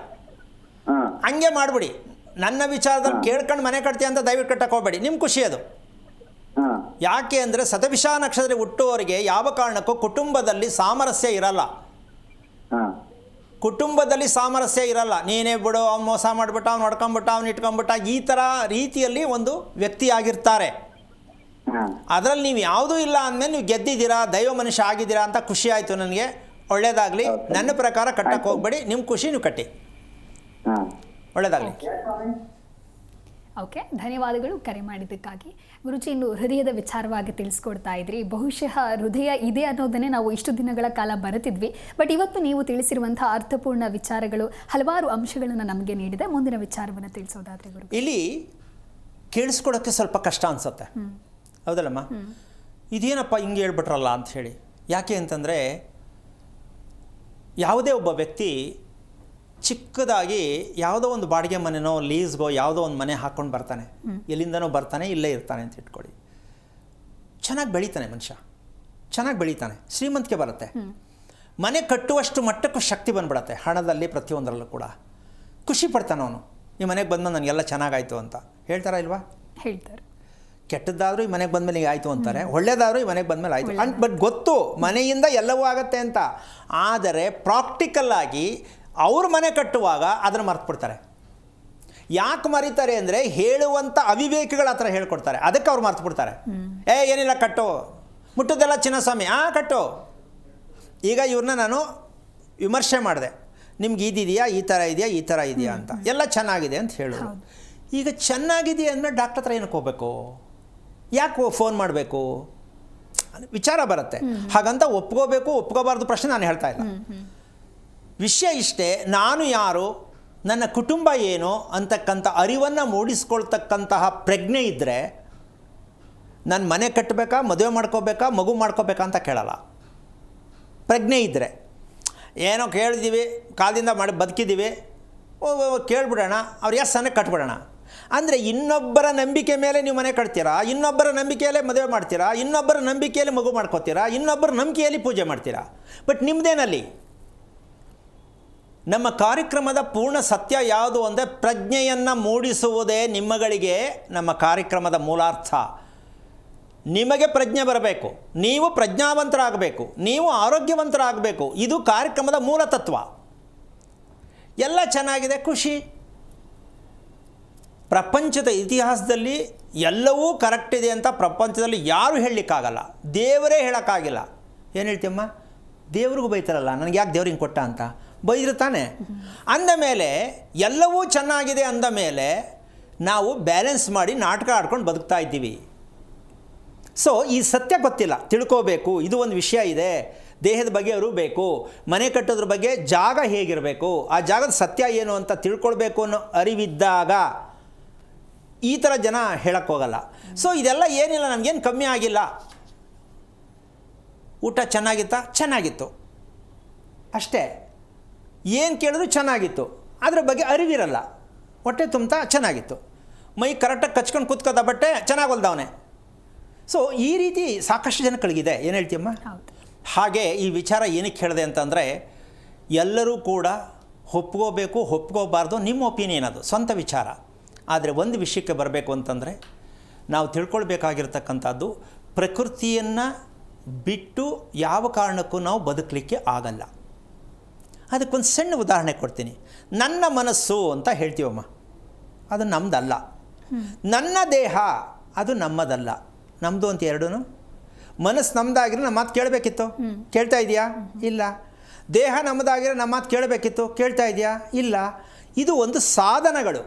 ಹಂಗೆ ಮಾಡಿಬಿಡಿ. ನನ್ನ ವಿಚಾರದಲ್ಲಿ ಕೇಳ್ಕೊಂಡು ಮನೆ ಕಟ್ತೀಯ ಅಂತ ದಯವಿಟ್ಟು ಕಟ್ಟಕ್ಕೆ ಹೋಗಬೇಡಿ, ನಿಮ್ಮ ಖುಷಿ ಅದು. ಯಾಕೆ ಅಂದರೆ ಶತಭಿಷ ನಕ್ಷತ್ರ ಹುಟ್ಟುವವರಿಗೆ ಯಾವ ಕಾರಣಕ್ಕೂ ಕುಟುಂಬದಲ್ಲಿ ಸಾಮರಸ್ಯ ಇರಲ್ಲ. ಕುಟುಂಬದಲ್ಲಿ ಸಾಮರಸ್ಯ ಇರಲ್ಲ. ನೀನೇ ಬಿಡು, ಅವ್ನು ಮೋಸ ಮಾಡಿಬಿಟ್ಟ, ಅವ್ನು ಹೊಡ್ಕೊಂಬಿಟ್ಟ, ಅವ್ನು ಇಟ್ಕೊಂಬಿಟ್ಟ, ಈ ಥರ ರೀತಿಯಲ್ಲಿ ಒಂದು ವ್ಯಕ್ತಿಯಾಗಿರ್ತಾರೆ. ಅದರಲ್ಲಿ ನೀವು ಯಾವುದೂ ಇಲ್ಲ ಅಂದಮೇಲೆ ನೀವು ಗೆದ್ದಿದ್ದೀರಾ, ದೈವ ಮನುಷ್ಯ ಆಗಿದ್ದೀರಾ ಅಂತ ಖುಷಿ ಆಯಿತು ನನಗೆ. ಒಳ್ಳೆಯದಾಗಲಿ. ನನ್ನ ಪ್ರಕಾರ ಕಟ್ಟಕ್ಕೆ ಹೋಗಬೇಡಿ, ನಿಮ್ಮ ಖುಷಿ ನೀವು ಕಟ್ಟಿ. ಒಳ್ಳೆಯದಾಗಲಿ. ಓಕೆ, ಧನ್ಯವಾದಗಳು ಕರೆ ಮಾಡಿದ್ದಕ್ಕಾಗಿ. ಗುರುಜಿ, ಇನ್ನು ಹೃದಯದ ವಿಚಾರವಾಗಿ ತಿಳಿಸ್ಕೊಡ್ತಾ ಇದ್ರಿ. ಬಹುಶಃ ಹೃದಯ ಇದೆ ಅನ್ನೋದನ್ನೇ ನಾವು ಇಷ್ಟು ದಿನಗಳ ಕಾಲ ಬರೆತಿದ್ವಿ. ಬಟ್ ಇವತ್ತು ನೀವು ತಿಳಿಸಿರುವಂಥ ಅರ್ಥಪೂರ್ಣ ವಿಚಾರಗಳು ಹಲವಾರು ಅಂಶಗಳನ್ನು ನಮಗೆ ನೀಡಿದೆ. ಮುಂದಿನ ವಿಚಾರವನ್ನು ತಿಳಿಸೋದಾದ್ರೆ ಗುರು. ಇಲ್ಲಿ ಕೇಳಿಸ್ಕೊಡೋಕ್ಕೆ ಸ್ವಲ್ಪ ಕಷ್ಟ ಅನಿಸುತ್ತೆ, ಹೌದಲ್ಲಮ್ಮ? ಇದೇನಪ್ಪ ಹಿಂಗೆ ಹೇಳ್ಬಿಟ್ರಲ್ಲ ಅಂತ ಹೇಳಿ. ಯಾಕೆ ಅಂತಂದರೆ ಯಾವುದೇ ಒಬ್ಬ ವ್ಯಕ್ತಿ ಚಿಕ್ಕದಾಗಿ ಯಾವುದೋ ಒಂದು ಬಾಡಿಗೆ ಮನೆನೋ ಲೀಸ್ಗೋ ಯಾವುದೋ ಒಂದು ಮನೆ ಹಾಕ್ಕೊಂಡು ಬರ್ತಾನೆ, ಎಲ್ಲಿಂದನೋ ಬರ್ತಾನೆ, ಇಲ್ಲೇ ಇರ್ತಾನೆ ಅಂತ ಇಟ್ಕೊಳ್ಳಿ. ಚೆನ್ನಾಗಿ ಬೆಳೀತಾನೆ ಮನುಷ್ಯ, ಚೆನ್ನಾಗಿ ಬೆಳೀತಾನೆ, ಶ್ರೀಮಂತಿಕೆ ಬರುತ್ತೆ, ಮನೆ ಕಟ್ಟುವಷ್ಟು ಮಟ್ಟಕ್ಕೂ ಶಕ್ತಿ ಬಂದ್ಬಿಡತ್ತೆ, ಹಣದಲ್ಲಿ ಪ್ರತಿಯೊಂದರಲ್ಲೂ ಕೂಡ ಖುಷಿ ಪಡ್ತಾನೆ ಅವನು. ಈ ಮನೆಗೆ ಬಂದ್ಮೇಲೆ ನನಗೆಲ್ಲ ಚೆನ್ನಾಗಾಯಿತು ಅಂತ ಹೇಳ್ತಾರಾ ಇಲ್ವಾ? ಹೇಳ್ತಾರೆ. ಕೆಟ್ಟದ್ದಾದರೂ ಈ ಮನೆಗೆ ಬಂದಮೇಲೆ ಈಗ ಆಯಿತು ಅಂತಾರೆ, ಒಳ್ಳೇದಾದರೂ ಈ ಮನೆಗೆ ಬಂದಮೇಲೆ ಆಯಿತು ಅಂತ. ಬಟ್ ಗೊತ್ತು ಮನೆಯಿಂದ ಎಲ್ಲವೂ ಆಗುತ್ತೆ ಅಂತ. ಆದರೆ ಪ್ರಾಕ್ಟಿಕಲ್ಲಾಗಿ ಅವ್ರ ಮನೆ ಕಟ್ಟುವಾಗ ಅದನ್ನು ಮರ್ತುಬಿಡ್ತಾರೆ. ಯಾಕೆ ಮರೀತಾರೆ ಅಂದರೆ ಹೇಳುವಂಥ ಅವಿವೇಕಿಗಳ ಹತ್ರ ಹೇಳ್ಕೊಡ್ತಾರೆ, ಅದಕ್ಕೆ ಅವ್ರು ಮರ್ತುಬಿಡ್ತಾರೆ. ಏನಿಲ್ಲ ಕಟ್ಟು, ಮುಟ್ಟದೆಲ್ಲ ಚಿನ್ನಸ್ವಾಮಿ, ಕಟ್ಟು. ಈಗ ಇವ್ರನ್ನ ನಾನು ವಿಮರ್ಶೆ ಮಾಡಿದೆ, ನಿಮ್ಗೆ ಇದಿದೆಯಾ, ಈ ಥರ ಇದೆಯಾ, ಈ ಥರ ಇದೆಯಾ ಅಂತ. ಎಲ್ಲ ಚೆನ್ನಾಗಿದೆ ಅಂತ ಹೇಳೋದು. ಈಗ ಚೆನ್ನಾಗಿದೆಯಾ ಅಂದಮೇಲೆ ಡಾಕ್ಟರ್ ಹತ್ರ ಏನಕ್ಕೆ ಹೋಗಬೇಕು, ಯಾಕೆ ಫೋನ್ ಮಾಡಬೇಕು, ವಿಚಾರ ಬರುತ್ತೆ. ಹಾಗಂತ ಒಪ್ಕೋಬೇಕು ಒಪ್ಕೋಬಾರ್ದು ಪ್ರಶ್ನೆ ನಾನು ಹೇಳ್ತಾ ಇಲ್ಲ. ವಿಷಯ ಇಷ್ಟೇ, ನಾನು ಯಾರು, ನನ್ನ ಕುಟುಂಬ ಏನು ಅಂತಕ್ಕಂಥ ಅರಿವನ್ನು ಮೂಡಿಸ್ಕೊಳ್ತಕ್ಕಂತಹ ಪ್ರಜ್ಞೆ ಇದ್ದರೆ ನಾನು ಮನೆ ಕಟ್ಟಬೇಕಾ, ಮದುವೆ ಮಾಡ್ಕೋಬೇಕಾ, ಮಗು ಮಾಡ್ಕೋಬೇಕಾ ಅಂತ ಕೇಳಲ್ಲ. ಪ್ರಜ್ಞೆ ಇದ್ದರೆ ಏನೋ ಕೇಳಿದ್ದೀವಿ, ಕಾಲದಿಂದ ಮಾಡಿ ಬದುಕಿದ್ದೀವಿ, ಕೇಳಿಬಿಡೋಣ, ಅವ್ರು ಎಸ್ ಅನ್ನೋ ಕಟ್ಬಿಡೋಣ. ಅಂದರೆ ಇನ್ನೊಬ್ಬರ ನಂಬಿಕೆ ಮೇಲೆ ನೀವು ಮನೆ ಕಟ್ತೀರಾ, ಇನ್ನೊಬ್ಬರ ನಂಬಿಕೆಯಲ್ಲೇ ಮದುವೆ ಮಾಡ್ತೀರಾ, ಇನ್ನೊಬ್ಬರ ನಂಬಿಕೆಯಲ್ಲಿ ಮಗು ಮಾಡ್ಕೋತೀರಾ, ಇನ್ನೊಬ್ಬರ ನಂಬಿಕೆಯಲ್ಲಿ ಪೂಜೆ ಮಾಡ್ತೀರಾ. ಬಟ್ ನಿಮ್ಮದೇನಲ್ಲಿ ನಮ್ಮ ಕಾರ್ಯಕ್ರಮದ ಪೂರ್ಣ ಸತ್ಯ ಯಾವುದು ಅಂದರೆ ಪ್ರಜ್ಞೆಯನ್ನು ಮೂಡಿಸುವುದೇ ನಿಮ್ಮಗಳಿಗೆ ನಮ್ಮ ಕಾರ್ಯಕ್ರಮದ ಮೂಲಾರ್ಥ. ನಿಮಗೆ ಪ್ರಜ್ಞೆ ಬರಬೇಕು, ನೀವು ಪ್ರಜ್ಞಾವಂತರಾಗಬೇಕು, ನೀವು ಆರೋಗ್ಯವಂತರಾಗಬೇಕು. ಇದು ಕಾರ್ಯಕ್ರಮದ ಮೂಲ ತತ್ವ. ಎಲ್ಲ ಚೆನ್ನಾಗಿದೆ, ಖುಷಿ. ಪ್ರಪಂಚದ ಇತಿಹಾಸದಲ್ಲಿ ಎಲ್ಲವೂ ಕರೆಕ್ಟ್ ಇದೆ ಅಂತ ಪ್ರಪಂಚದಲ್ಲಿ ಯಾರೂ ಹೇಳಲಿಕ್ಕಾಗಲ್ಲ, ದೇವರೇ ಹೇಳೋಕ್ಕಾಗಿಲ್ಲ. ಏನು ಹೇಳ್ತೀಯಮ್ಮ, ದೇವ್ರಿಗೂ ಬೈತಾರಲ್ಲ, ನನಗೆ ಯಾಕೆ ದೇವ್ರಿಗೆ ಕೊಟ್ಟ ಅಂತ ಬೈದ್ರೆ ತಾನೆ. ಅಂದ ಮೇಲೆ ಎಲ್ಲವೂ ಚೆನ್ನಾಗಿದೆ ಅಂದ ಮೇಲೆ ನಾವು ಬ್ಯಾಲೆನ್ಸ್ ಮಾಡಿ ನಾಟಕ ಆಡ್ಕೊಂಡು ಬದುಕ್ತಾ ಇದ್ದೀವಿ. ಸೊ ಈ ಸತ್ಯ ಗೊತ್ತಿಲ್ಲ, ತಿಳ್ಕೋಬೇಕು. ಇದು ಒಂದು ವಿಷಯ ಇದೆ, ದೇಹದ ಬಗ್ಗೆ ಅರಿಬೇಕು, ಮನೆ ಕಟ್ಟೋದ್ರ ಬಗ್ಗೆ ಜಾಗ ಹೇಗಿರಬೇಕು, ಆ ಜಾಗದ ಸತ್ಯ ಏನು ಅಂತ ತಿಳ್ಕೊಳ್ಬೇಕು ಅನ್ನೋ ಅರಿವಿದ್ದಾಗ ಈ ಥರ ಜನ ಹೇಳೋಕ್ಕೋಗಲ್ಲ. ಸೊ ಇದೆಲ್ಲ ಏನಿಲ್ಲ, ನನಗೇನು ಕಮ್ಮಿ ಆಗಿಲ್ಲ, ಊಟ ಚೆನ್ನಾಗಿತ್ತಾ, ಚೆನ್ನಾಗಿತ್ತು ಅಷ್ಟೇ, ಏನು ಕೇಳಿದ್ರು ಚೆನ್ನಾಗಿತ್ತು, ಅದ್ರ ಬಗ್ಗೆ ಅರಿವಿರಲ್ಲ, ಹೊಟ್ಟೆ ತುಂಬ್ತಾ ಚೆನ್ನಾಗಿತ್ತು, ಮೈ ಕರೆಕ್ಟಾಗಿ ಕಚ್ಕೊಂಡು ಕೂತ್ಕೋದ ಬಟ್ಟೆ ಚೆನ್ನಾಗಿ ಹೊಲ್ದವನೆ. ಸೊ ಈ ರೀತಿ ಸಾಕಷ್ಟು ಜನಗಳಿಗಿದೆ. ಏನು ಹೇಳ್ತೀಯಮ್ಮ? ಹಾಗೆ ಈ ವಿಚಾರ ಏನಕ್ಕೆ ಹೇಳಿದೆ ಅಂತಂದರೆ ಎಲ್ಲರೂ ಕೂಡ ಒಪ್ಕೋಬೇಕು ಒಪ್ಕೋಬಾರ್ದು ನಿಮ್ಮ ಒಪಿನಿಯನ್, ಅದು ಸ್ವಂತ ವಿಚಾರ. ಆದರೆ ಒಂದು ವಿಷಯಕ್ಕೆ ಬರಬೇಕು ಅಂತಂದರೆ ನಾವು ತಿಳ್ಕೊಳ್ಬೇಕಾಗಿರ್ತಕ್ಕಂಥದ್ದು, ಪ್ರಕೃತಿಯನ್ನು ಬಿಟ್ಟು ಯಾವ ಕಾರಣಕ್ಕೂ ನಾವು ಬದುಕಲಿಕ್ಕೆ ಆಗಲ್ಲ. ಅದಕ್ಕೊಂದು ಸಣ್ಣ ಉದಾಹರಣೆ ಕೊಡ್ತೀನಿ. ನನ್ನ ಮನಸ್ಸು ಅಂತ ಹೇಳ್ತೀವಮ್ಮ, ಅದು ನಮ್ಮದಲ್ಲ. ನನ್ನ ದೇಹ ಅದು ನಮ್ಮದಲ್ಲ. ನಮ್ಮದು ಅಂತ ಎರಡೂ. ಮನಸ್ಸು ನಮ್ಮದಾಗಿರೋ ನಮ್ಮ ಮಾತು ಕೇಳಬೇಕಿತ್ತು, ಕೇಳ್ತಾ ಇದೆಯಾ? ಇಲ್ಲ. ದೇಹ ನಮ್ಮದಾಗಿರೋ ನಮ್ಮ ಮಾತು ಕೇಳಬೇಕಿತ್ತು, ಕೇಳ್ತಾ ಇದೆಯಾ? ಇಲ್ಲ. ಇದು ಒಂದು ಸಾಧನಗಳು.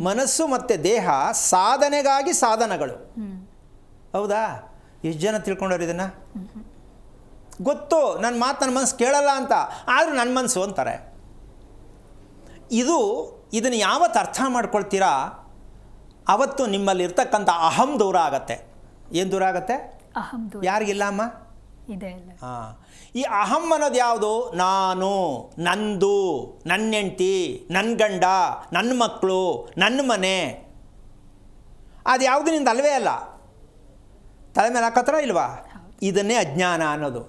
ಮನಸ್ಸು ಮತ್ತು ದೇಹ ಸಾಧನೆಗಾಗಿ ಸಾಧನಗಳು. ಹೌದಾ? ಎಷ್ಟು ಜನ ತಿಳ್ಕೊಂಡವ್ರು ಇದನ್ನು? ಗೊತ್ತು ನನ್ನ ಮಾತು ನನ್ನ ಮನಸ್ಸು ಕೇಳಲ್ಲ ಅಂತ, ಆದರೂ ನನ್ನ ಮನಸ್ಸು ಅಂತಾರೆ. ಇದನ್ನು ಯಾವತ್ತು ಅರ್ಥ ಮಾಡ್ಕೊಳ್ತೀರಾ ಅವತ್ತು ನಿಮ್ಮಲ್ಲಿರ್ತಕ್ಕಂಥ ಅಹಂ ದೂರ ಆಗತ್ತೆ. ಏನು ದೂರ ಆಗುತ್ತೆ? ಅಹಂ ದೂರ ಯಾರಿಗಿಲ್ಲ ಅಮ್ಮ? ಇದೆ ಅಲ್ಲ. ಹಾಂ, ಈ ಅಹಂ ಅನ್ನೋದು ಯಾವುದು? ನಾನು, ನಂದು, ನನ್ನ ಹೆಂಡ್ತಿ, ನನ್ನ ಗಂಡ, ನನ್ನ ಮಕ್ಕಳು, ನನ್ನ ಮನೆ, ಅದು ಯಾವುದು ನಿಂದು ಅಲ್ವೇ ಅಲ್ಲ. ತಲೆ ಮೇಲೆ ಹಾಕತ್ರ ಇಲ್ವಾ? ಇದನ್ನೇ ಅಜ್ಞಾನ ಅನ್ನೋದು.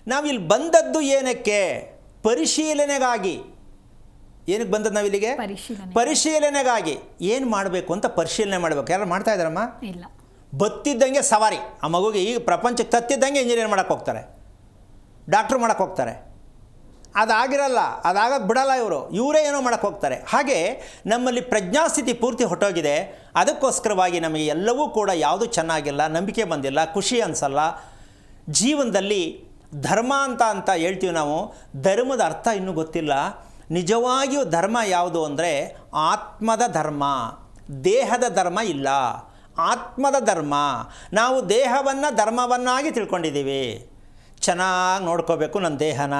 ನಾವಿಲ್ಲಿ ಬಂದದ್ದು ಏನಕ್ಕೆ? ಪರಿಶೀಲನೆಗಾಗಿ. ಏನಕ್ಕೆ ಬಂದದ್ದು ನಾವಿಲ್ಲಿಗೆ? ಪರಿಶೀಲನೆಗಾಗಿ. ಏನು ಮಾಡಬೇಕು ಅಂತ ಪರಿಶೀಲನೆ ಮಾಡಬೇಕು. ಯಾರು ಮಾಡ್ತಾ ಇದ್ದಾರಮ್ಮ? ಇಲ್ಲ. ಬತ್ತಿದ್ದಂಗೆ ಸವಾರಿ. ಆ ಮಗುಗೆ ಈಗ ಪ್ರಪಂಚಕ್ಕೆ ತತ್ತಿದ್ದಂಗೆ ಇಂಜಿನಿಯರ್ ಮಾಡೋಕ್ಕೆ ಹೋಗ್ತಾರೆ, ಡಾಕ್ಟ್ರು ಮಾಡೋಕ್ಕೆ ಹೋಗ್ತಾರೆ. ಅದಾಗಿರಲ್ಲ, ಅದಾಗಕ್ಕೆ ಬಿಡಲ್ಲ ಇವರೇ ಏನೋ ಮಾಡೋಕ್ಕೆ ಹೋಗ್ತಾರೆ. ಹಾಗೆ ನಮ್ಮಲ್ಲಿ ಪ್ರಜ್ಞಾಸ್ಥಿತಿ ಪೂರ್ತಿ ಹೊಟ್ಟೋಗಿದೆ. ಅದಕ್ಕೋಸ್ಕರವಾಗಿ ನಮಗೆ ಎಲ್ಲವೂ ಕೂಡ ಯಾವುದು ಚೆನ್ನಾಗಿಲ್ಲ, ನಂಬಿಕೆ ಬಂದಿಲ್ಲ, ಖುಷಿ ಅನಿಸಲ್ಲ. ಜೀವನದಲ್ಲಿ ಧರ್ಮ ಅಂತ ಹೇಳ್ತೀವಿ ನಾವು, ಧರ್ಮದ ಅರ್ಥ ಇನ್ನೂ ಗೊತ್ತಿಲ್ಲ. ನಿಜವಾಗಿಯೂ ಧರ್ಮ ಯಾವುದು ಅಂದರೆ ಆತ್ಮದ ಧರ್ಮ, ದೇಹದ ಧರ್ಮ ಇಲ್ಲ, ಆತ್ಮದ ಧರ್ಮ. ನಾವು ದೇಹವನ್ನು ಧರ್ಮವನ್ನಾಗಿ ತಿಳ್ಕೊಂಡಿದ್ದೀವಿ. ಚೆನ್ನಾಗಿ ನೋಡ್ಕೋಬೇಕು ನನ್ನ ದೇಹನ,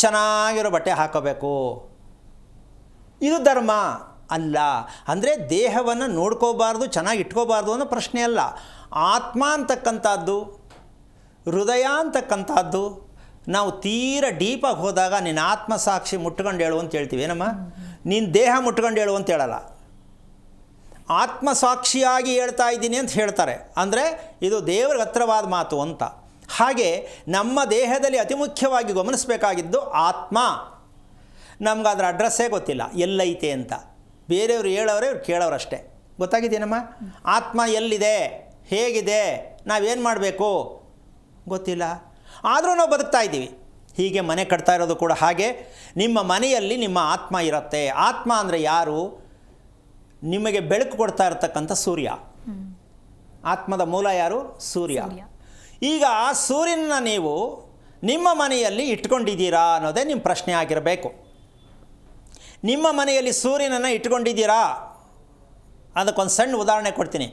ಚೆನ್ನಾಗಿರೋ ಬಟ್ಟೆ ಹಾಕೋಬೇಕು, ಇದು ಧರ್ಮ ಅಲ್ಲ. ಅಂದರೆ ದೇಹವನ್ನು ನೋಡ್ಕೋಬಾರ್ದು, ಚೆನ್ನಾಗಿ ಇಟ್ಕೋಬಾರ್ದು ಅನ್ನೋ ಪ್ರಶ್ನೆ ಅಲ್ಲ. ಆತ್ಮ ಅಂತಕ್ಕಂಥದ್ದು, ಹೃದಯ ಅಂತಕ್ಕಂಥದ್ದು ನಾವು ತೀರ ಡೀಪಾಗಿ ಹೋದಾಗ ನಿನ್ನ ಆತ್ಮಸಾಕ್ಷಿ ಮುಟ್ಕೊಂಡು ಹೇಳು ಅಂತ ಹೇಳ್ತೀವಿ. ಏನಮ್ಮ? ನೀನು ದೇಹ ಮುಟ್ಕೊಂಡು ಹೇಳು ಅಂತ ಹೇಳಲ್ಲ. ಆತ್ಮಸಾಕ್ಷಿಯಾಗಿ ಹೇಳ್ತಾ ಇದ್ದೀನಿ ಅಂತ ಹೇಳ್ತಾರೆ. ಅಂದರೆ ಇದು ದೇವರಿಗೆ ಹತ್ರವಾದ ಮಾತು ಅಂತ. ಹಾಗೆ ನಮ್ಮ ದೇಹದಲ್ಲಿ ಅತಿ ಮುಖ್ಯವಾಗಿ ಗಮನಿಸಬೇಕಾಗಿದ್ದು ಆತ್ಮ. ನಮ್ಗೆ ಅದರ ಅಡ್ರೆಸ್ಸೇ ಗೊತ್ತಿಲ್ಲ, ಎಲ್ಲೈತೆ ಅಂತ. ಬೇರೆಯವರು ಹೇಳೋರೆ, ಇವ್ರು ಕೇಳೋರಷ್ಟೇ. ಗೊತ್ತಾಗಿದ್ದೇನಮ್ಮ? ಆತ್ಮ ಎಲ್ಲಿದೆ, ಹೇಗಿದೆ, ನಾವೇನು ಮಾಡಬೇಕು ಗೊತ್ತಿಲ್ಲ. ಆದರೂ ನಾವು ಬದುಕ್ತಾ ಇದ್ದೀವಿ. ಹೀಗೆ ಮನೆ ಕಟ್ತಾ ಇರೋದು ಕೂಡ ಹಾಗೆ. ನಿಮ್ಮ ಮನೆಯಲ್ಲಿ ನಿಮ್ಮ ಆತ್ಮ ಇರುತ್ತೆ. ಆತ್ಮ ಅಂದರೆ ಯಾರು? ನಿಮಗೆ ಬೆಳಕು ಕೊಡ್ತಾ ಇರತಕ್ಕಂಥ ಸೂರ್ಯ. ಆತ್ಮದ ಮೂಲ ಯಾರು? ಸೂರ್ಯ. ಈಗ ಸೂರ್ಯನ ನೀವು ನಿಮ್ಮ ಮನೆಯಲ್ಲಿ ಇಟ್ಕೊಂಡಿದ್ದೀರಾ ಅನ್ನೋದೇ ನಿಮ್ಮ ಪ್ರಶ್ನೆ ಆಗಿರಬೇಕು. ನಿಮ್ಮ ಮನೆಯಲ್ಲಿ ಸೂರ್ಯನನ್ನು ಇಟ್ಕೊಂಡಿದ್ದೀರಾ? ಅದಕ್ಕೊಂದು ಸಣ್ಣ ಉದಾಹರಣೆ ಕೊಡ್ತೀನಿ.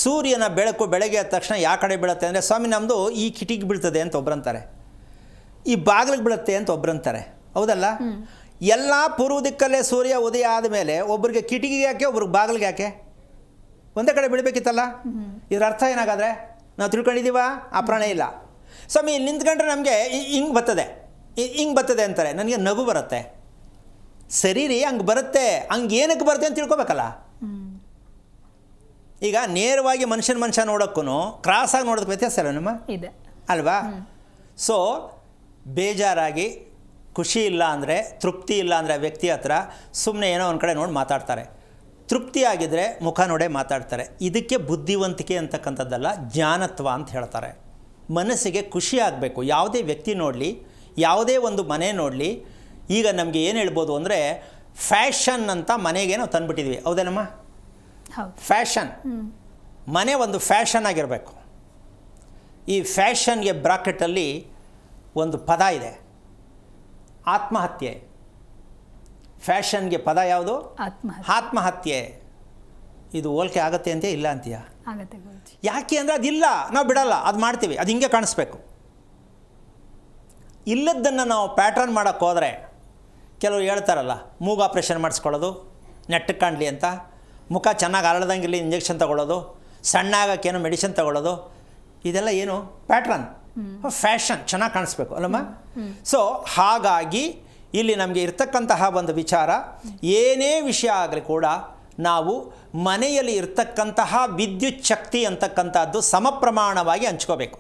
ಸೂರ್ಯನ ಬೆಳಕು ಬೆಳಗ್ಗೆ ಆದ ತಕ್ಷಣ ಯಾವ ಕಡೆ ಬೀಳುತ್ತೆ ಅಂದರೆ, ಸ್ವಾಮಿ ನಮ್ಮದು ಈ ಕಿಟಿಗೆ ಬೀಳ್ತದೆ ಅಂತ ಒಬ್ಬರಂತಾರೆ, ಈ ಬಾಗಿಲಿಗೆ ಬೀಳುತ್ತೆ ಅಂತ ಒಬ್ಬರಂತಾರೆ. ಹೌದಲ್ಲ? ಎಲ್ಲ ಪೂರ್ವ ದಿಕ್ಕಲ್ಲೇ ಸೂರ್ಯ ಉದಯ ಆದಮೇಲೆ ಒಬ್ಬರಿಗೆ ಕಿಟಿಕಿಗೆ ಯಾಕೆ, ಒಬ್ರಿಗೆ ಬಾಗಿಲಿಗೆ ಯಾಕೆ? ಒಂದೇ ಕಡೆ ಬೀಳಬೇಕಿತ್ತಲ್ಲ. ಇದರ ಅರ್ಥ ಏನಾಗಾದರೆ ನಾವು ತಿಳ್ಕೊಂಡಿದ್ದೀವ? ಆ ಪ್ರಾಣ ಇಲ್ಲ. ಸ್ವಾಮಿ ಇಲ್ಲಿ ನಿಂತ್ಕೊಂಡ್ರೆ ನಮಗೆ ಹಿಂಗೆ ಬರ್ತದೆ, ಹಿಂಗೆ ಬರ್ತದೆ ಅಂತಾರೆ. ನನಗೆ ನಗು ಬರುತ್ತೆ. ಸರಿ ರೀ, ಹಂಗೆ ಬರುತ್ತೆ, ಹಂಗೆ ಏನಕ್ಕೆ ಬರುತ್ತೆ ಅಂತ ತಿಳ್ಕೊಬೇಕಲ್ಲ. ಈಗ ನೇರವಾಗಿ ಮನುಷ್ಯ ನೋಡೋಕ್ಕೂ ಕ್ರಾಸಾಗಿ ನೋಡೋದಕ್ಕೆ ವ್ಯತ್ಯಾಸ ಅಲ್ಲ ನಮ್ಮ ಇದೆ ಅಲ್ವಾ? ಸೊ ಬೇಜಾರಾಗಿ ಖುಷಿ ಇಲ್ಲ ಅಂದರೆ, ತೃಪ್ತಿ ಇಲ್ಲ ಅಂದರೆ ಆ ವ್ಯಕ್ತಿ ಹತ್ರ ಸುಮ್ಮನೆ ಏನೋ ಒಂದು ಕಡೆ ನೋಡಿ ಮಾತಾಡ್ತಾರೆ. ತೃಪ್ತಿಯಾಗಿದ್ದರೆ ಮುಖ ನೋಡೇ ಮಾತಾಡ್ತಾರೆ. ಇದಕ್ಕೆ ಬುದ್ಧಿವಂತಿಕೆ ಅಂತಕ್ಕಂಥದ್ದಲ್ಲ, ಜ್ಞಾನತ್ವ ಅಂತ ಹೇಳ್ತಾರೆ. ಮನಸ್ಸಿಗೆ ಖುಷಿ ಆಗಬೇಕು. ಯಾವುದೇ ವ್ಯಕ್ತಿ ನೋಡಲಿ, ಯಾವುದೇ ಒಂದು ಮನೆ ನೋಡಲಿ. ಈಗ ನಮಗೆ ಏನು ಹೇಳ್ಬೋದು ಅಂದರೆ, ಫ್ಯಾಷನ್ ಅಂತ ಮನೆಗೆ ನಾವು ತಂದುಬಿಟ್ಟಿದ್ವಿ. ಹೌದೇನಮ್ಮ? ಫ್ಯಾಷನ್. ಮನೆ ಒಂದು ಫ್ಯಾಷನ್ ಆಗಿರಬೇಕು. ಈ ಫ್ಯಾಷನ್ಗೆ ಬ್ರಾಕೆಟಲ್ಲಿ ಒಂದು ಪದ ಇದೆ, ಆತ್ಮಹತ್ಯೆ. ಫ್ಯಾಷನ್ಗೆ ಪದ ಯಾವುದು? ಆತ್ಮಹತ್ಯೆ. ಇದು ಹೋಲಿಕೆ ಆಗುತ್ತೆ ಅಂತ ಇಲ್ಲ ಅಂತೀಯ? ಯಾಕೆ ಅಂದರೆ ಅದಿಲ್ಲ, ನಾವು ಬಿಡಲ್ಲ, ಅದು ಮಾಡ್ತೀವಿ, ಅದು ಹಿಂಗೆ ಕಾಣಿಸ್ಬೇಕು. ಇಲ್ಲದ್ದನ್ನು ನಾವು ಪ್ಯಾಟ್ರನ್ ಮಾಡೋಕ್ಕೆ ಹೋದರೆ, ಕೆಲವರು ಹೇಳ್ತಾರಲ್ಲ, ಮೂಗು ಆಪ್ರೇಷನ್ ಮಾಡಿಸ್ಕೊಳ್ಳೋದು ನೆಟ್ಟಗೆ ಕಾಣಲಿ ಅಂತ, ಮುಖ ಚೆನ್ನಾಗಿ ಅರಳ್ದಂಗಿರಲಿ ಇಂಜೆಕ್ಷನ್ ತೊಗೊಳ್ಳೋದು, ಸಣ್ಣ ಆಗೋಕ್ಕೇನೋ ಮೆಡಿಸಿನ್ ತೊಗೊಳ್ಳೋದು, ಇದೆಲ್ಲ ಏನು? ಪ್ಯಾಟ್ರನ್, ಫ್ಯಾಷನ್, ಚೆನ್ನಾಗಿ ಕಾಣಿಸ್ಬೇಕು ಅಲ್ಲಮ್ಮ? ಸೊ ಹಾಗಾಗಿ ಇಲ್ಲಿ ನಮಗೆ ಇರ್ತಕ್ಕಂತಹ ಒಂದು ವಿಚಾರ, ಏನೇ ವಿಷಯ ಆಗಲಿ ಕೂಡ ನಾವು ಮನೆಯಲ್ಲಿ ಇರ್ತಕ್ಕಂತಹ ವಿದ್ಯುತ್ ಶಕ್ತಿ ಅಂತಕ್ಕಂಥದ್ದು ಸಮಪ್ರಮಾಣವಾಗಿ ಹಂಚ್ಕೋಬೇಕು.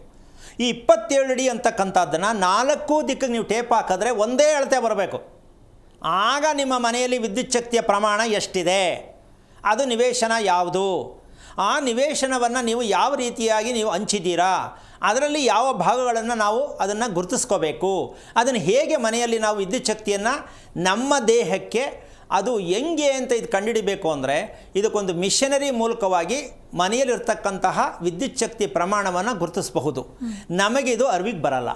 ಈ 27 ಅಡಿ ಅಂತಕ್ಕಂಥದ್ದನ್ನು 4 ದಿಕ್ಕಿಗೆ ನೀವು ಟೇಪ್ ಹಾಕಿದ್ರೆ ಒಂದೇ ಅಳತೆ ಬರಬೇಕು. ಆಗ ನಿಮ್ಮ ಮನೆಯಲ್ಲಿ ವಿದ್ಯುತ್ ಶಕ್ತಿಯ ಪ್ರಮಾಣ ಎಷ್ಟಿದೆ, ಅದು ನಿವೇಶನ ಯಾವುದು, ಆ ನಿವೇಶನವನ್ನು ನೀವು ಯಾವ ರೀತಿಯಾಗಿ ನೀವು ಹಂಚಿದ್ದೀರಾ, ಅದರಲ್ಲಿ ಯಾವ ಭಾಗಗಳನ್ನು ನಾವು ಅದನ್ನು ಗುರುತಿಸ್ಕೋಬೇಕು. ಅದನ್ನು ಹೇಗೆ ಮನೆಯಲ್ಲಿ ನಾವು ವಿದ್ಯುತ್ ಶಕ್ತಿಯನ್ನು ನಮ್ಮ ದೇಹಕ್ಕೆ ಅದು ಹೆಂಗೆ ಅಂತ ಇದು ಕಂಡುಹಿಡಿಬೇಕು ಅಂದರೆ, ಇದಕ್ಕೊಂದು ಮಿಷನರಿ ಮೂಲಕವಾಗಿ ಮನೆಯಲ್ಲಿರ್ತಕ್ಕಂತಹ ವಿದ್ಯುತ್ ಶಕ್ತಿ ಪ್ರಮಾಣವನ್ನು ಗುರುತಿಸಬಹುದು. ನಮಗಿದು ಅರಿವಿಗೆ ಬರಲ್ಲ.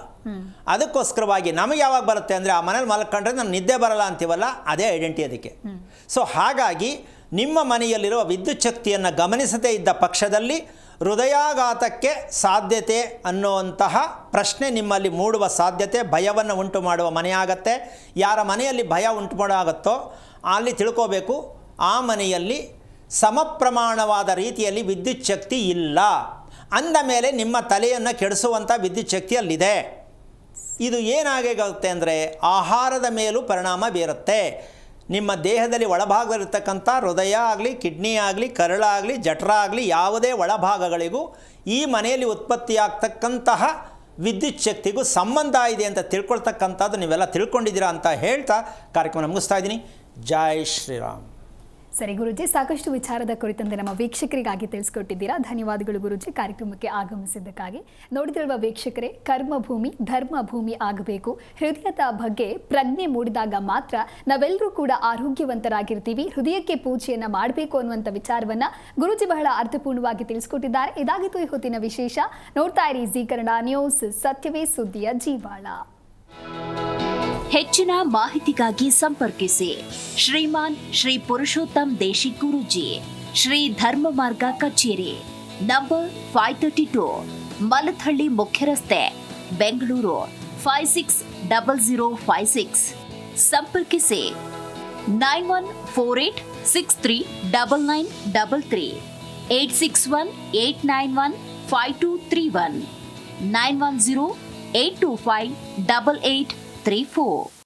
ಅದಕ್ಕೋಸ್ಕರವಾಗಿ ನಮಗೆ ಯಾವಾಗ ಬರುತ್ತೆ ಅಂದರೆ, ಆ ಮನೇಲಿ ಮಲ್ಕೊಂಡ್ರೆ ನಮ್ಗೆ ನಿದ್ದೆ ಬರಲ್ಲ ಅಂತೀವಲ್ಲ, ಅದೇ ಐಡೆಂಟಿ ಅದಕ್ಕೆ. ಸೊ ಹಾಗಾಗಿ ನಿಮ್ಮ ಮನೆಯಲ್ಲಿರುವ ವಿದ್ಯುತ್ ಶಕ್ತಿಯನ್ನು ಗಮನಿಸದೇ ಇದ್ದ ಪಕ್ಷದಲ್ಲಿ ಹೃದಯಾಘಾತಕ್ಕೆ ಸಾಧ್ಯತೆ ಅನ್ನುವಂತಹ ಪ್ರಶ್ನೆ ನಿಮ್ಮಲ್ಲಿ ಮೂಡುವ ಸಾಧ್ಯತೆ, ಭಯವನ್ನು ಉಂಟು ಮಾಡುವ ಮನೆಯಾಗತ್ತೆ. ಯಾರ ಮನೆಯಲ್ಲಿ ಭಯ ಉಂಟು ಮಾಡಾಗುತ್ತೋ ಅಲ್ಲಿ ತಿಳ್ಕೋಬೇಕು, ಆ ಮನೆಯಲ್ಲಿ ಸಮಪ್ರಮಾಣವಾದ ರೀತಿಯಲ್ಲಿ ವಿದ್ಯುತ್ ಶಕ್ತಿ ಇಲ್ಲ. ಅಂದ ಮೇಲೆ ನಿಮ್ಮ ತಲೆಯನ್ನು ಕೆಡಿಸುವಂಥ ವಿದ್ಯುತ್ ಶಕ್ತಿ ಅಲ್ಲಿದೆ. ಇದು ಏನಾಗುತ್ತೆ ಅಂದರೆ ಆಹಾರದ ಮೇಲೂ ಪರಿಣಾಮ ಬೀರುತ್ತೆ. ನಿಮ್ಮ ದೇಹದಲ್ಲಿ ಒಳಭಾಗದಲ್ಲಿರ್ತಕ್ಕಂಥ ಹೃದಯ ಆಗಲಿ, ಕಿಡ್ನಿ ಆಗಲಿ, ಕರಳಾಗಲಿ, ಜಠರ ಆಗಲಿ, ಯಾವುದೇ ಒಳಭಾಗಗಳಿಗೂ ಈ ಮನೆಯಲ್ಲಿ ಉತ್ಪತ್ತಿಯಾಗ್ತಕ್ಕಂತಹ ವಿದ್ಯುತ್ ಶಕ್ತಿಗೂ ಸಂಬಂಧ ಇದೆ ಅಂತ ತಿಳ್ಕೊಳ್ತಕ್ಕಂಥದ್ದು ನೀವೆಲ್ಲ ತಿಳ್ಕೊಂಡಿದ್ದೀರಾ ಅಂತ ಹೇಳ್ತಾ ಕಾರ್ಯಕ್ರಮ ಮುಗಿಸ್ತಾ ಇದ್ದೀನಿ. ಜೈ ಶ್ರೀರಾಮ್. ಸರಿ ಗುರುಜಿ, ಸಾಕಷ್ಟು ವಿಚಾರದ ಕುರಿತಂತೆ ನಮ್ಮ ವೀಕ್ಷಕರಿಗಾಗಿ ತಿಳಿಸ್ಕೊಟ್ಟಿದ್ದೀರಾ. ಧನ್ಯವಾದಗಳು ಗುರುಜಿ ಕಾರ್ಯಕ್ರಮಕ್ಕೆ ಆಗಮಿಸಿದ್ದಕ್ಕಾಗಿ. ನೋಡಿದಿರುವ ವೀಕ್ಷಕರೇ, ಕರ್ಮಭೂಮಿ ಧರ್ಮಭೂಮಿ ಆಗಬೇಕು. ಹೃದಯದ ಬಗ್ಗೆ ಪ್ರಜ್ಞೆ ಮೂಡಿದಾಗ ಮಾತ್ರ ನಾವೆಲ್ಲರೂ ಕೂಡ ಆರೋಗ್ಯವಂತರಾಗಿರ್ತೀವಿ. ಹೃದಯಕ್ಕೆ ಪೂಜೆಯನ್ನು ಮಾಡಬೇಕು ಅನ್ನುವಂಥ ವಿಚಾರವನ್ನ ಗುರುಜಿ ಬಹಳ ಅರ್ಥಪೂರ್ಣವಾಗಿ ತಿಳಿಸ್ಕೊಟ್ಟಿದ್ದಾರೆ. ಇದಾಗಿತ್ತು ಈ ಹೊತ್ತಿನ ವಿಶೇಷ. ನೋಡ್ತಾ ಇರಿ ಜೀ ಕನ್ನಡ ನ್ಯೂಸ್, ಸತ್ಯವೇ ಸುದ್ದಿಯ ಜೀವಾಳ. ಹೆಚ್ಚಿನ ಮಾಹಿತಿಗಾಗಿ ಸಂಪರ್ಕಿಸಿ ಶ್ರೀಮಾನ್ ಶ್ರೀ ಪುರುಷೋತ್ತಮ್ ದೇಶಿ ಗುರೂಜಿ, ಶ್ರೀ ಧರ್ಮ ಮಾರ್ಗ ಕಚೇರಿ, ನಂಬರ್ 532, ಮಲಥಳ್ಳಿ ಮುಖ್ಯ ರಸ್ತೆ, ಬೆಂಗಳೂರು 560056. ಸಂಪರ್ಕಿಸಿ 9148639933, 8618915231, 9108258834.